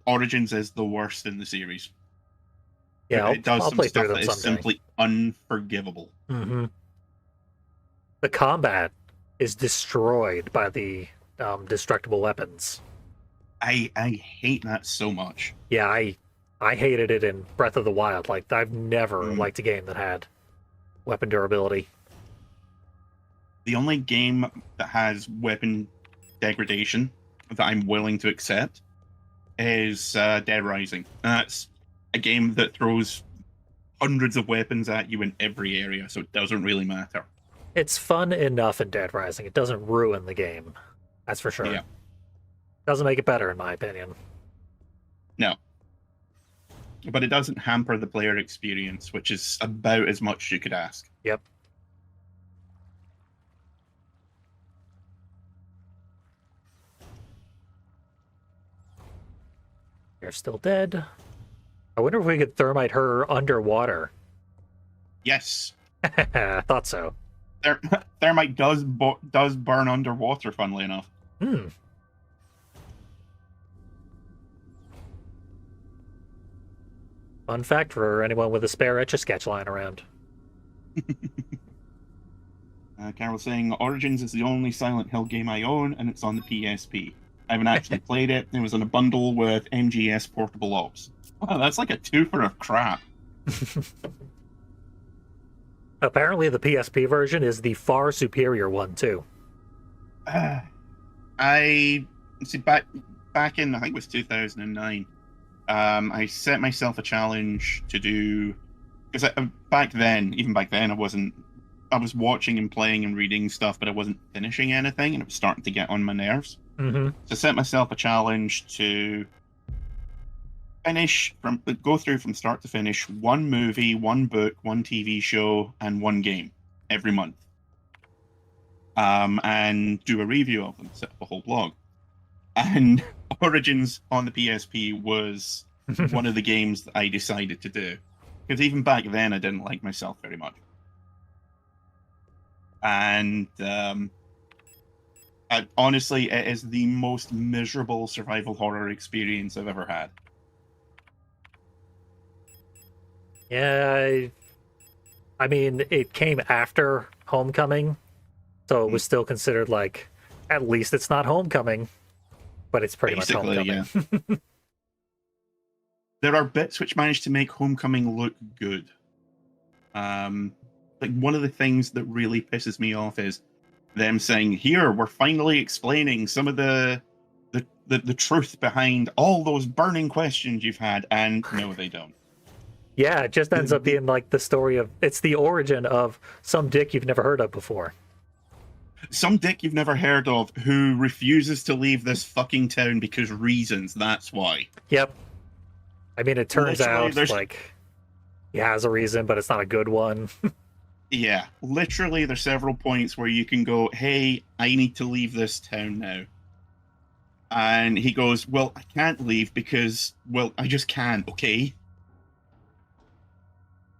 [SPEAKER 2] Origins is the worst in the series.
[SPEAKER 1] Yeah,
[SPEAKER 2] it does
[SPEAKER 1] I'll
[SPEAKER 2] some
[SPEAKER 1] play
[SPEAKER 2] stuff
[SPEAKER 1] through
[SPEAKER 2] that
[SPEAKER 1] them
[SPEAKER 2] is
[SPEAKER 1] someday.
[SPEAKER 2] simply unforgivable.
[SPEAKER 1] Mm-hmm. The combat is destroyed by the destructible weapons.
[SPEAKER 2] I hate that so much.
[SPEAKER 1] Yeah, I hated it in Breath of the Wild. Like, I've never liked a game that had weapon durability.
[SPEAKER 2] The only game that has weapon degradation that I'm willing to accept is Dead Rising. That's a game that throws hundreds of weapons at you in every area, so it doesn't really matter.
[SPEAKER 1] It's fun enough in Dead Rising. It doesn't ruin the game. That's for sure.
[SPEAKER 2] Yeah.
[SPEAKER 1] Doesn't make it better, in my opinion.
[SPEAKER 2] No. But it doesn't hamper the player experience, which is about as much as you could ask.
[SPEAKER 1] Yep. You're still dead. I wonder if we could thermite her underwater.
[SPEAKER 2] Yes.
[SPEAKER 1] I thought so.
[SPEAKER 2] Thermite does burn underwater, funnily enough.
[SPEAKER 1] Hmm. Fun fact for anyone with a spare Etch-a-Sketch lying around.
[SPEAKER 2] Carol's saying, Origins is the only Silent Hill game I own, and it's on the PSP. I haven't actually played it. It was in a bundle with MGS Portable Ops. Wow, that's like a twofer of crap.
[SPEAKER 1] Apparently the PSP version is the far superior one, too.
[SPEAKER 2] I see back in, I think it was 2009. I set myself a challenge to do, because even back then, I was watching and playing and reading stuff, but I wasn't finishing anything, and it was starting to get on my nerves.
[SPEAKER 1] Mm-hmm.
[SPEAKER 2] So I set myself a challenge to go through from start to finish one movie, one book, one TV show, and one game every month. And do a review of them, set up a whole blog. And Origins on the PSP was one of the games that I decided to do. Because even back then, I didn't like myself very much. And honestly, it is the most miserable survival horror experience I've ever had.
[SPEAKER 1] Yeah, I mean, it came after Homecoming, so it was still considered like, at least it's not Homecoming, but it's pretty
[SPEAKER 2] Basically,
[SPEAKER 1] much Homecoming.
[SPEAKER 2] yeah. There are bits which manage to make Homecoming look good. Like, one of the things that really pisses me off is them saying, here, we're finally explaining some of the truth behind all those burning questions you've had, and no, they don't.
[SPEAKER 1] Yeah, it just ends up being like the story of, it's the origin of some dick you've never heard of before.
[SPEAKER 2] Some dick you've never heard of who refuses to leave this fucking town because reasons, that's why.
[SPEAKER 1] Yep. I mean, it turns
[SPEAKER 2] Literally,
[SPEAKER 1] out, like, he has a reason, but it's not a good one.
[SPEAKER 2] Yeah, literally, there's several points where you can go, hey, I need to leave this town now. And he goes, well, I can't leave because, well, I just can't, okay?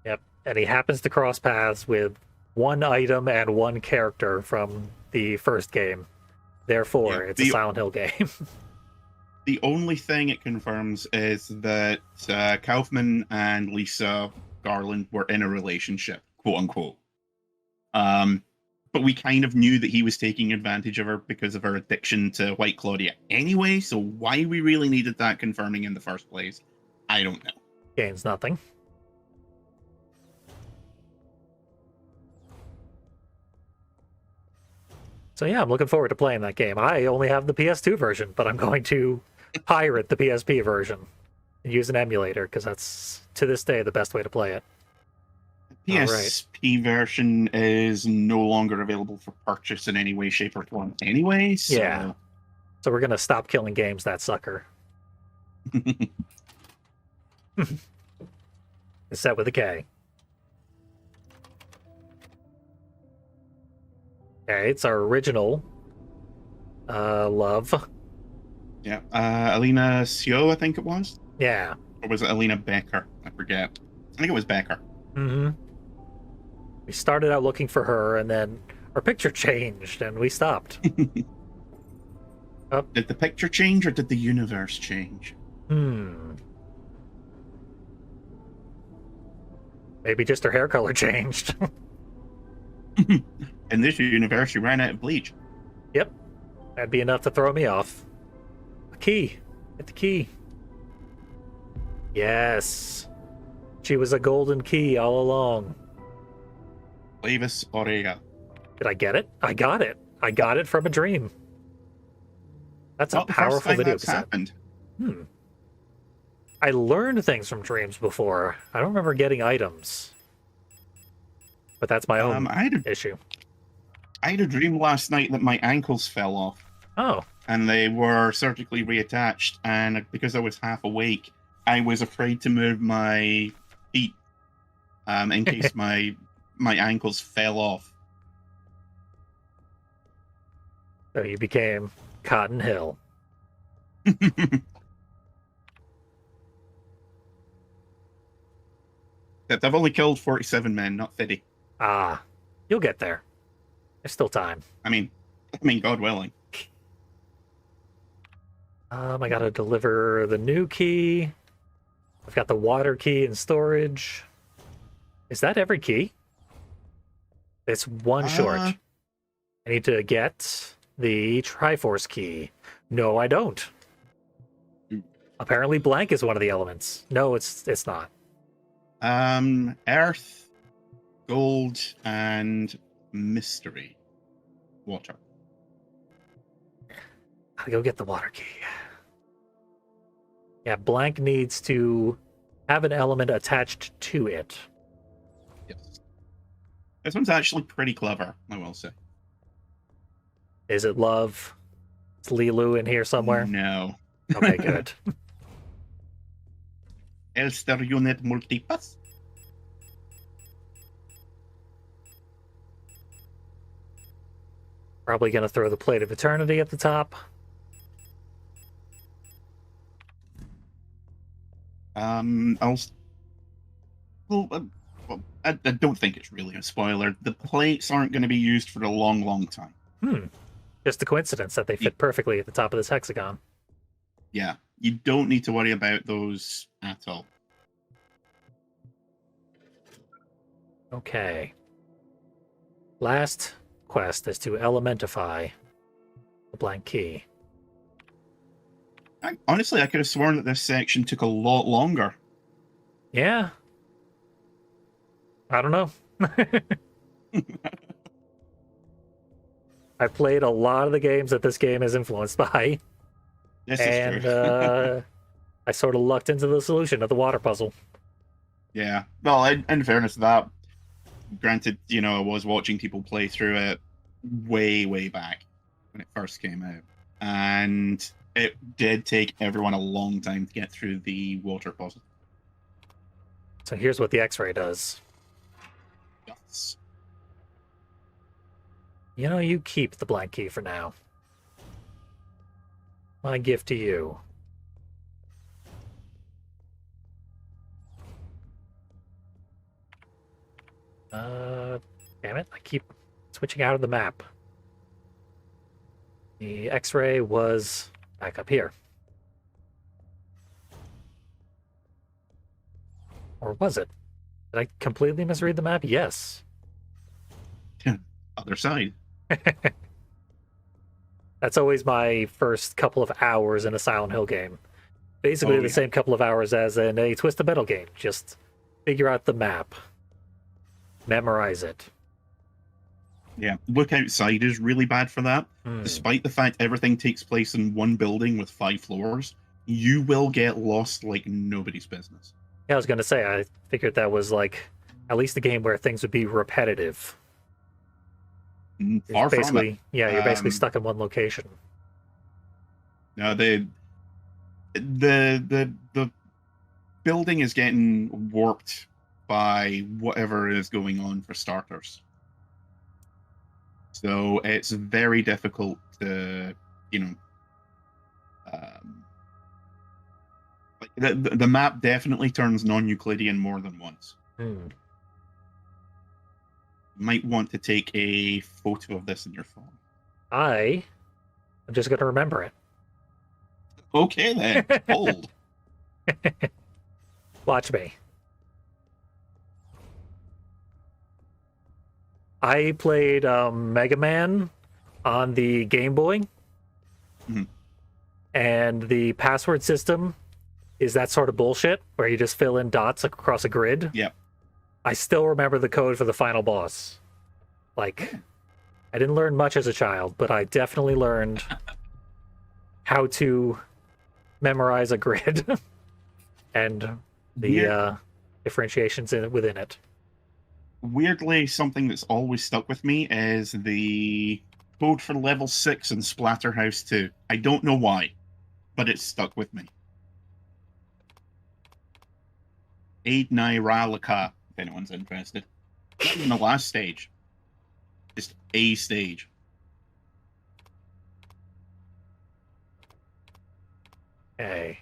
[SPEAKER 1] Yep. And he happens to cross paths with one item and one character from the first game. Therefore,
[SPEAKER 2] Yeah,
[SPEAKER 1] it's a Silent Hill game.
[SPEAKER 2] The only thing it confirms is that Kaufman and Lisa Garland were in a relationship, quote unquote. But we kind of knew that he was taking advantage of her because of her addiction to White Claudia anyway, so why we really needed that confirming in the first place, I don't know.
[SPEAKER 1] Gains nothing. So yeah, I'm looking forward to playing that game. I only have the PS2 version, but I'm going to pirate the PSP version and use an emulator, because that's, to this day, the best way to play it.
[SPEAKER 2] PSP version is no longer available for purchase in any way, shape, or form anyway, so...
[SPEAKER 1] Yeah. So we're going to stop killing games, that sucker. It's set with a K. Okay, it's our original love.
[SPEAKER 2] Yeah. Alina Seo, I think it was.
[SPEAKER 1] Yeah.
[SPEAKER 2] Or was it Alina Becker? I forget. I think it was Becker.
[SPEAKER 1] Mm-hmm. We started out looking for her, and then our picture changed, and we stopped. Oh.
[SPEAKER 2] Did the picture change, or did the universe change?
[SPEAKER 1] Maybe just her hair color changed.
[SPEAKER 2] In this universe, you ran out of bleach.
[SPEAKER 1] Yep. That'd be enough to throw me off. A key. Get the key. Yes. She was a golden key all along.
[SPEAKER 2] Flavis Aurea.
[SPEAKER 1] Did I get it? I got it. I got it from a dream. That's
[SPEAKER 2] Not
[SPEAKER 1] a powerful video
[SPEAKER 2] that's
[SPEAKER 1] cassette.
[SPEAKER 2] happened.
[SPEAKER 1] I learned things from dreams before. I don't remember getting items. But that's my own issue.
[SPEAKER 2] I had a dream last night that my ankles fell off.
[SPEAKER 1] Oh.
[SPEAKER 2] And they were surgically reattached. And because I was half awake, I was afraid to move my feet in case my ankles fell off.
[SPEAKER 1] So you became Cotton Hill.
[SPEAKER 2] Except I've only killed 47 men, not 50.
[SPEAKER 1] Ah, you'll get there. There's still time.
[SPEAKER 2] I mean, God willing.
[SPEAKER 1] I gotta deliver the new key. I've got the water key in storage. Is that every key? It's one short. I need to get the Triforce key. No, I don't. Apparently blank is one of the elements. No, it's not.
[SPEAKER 2] Earth, gold, and mystery. Water.
[SPEAKER 1] I'll go get the water key. Yeah, blank needs to have an element attached to it.
[SPEAKER 2] Yes. This one's actually pretty clever, I will say.
[SPEAKER 1] Is it love? Is Lilu in here somewhere?
[SPEAKER 2] No.
[SPEAKER 1] Okay, good.
[SPEAKER 2] Elster unit multipass.
[SPEAKER 1] Probably gonna throw the Plate of Eternity at the top.
[SPEAKER 2] I don't think it's really a spoiler. The plates aren't going to be used for a long, long time.
[SPEAKER 1] Just a coincidence that they fit perfectly at the top of this hexagon.
[SPEAKER 2] Yeah, you don't need to worry about those at all.
[SPEAKER 1] Okay. Last quest is to elementify the blank key.
[SPEAKER 2] Honestly, I could have sworn that this section took a lot longer.
[SPEAKER 1] Yeah. I don't know. I've played a lot of the games that this game is influenced by.
[SPEAKER 2] This is true.
[SPEAKER 1] And I sort of lucked into the solution of the water puzzle.
[SPEAKER 2] Yeah. Well, in fairness to that, granted, I was watching people play through it way, way back when it first came out. And it did take everyone a long time to get through the water puzzle.
[SPEAKER 1] So here's what the X-ray does.
[SPEAKER 2] Yes.
[SPEAKER 1] You keep the blank key for now. My gift to you. Damn it, I keep switching out of the map. The X-ray was back up here. Or was it? Did I completely misread the map? Yes.
[SPEAKER 2] Other side.
[SPEAKER 1] That's always my first couple of hours in a Silent Hill game. Basically the same couple of hours as in a Twisted Metal game. Just figure out the map. Memorize it.
[SPEAKER 2] Yeah, look outside is really bad for that. Despite the fact everything takes place in one building with 5 floors, you will get lost like nobody's business.
[SPEAKER 1] Yeah, I was going to say, I figured that was like at least a game where things would be repetitive.
[SPEAKER 2] Far from it.
[SPEAKER 1] Yeah, you're basically stuck in one location.
[SPEAKER 2] No, the building is getting warped by whatever is going on for starters. So it's very difficult to, you know, like the map definitely turns non-Euclidean more than once.
[SPEAKER 1] Hmm.
[SPEAKER 2] You might want to take a photo of this in your phone.
[SPEAKER 1] I'm just going to remember it.
[SPEAKER 2] Okay then, hold.
[SPEAKER 1] Watch me. I played Mega Man on the Game Boy,
[SPEAKER 2] Mhm.
[SPEAKER 1] and the password system is that sort of bullshit where you just fill in dots across a grid.
[SPEAKER 2] Yep.
[SPEAKER 1] I still remember the code for the final boss. Like, I didn't learn much as a child, but I definitely learned how to memorize a grid and the differentiations within it.
[SPEAKER 2] Weirdly, something that's always stuck with me is the code for level 6 in Splatterhouse 2. I don't know why, but it's stuck with me. Aid Nairalaka, if anyone's interested. Not even the last stage. Just a stage.
[SPEAKER 1] Hey.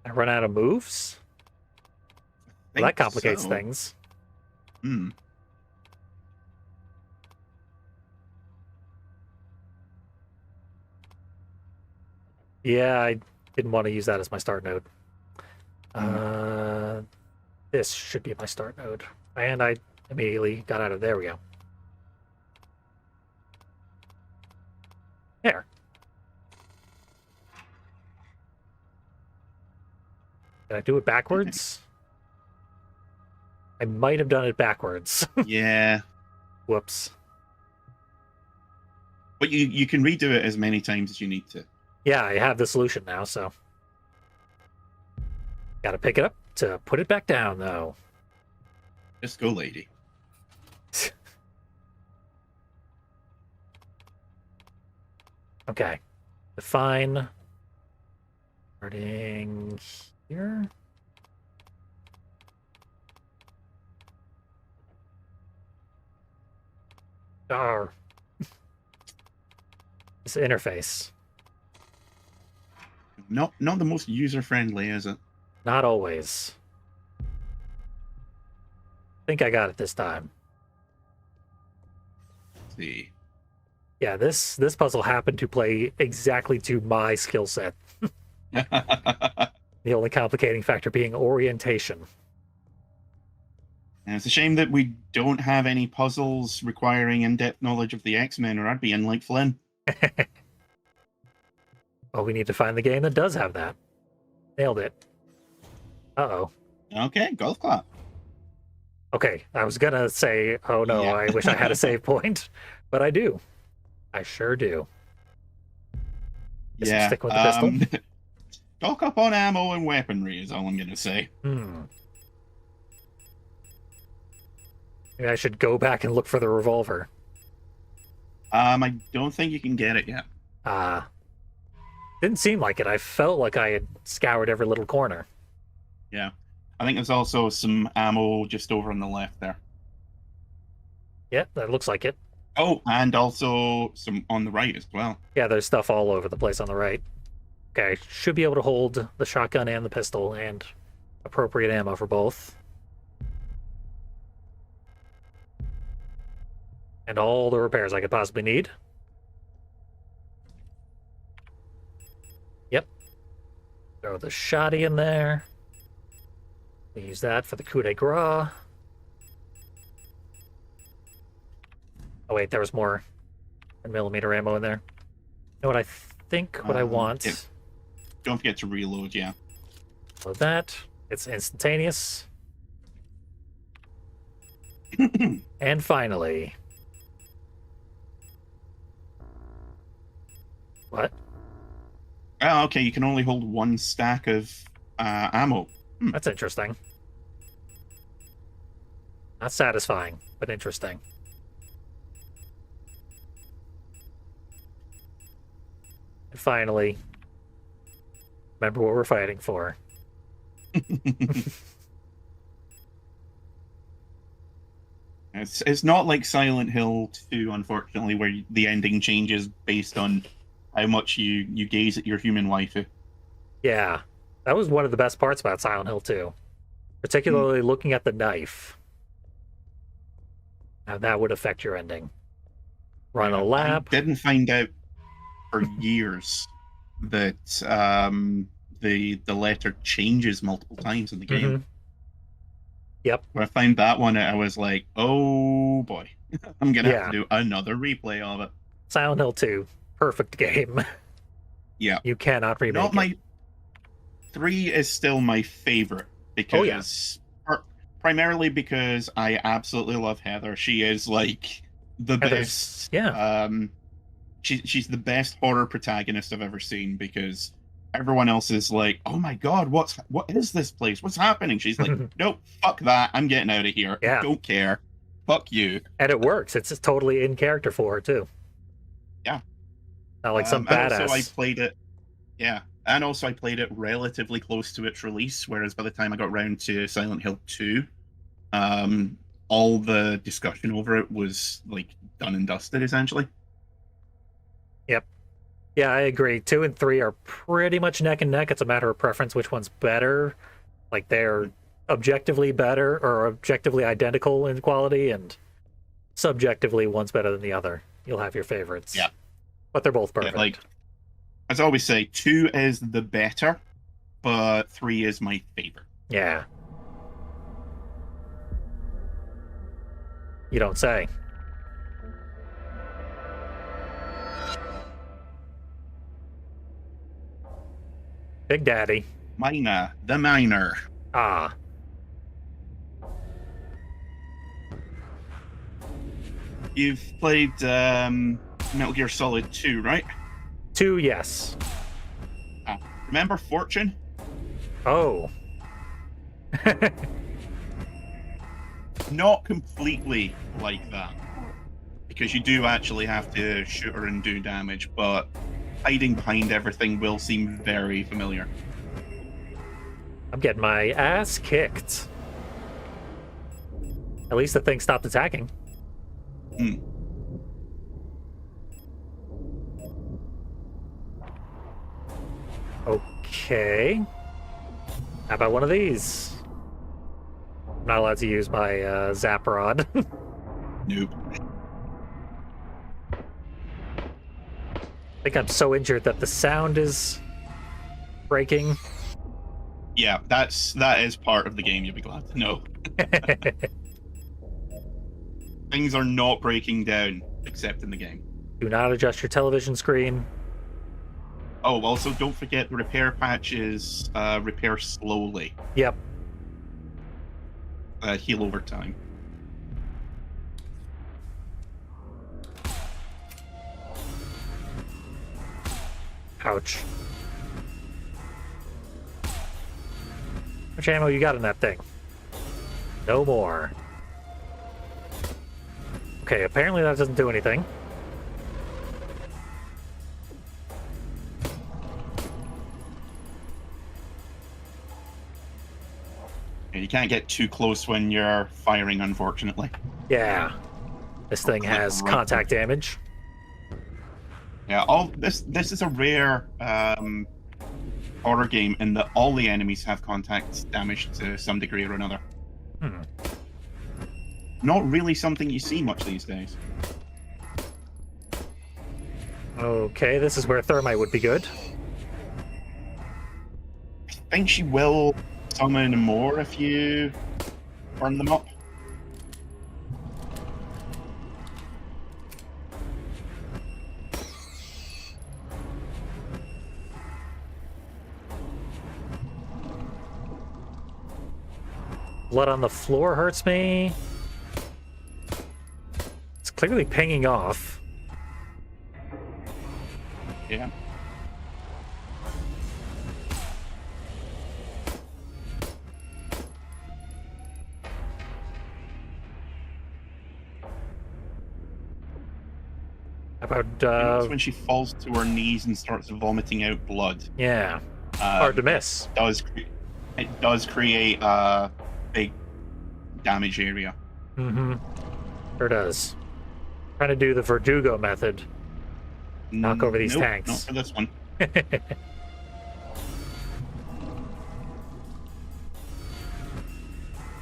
[SPEAKER 1] I run out of moves? Well, that complicates things.
[SPEAKER 2] Hmm.
[SPEAKER 1] Yeah, I didn't want to use that as my start node. This should be my start node. And I immediately got out of there. We go. There. Did I do it backwards? I might have done it backwards.
[SPEAKER 2] Yeah.
[SPEAKER 1] Whoops.
[SPEAKER 2] But you can redo it as many times as you need to.
[SPEAKER 1] Yeah, I have the solution now, so. Gotta pick it up to put it back down, though.
[SPEAKER 2] Just go, lady.
[SPEAKER 1] Okay. Define. Starting here. Arr. This interface.
[SPEAKER 2] Not the most user-friendly, is it?
[SPEAKER 1] Not always. I think I got it this time.
[SPEAKER 2] Let's see.
[SPEAKER 1] Yeah, this puzzle happened to play exactly to my skill set. The only complicating factor being orientation.
[SPEAKER 2] And it's a shame that we don't have any puzzles requiring in-depth knowledge of the X-Men, or I'd be in like Flynn.
[SPEAKER 1] Well, we need to find the game that does have that. Nailed it. Uh-oh.
[SPEAKER 2] Okay, golf clap.
[SPEAKER 1] Okay, I was gonna say, oh no,
[SPEAKER 2] Yeah.
[SPEAKER 1] I wish I had a save point, but I do. I sure do. Guess I'm
[SPEAKER 2] Yeah.
[SPEAKER 1] sticking with the pistol.
[SPEAKER 2] Stock up on ammo and weaponry is all I'm gonna say.
[SPEAKER 1] Maybe I should go back and look for the revolver.
[SPEAKER 2] I don't think you can get it yet.
[SPEAKER 1] Didn't seem like it. I felt like I had scoured every little corner.
[SPEAKER 2] Yeah. I think there's also some ammo just over on the left there.
[SPEAKER 1] Yeah, that looks like it.
[SPEAKER 2] Oh, and also some on the right as well.
[SPEAKER 1] Yeah, there's stuff all over the place on the right. Okay, should be able to hold the shotgun and the pistol and appropriate ammo for both. And all the repairs I could possibly need. Yep. Throw the shotty in there. We use that for the coup de grace. Oh wait, there was more 10mm ammo in there. You know what I think what I want?
[SPEAKER 2] Yeah. Don't forget to reload, yeah.
[SPEAKER 1] So that, it's instantaneous. And finally. What?
[SPEAKER 2] Oh, okay, you can only hold one stack of ammo.
[SPEAKER 1] That's interesting. Not satisfying, but interesting. And finally, remember what we're fighting for.
[SPEAKER 2] It's not like Silent Hill 2, unfortunately, where the ending changes based on how much you gaze at your human waifu.
[SPEAKER 1] Yeah, that was one of the best parts about Silent Hill 2, particularly looking at the knife. How that would affect your ending. Run a lap.
[SPEAKER 2] I didn't find out for years that the letter changes multiple times in the game.
[SPEAKER 1] Mm-hmm. Yep.
[SPEAKER 2] When I found that one, I was like, oh boy, I'm gonna have
[SPEAKER 1] Yeah.
[SPEAKER 2] to do another replay of it.
[SPEAKER 1] Silent Hill 2, perfect game.
[SPEAKER 2] Yeah.
[SPEAKER 1] You cannot remake
[SPEAKER 2] Not
[SPEAKER 1] it.
[SPEAKER 2] my 3 is still my favorite because primarily because I absolutely love Heather. She is like the best.
[SPEAKER 1] Yeah.
[SPEAKER 2] She's the best horror protagonist I've ever seen because everyone else is like, oh my god, what is this place? What's happening? She's like, nope, fuck that. I'm getting out of here.
[SPEAKER 1] Yeah.
[SPEAKER 2] I don't care. Fuck you.
[SPEAKER 1] And it works. It's just totally in character for her too.
[SPEAKER 2] Yeah.
[SPEAKER 1] Not like some
[SPEAKER 2] And
[SPEAKER 1] badass.
[SPEAKER 2] also I played it. Yeah. And also I played it relatively close to its release, whereas by the time I got around to Silent Hill 2, all the discussion over it was like done and dusted essentially.
[SPEAKER 1] Yep. Yeah, I agree. 2 and 3 are pretty much neck and neck. It's a matter of preference which one's better. Like they're objectively better or objectively identical in quality, and subjectively one's better than the other. You'll have your favorites.
[SPEAKER 2] Yeah.
[SPEAKER 1] But they're both perfect.
[SPEAKER 2] Yeah, like as I always say, 2 is the better, but 3 is my favorite.
[SPEAKER 1] Yeah. You don't say. Big Daddy.
[SPEAKER 2] Mina, the Miner.
[SPEAKER 1] Ah.
[SPEAKER 2] You've played Metal Gear Solid 2, right?
[SPEAKER 1] 2, yes.
[SPEAKER 2] Remember Fortune?
[SPEAKER 1] Oh.
[SPEAKER 2] Not completely like that. Because you do actually have to shoot her and do damage, but hiding behind everything will seem very familiar.
[SPEAKER 1] I'm getting my ass kicked. At least the thing stopped attacking. Okay. How about one of these? I'm not allowed to use my zap rod.
[SPEAKER 2] Nope.
[SPEAKER 1] I think I'm so injured that the sound is breaking.
[SPEAKER 2] Yeah, that is part of the game, you'll be glad to know. Things are not breaking down, except in the game.
[SPEAKER 1] Do not adjust your television screen.
[SPEAKER 2] Oh, also don't forget the repair patches repair slowly.
[SPEAKER 1] Yep.
[SPEAKER 2] Heal over time.
[SPEAKER 1] Ouch. How much ammo you got in that thing? No more. Okay, apparently that doesn't do anything.
[SPEAKER 2] And you can't get too close when you're firing, unfortunately.
[SPEAKER 1] Yeah. This thing has contact damage.
[SPEAKER 2] Yeah, this is a rare horror game in that all the enemies have contact damage to some degree or another. Not really something you see much these days.
[SPEAKER 1] Okay, this is where Thermite would be good.
[SPEAKER 2] I think she will summon more if you burn them up.
[SPEAKER 1] Blood on the floor hurts me. It's clearly pinging off.
[SPEAKER 2] Yeah.
[SPEAKER 1] How about,
[SPEAKER 2] That's when she falls to her knees and starts vomiting out blood.
[SPEAKER 1] yeah. Hard to miss.
[SPEAKER 2] it does create a big damage area.
[SPEAKER 1] Mm-hmm. Sure does. Trying to do the Verdugo method. Knock over these
[SPEAKER 2] Nope,
[SPEAKER 1] tanks.
[SPEAKER 2] not for this one.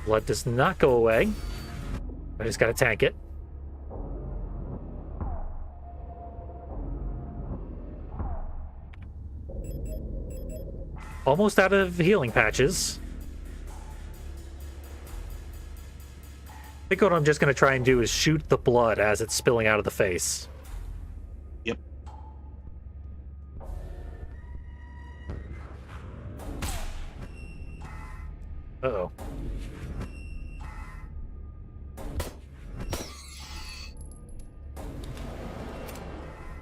[SPEAKER 1] Blood does not go away. I just gotta tank it. Almost out of healing patches. I think what I'm just gonna try and do is shoot the blood as it's spilling out of the face.
[SPEAKER 2] Yep.
[SPEAKER 1] Uh-oh.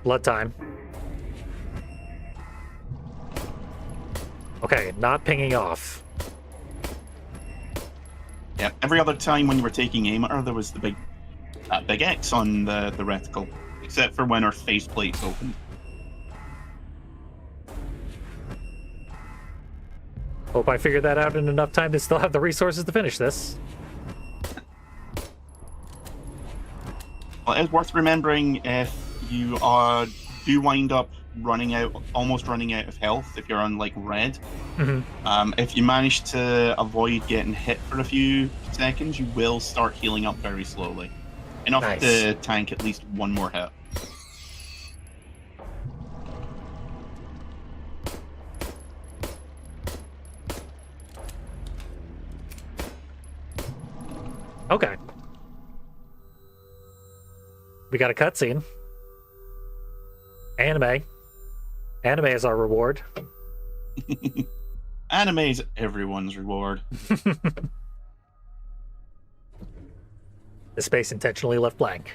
[SPEAKER 1] Blood time. Okay, not pinging off.
[SPEAKER 2] Yeah, every other time when you were taking aim at her, there was the big X on the reticle, except for when her faceplate's opened.
[SPEAKER 1] Hope I figured that out in enough time to still have the resources to finish this.
[SPEAKER 2] Well, it is worth remembering if you do wind up almost running out of health if you're on like red.
[SPEAKER 1] Mm-hmm.
[SPEAKER 2] If you manage to avoid getting hit for a few seconds, you will start healing up very slowly, enough
[SPEAKER 1] Nice.
[SPEAKER 2] to tank at least one more hit.
[SPEAKER 1] Okay. We got a cutscene. Anime. Anime is our reward.
[SPEAKER 2] Anime is everyone's reward.
[SPEAKER 1] The space intentionally left blank.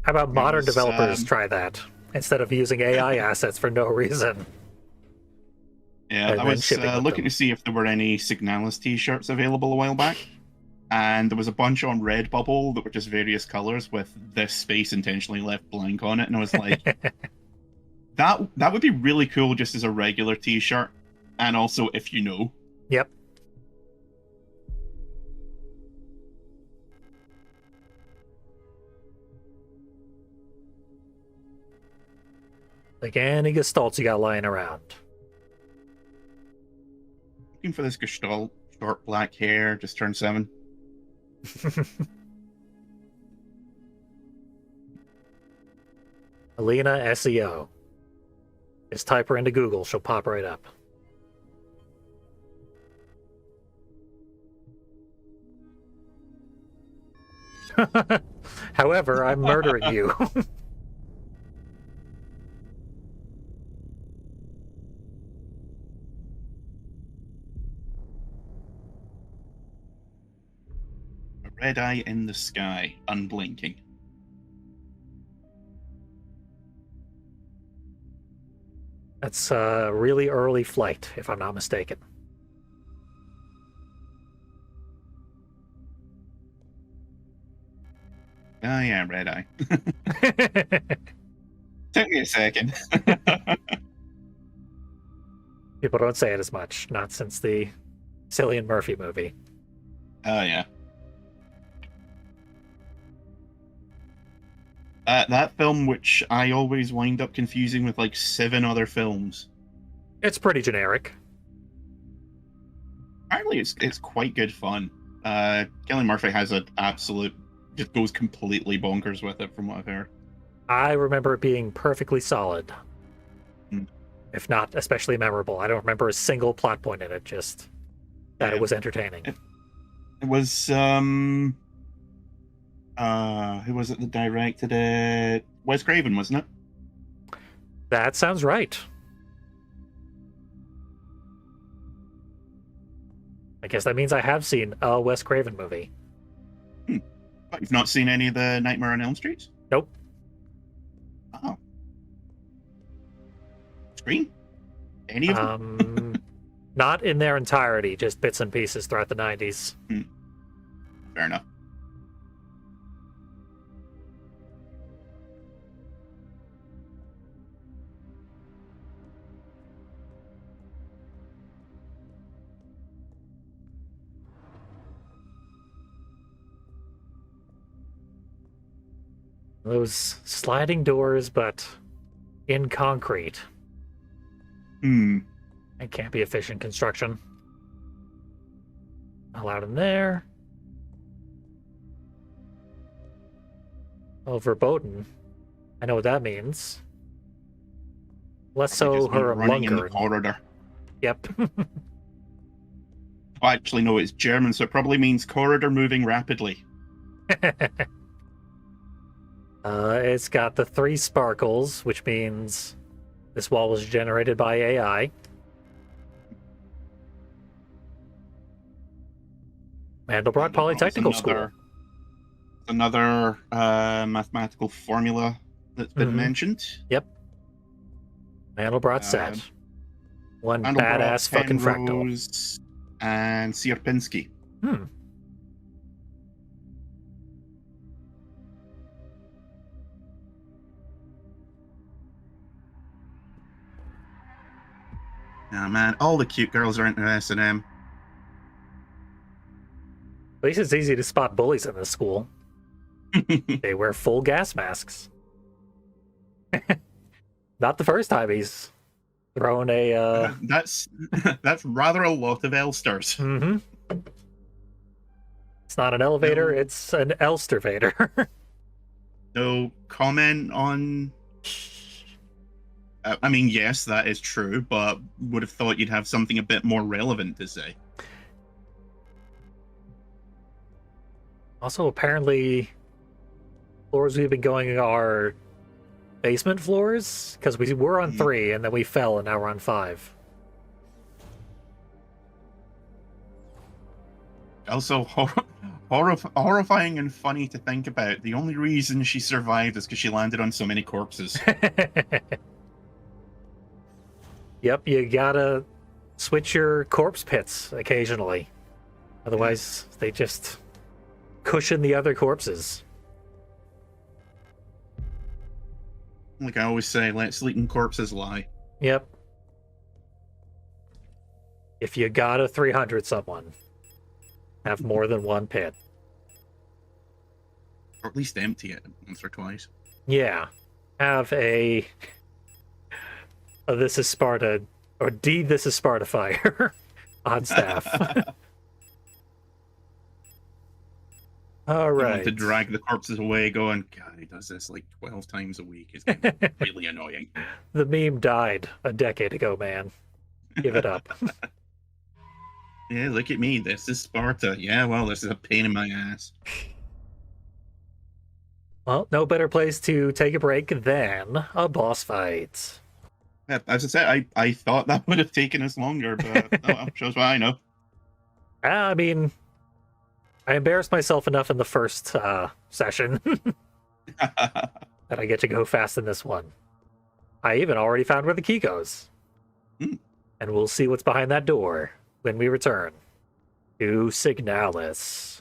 [SPEAKER 1] How about modern developers try that instead of using AI assets for no reason?
[SPEAKER 2] Yeah, I was looking to see if there were any Signalis t-shirts available a while back, and there was a bunch on Redbubble that were just various colors with this space intentionally left blank on it, and I was like, that would be really cool just as a regular t-shirt, and also if you know.
[SPEAKER 1] Yep. Like any gestalts you got lying around.
[SPEAKER 2] Looking for this gestalt, short black hair, just turned 7.
[SPEAKER 1] Alina SEO. Just type her into Google, she'll pop right up. However, I'm murdering you.
[SPEAKER 2] A red eye in the sky, unblinking.
[SPEAKER 1] That's a really early flight, if I'm not mistaken.
[SPEAKER 2] Oh yeah, red eye. Took me a second.
[SPEAKER 1] People don't say it as much, not since the Cillian Murphy movie.
[SPEAKER 2] Oh yeah. That film, which I always wind up confusing with like 7 other films.
[SPEAKER 1] It's pretty generic.
[SPEAKER 2] Apparently, it's quite good fun. Cillian Murphy has an absolute, just goes completely bonkers with it, from what I've heard.
[SPEAKER 1] I remember it being perfectly solid.
[SPEAKER 2] Mm.
[SPEAKER 1] If not especially memorable. I don't remember a single plot point in it, just that it was entertaining.
[SPEAKER 2] It was, who was it that directed it? Wes Craven, wasn't it?
[SPEAKER 1] That sounds right. I guess that means I have seen a Wes Craven movie.
[SPEAKER 2] But you've not seen any of the Nightmare on Elm Streets?
[SPEAKER 1] Nope.
[SPEAKER 2] Oh. Scream? Any of them?
[SPEAKER 1] Not in their entirety, just bits and pieces throughout the 90s.
[SPEAKER 2] Fair enough.
[SPEAKER 1] Those sliding doors, but in concrete. It can't be efficient construction. Allowed in there. Oh, verboten. I know what that means. Less
[SPEAKER 2] Probably
[SPEAKER 1] so
[SPEAKER 2] just mean
[SPEAKER 1] her
[SPEAKER 2] running in the
[SPEAKER 1] Munger.
[SPEAKER 2] corridor.
[SPEAKER 1] Yep.
[SPEAKER 2] I actually know it's German, so it probably means corridor moving rapidly.
[SPEAKER 1] It's got the 3 sparkles, which means this wall was generated by AI. Mandelbrot Polytechnical School.
[SPEAKER 2] Another mathematical formula that's been mentioned.
[SPEAKER 1] Yep. Mandelbrot set. One
[SPEAKER 2] Mandelbrot,
[SPEAKER 1] badass fucking fractal.
[SPEAKER 2] Penrose, and Sierpinski. Nah, man, all the cute girls are into S&M.
[SPEAKER 1] At least it's easy to spot bullies in this school. They wear full gas masks. Not the first time he's thrown a...
[SPEAKER 2] That's rather a lot of Elsters.
[SPEAKER 1] It's not an elevator, it's an Elstervator.
[SPEAKER 2] No comment on... I mean, yes, that is true, but would have thought you'd have something a bit more relevant to say.
[SPEAKER 1] Also, apparently, floors we've been going are basement floors, because we were on 3, and then we fell, and now we're on 5.
[SPEAKER 2] Also, horrifying and funny to think about. The only reason she survived is because she landed on so many corpses.
[SPEAKER 1] Yep, you gotta switch your corpse pits occasionally. Otherwise, they just cushion the other corpses.
[SPEAKER 2] Like I always say, let sleeping corpses lie.
[SPEAKER 1] Yep. If you got a 300 someone, have more than one pit.
[SPEAKER 2] Or at least empty it once or twice.
[SPEAKER 1] Yeah. Have a This is Sparta, or This is Sparta fire on staff. All right.
[SPEAKER 2] To drag the corpses away, going, God, he does this like 12 times a week. It's getting really annoying.
[SPEAKER 1] The meme died a decade ago, man. Give it up.
[SPEAKER 2] Yeah, look at me. This is Sparta. Yeah, well, this is a pain in my ass.
[SPEAKER 1] Well, no better place to take a break than a boss fight.
[SPEAKER 2] Yeah, as I said, I thought that would have taken us longer, but shows what I know.
[SPEAKER 1] I mean, I embarrassed myself enough in the first session that I get to go fast in this one. I even already found where the key goes. And we'll see what's behind that door when we return to Signalis.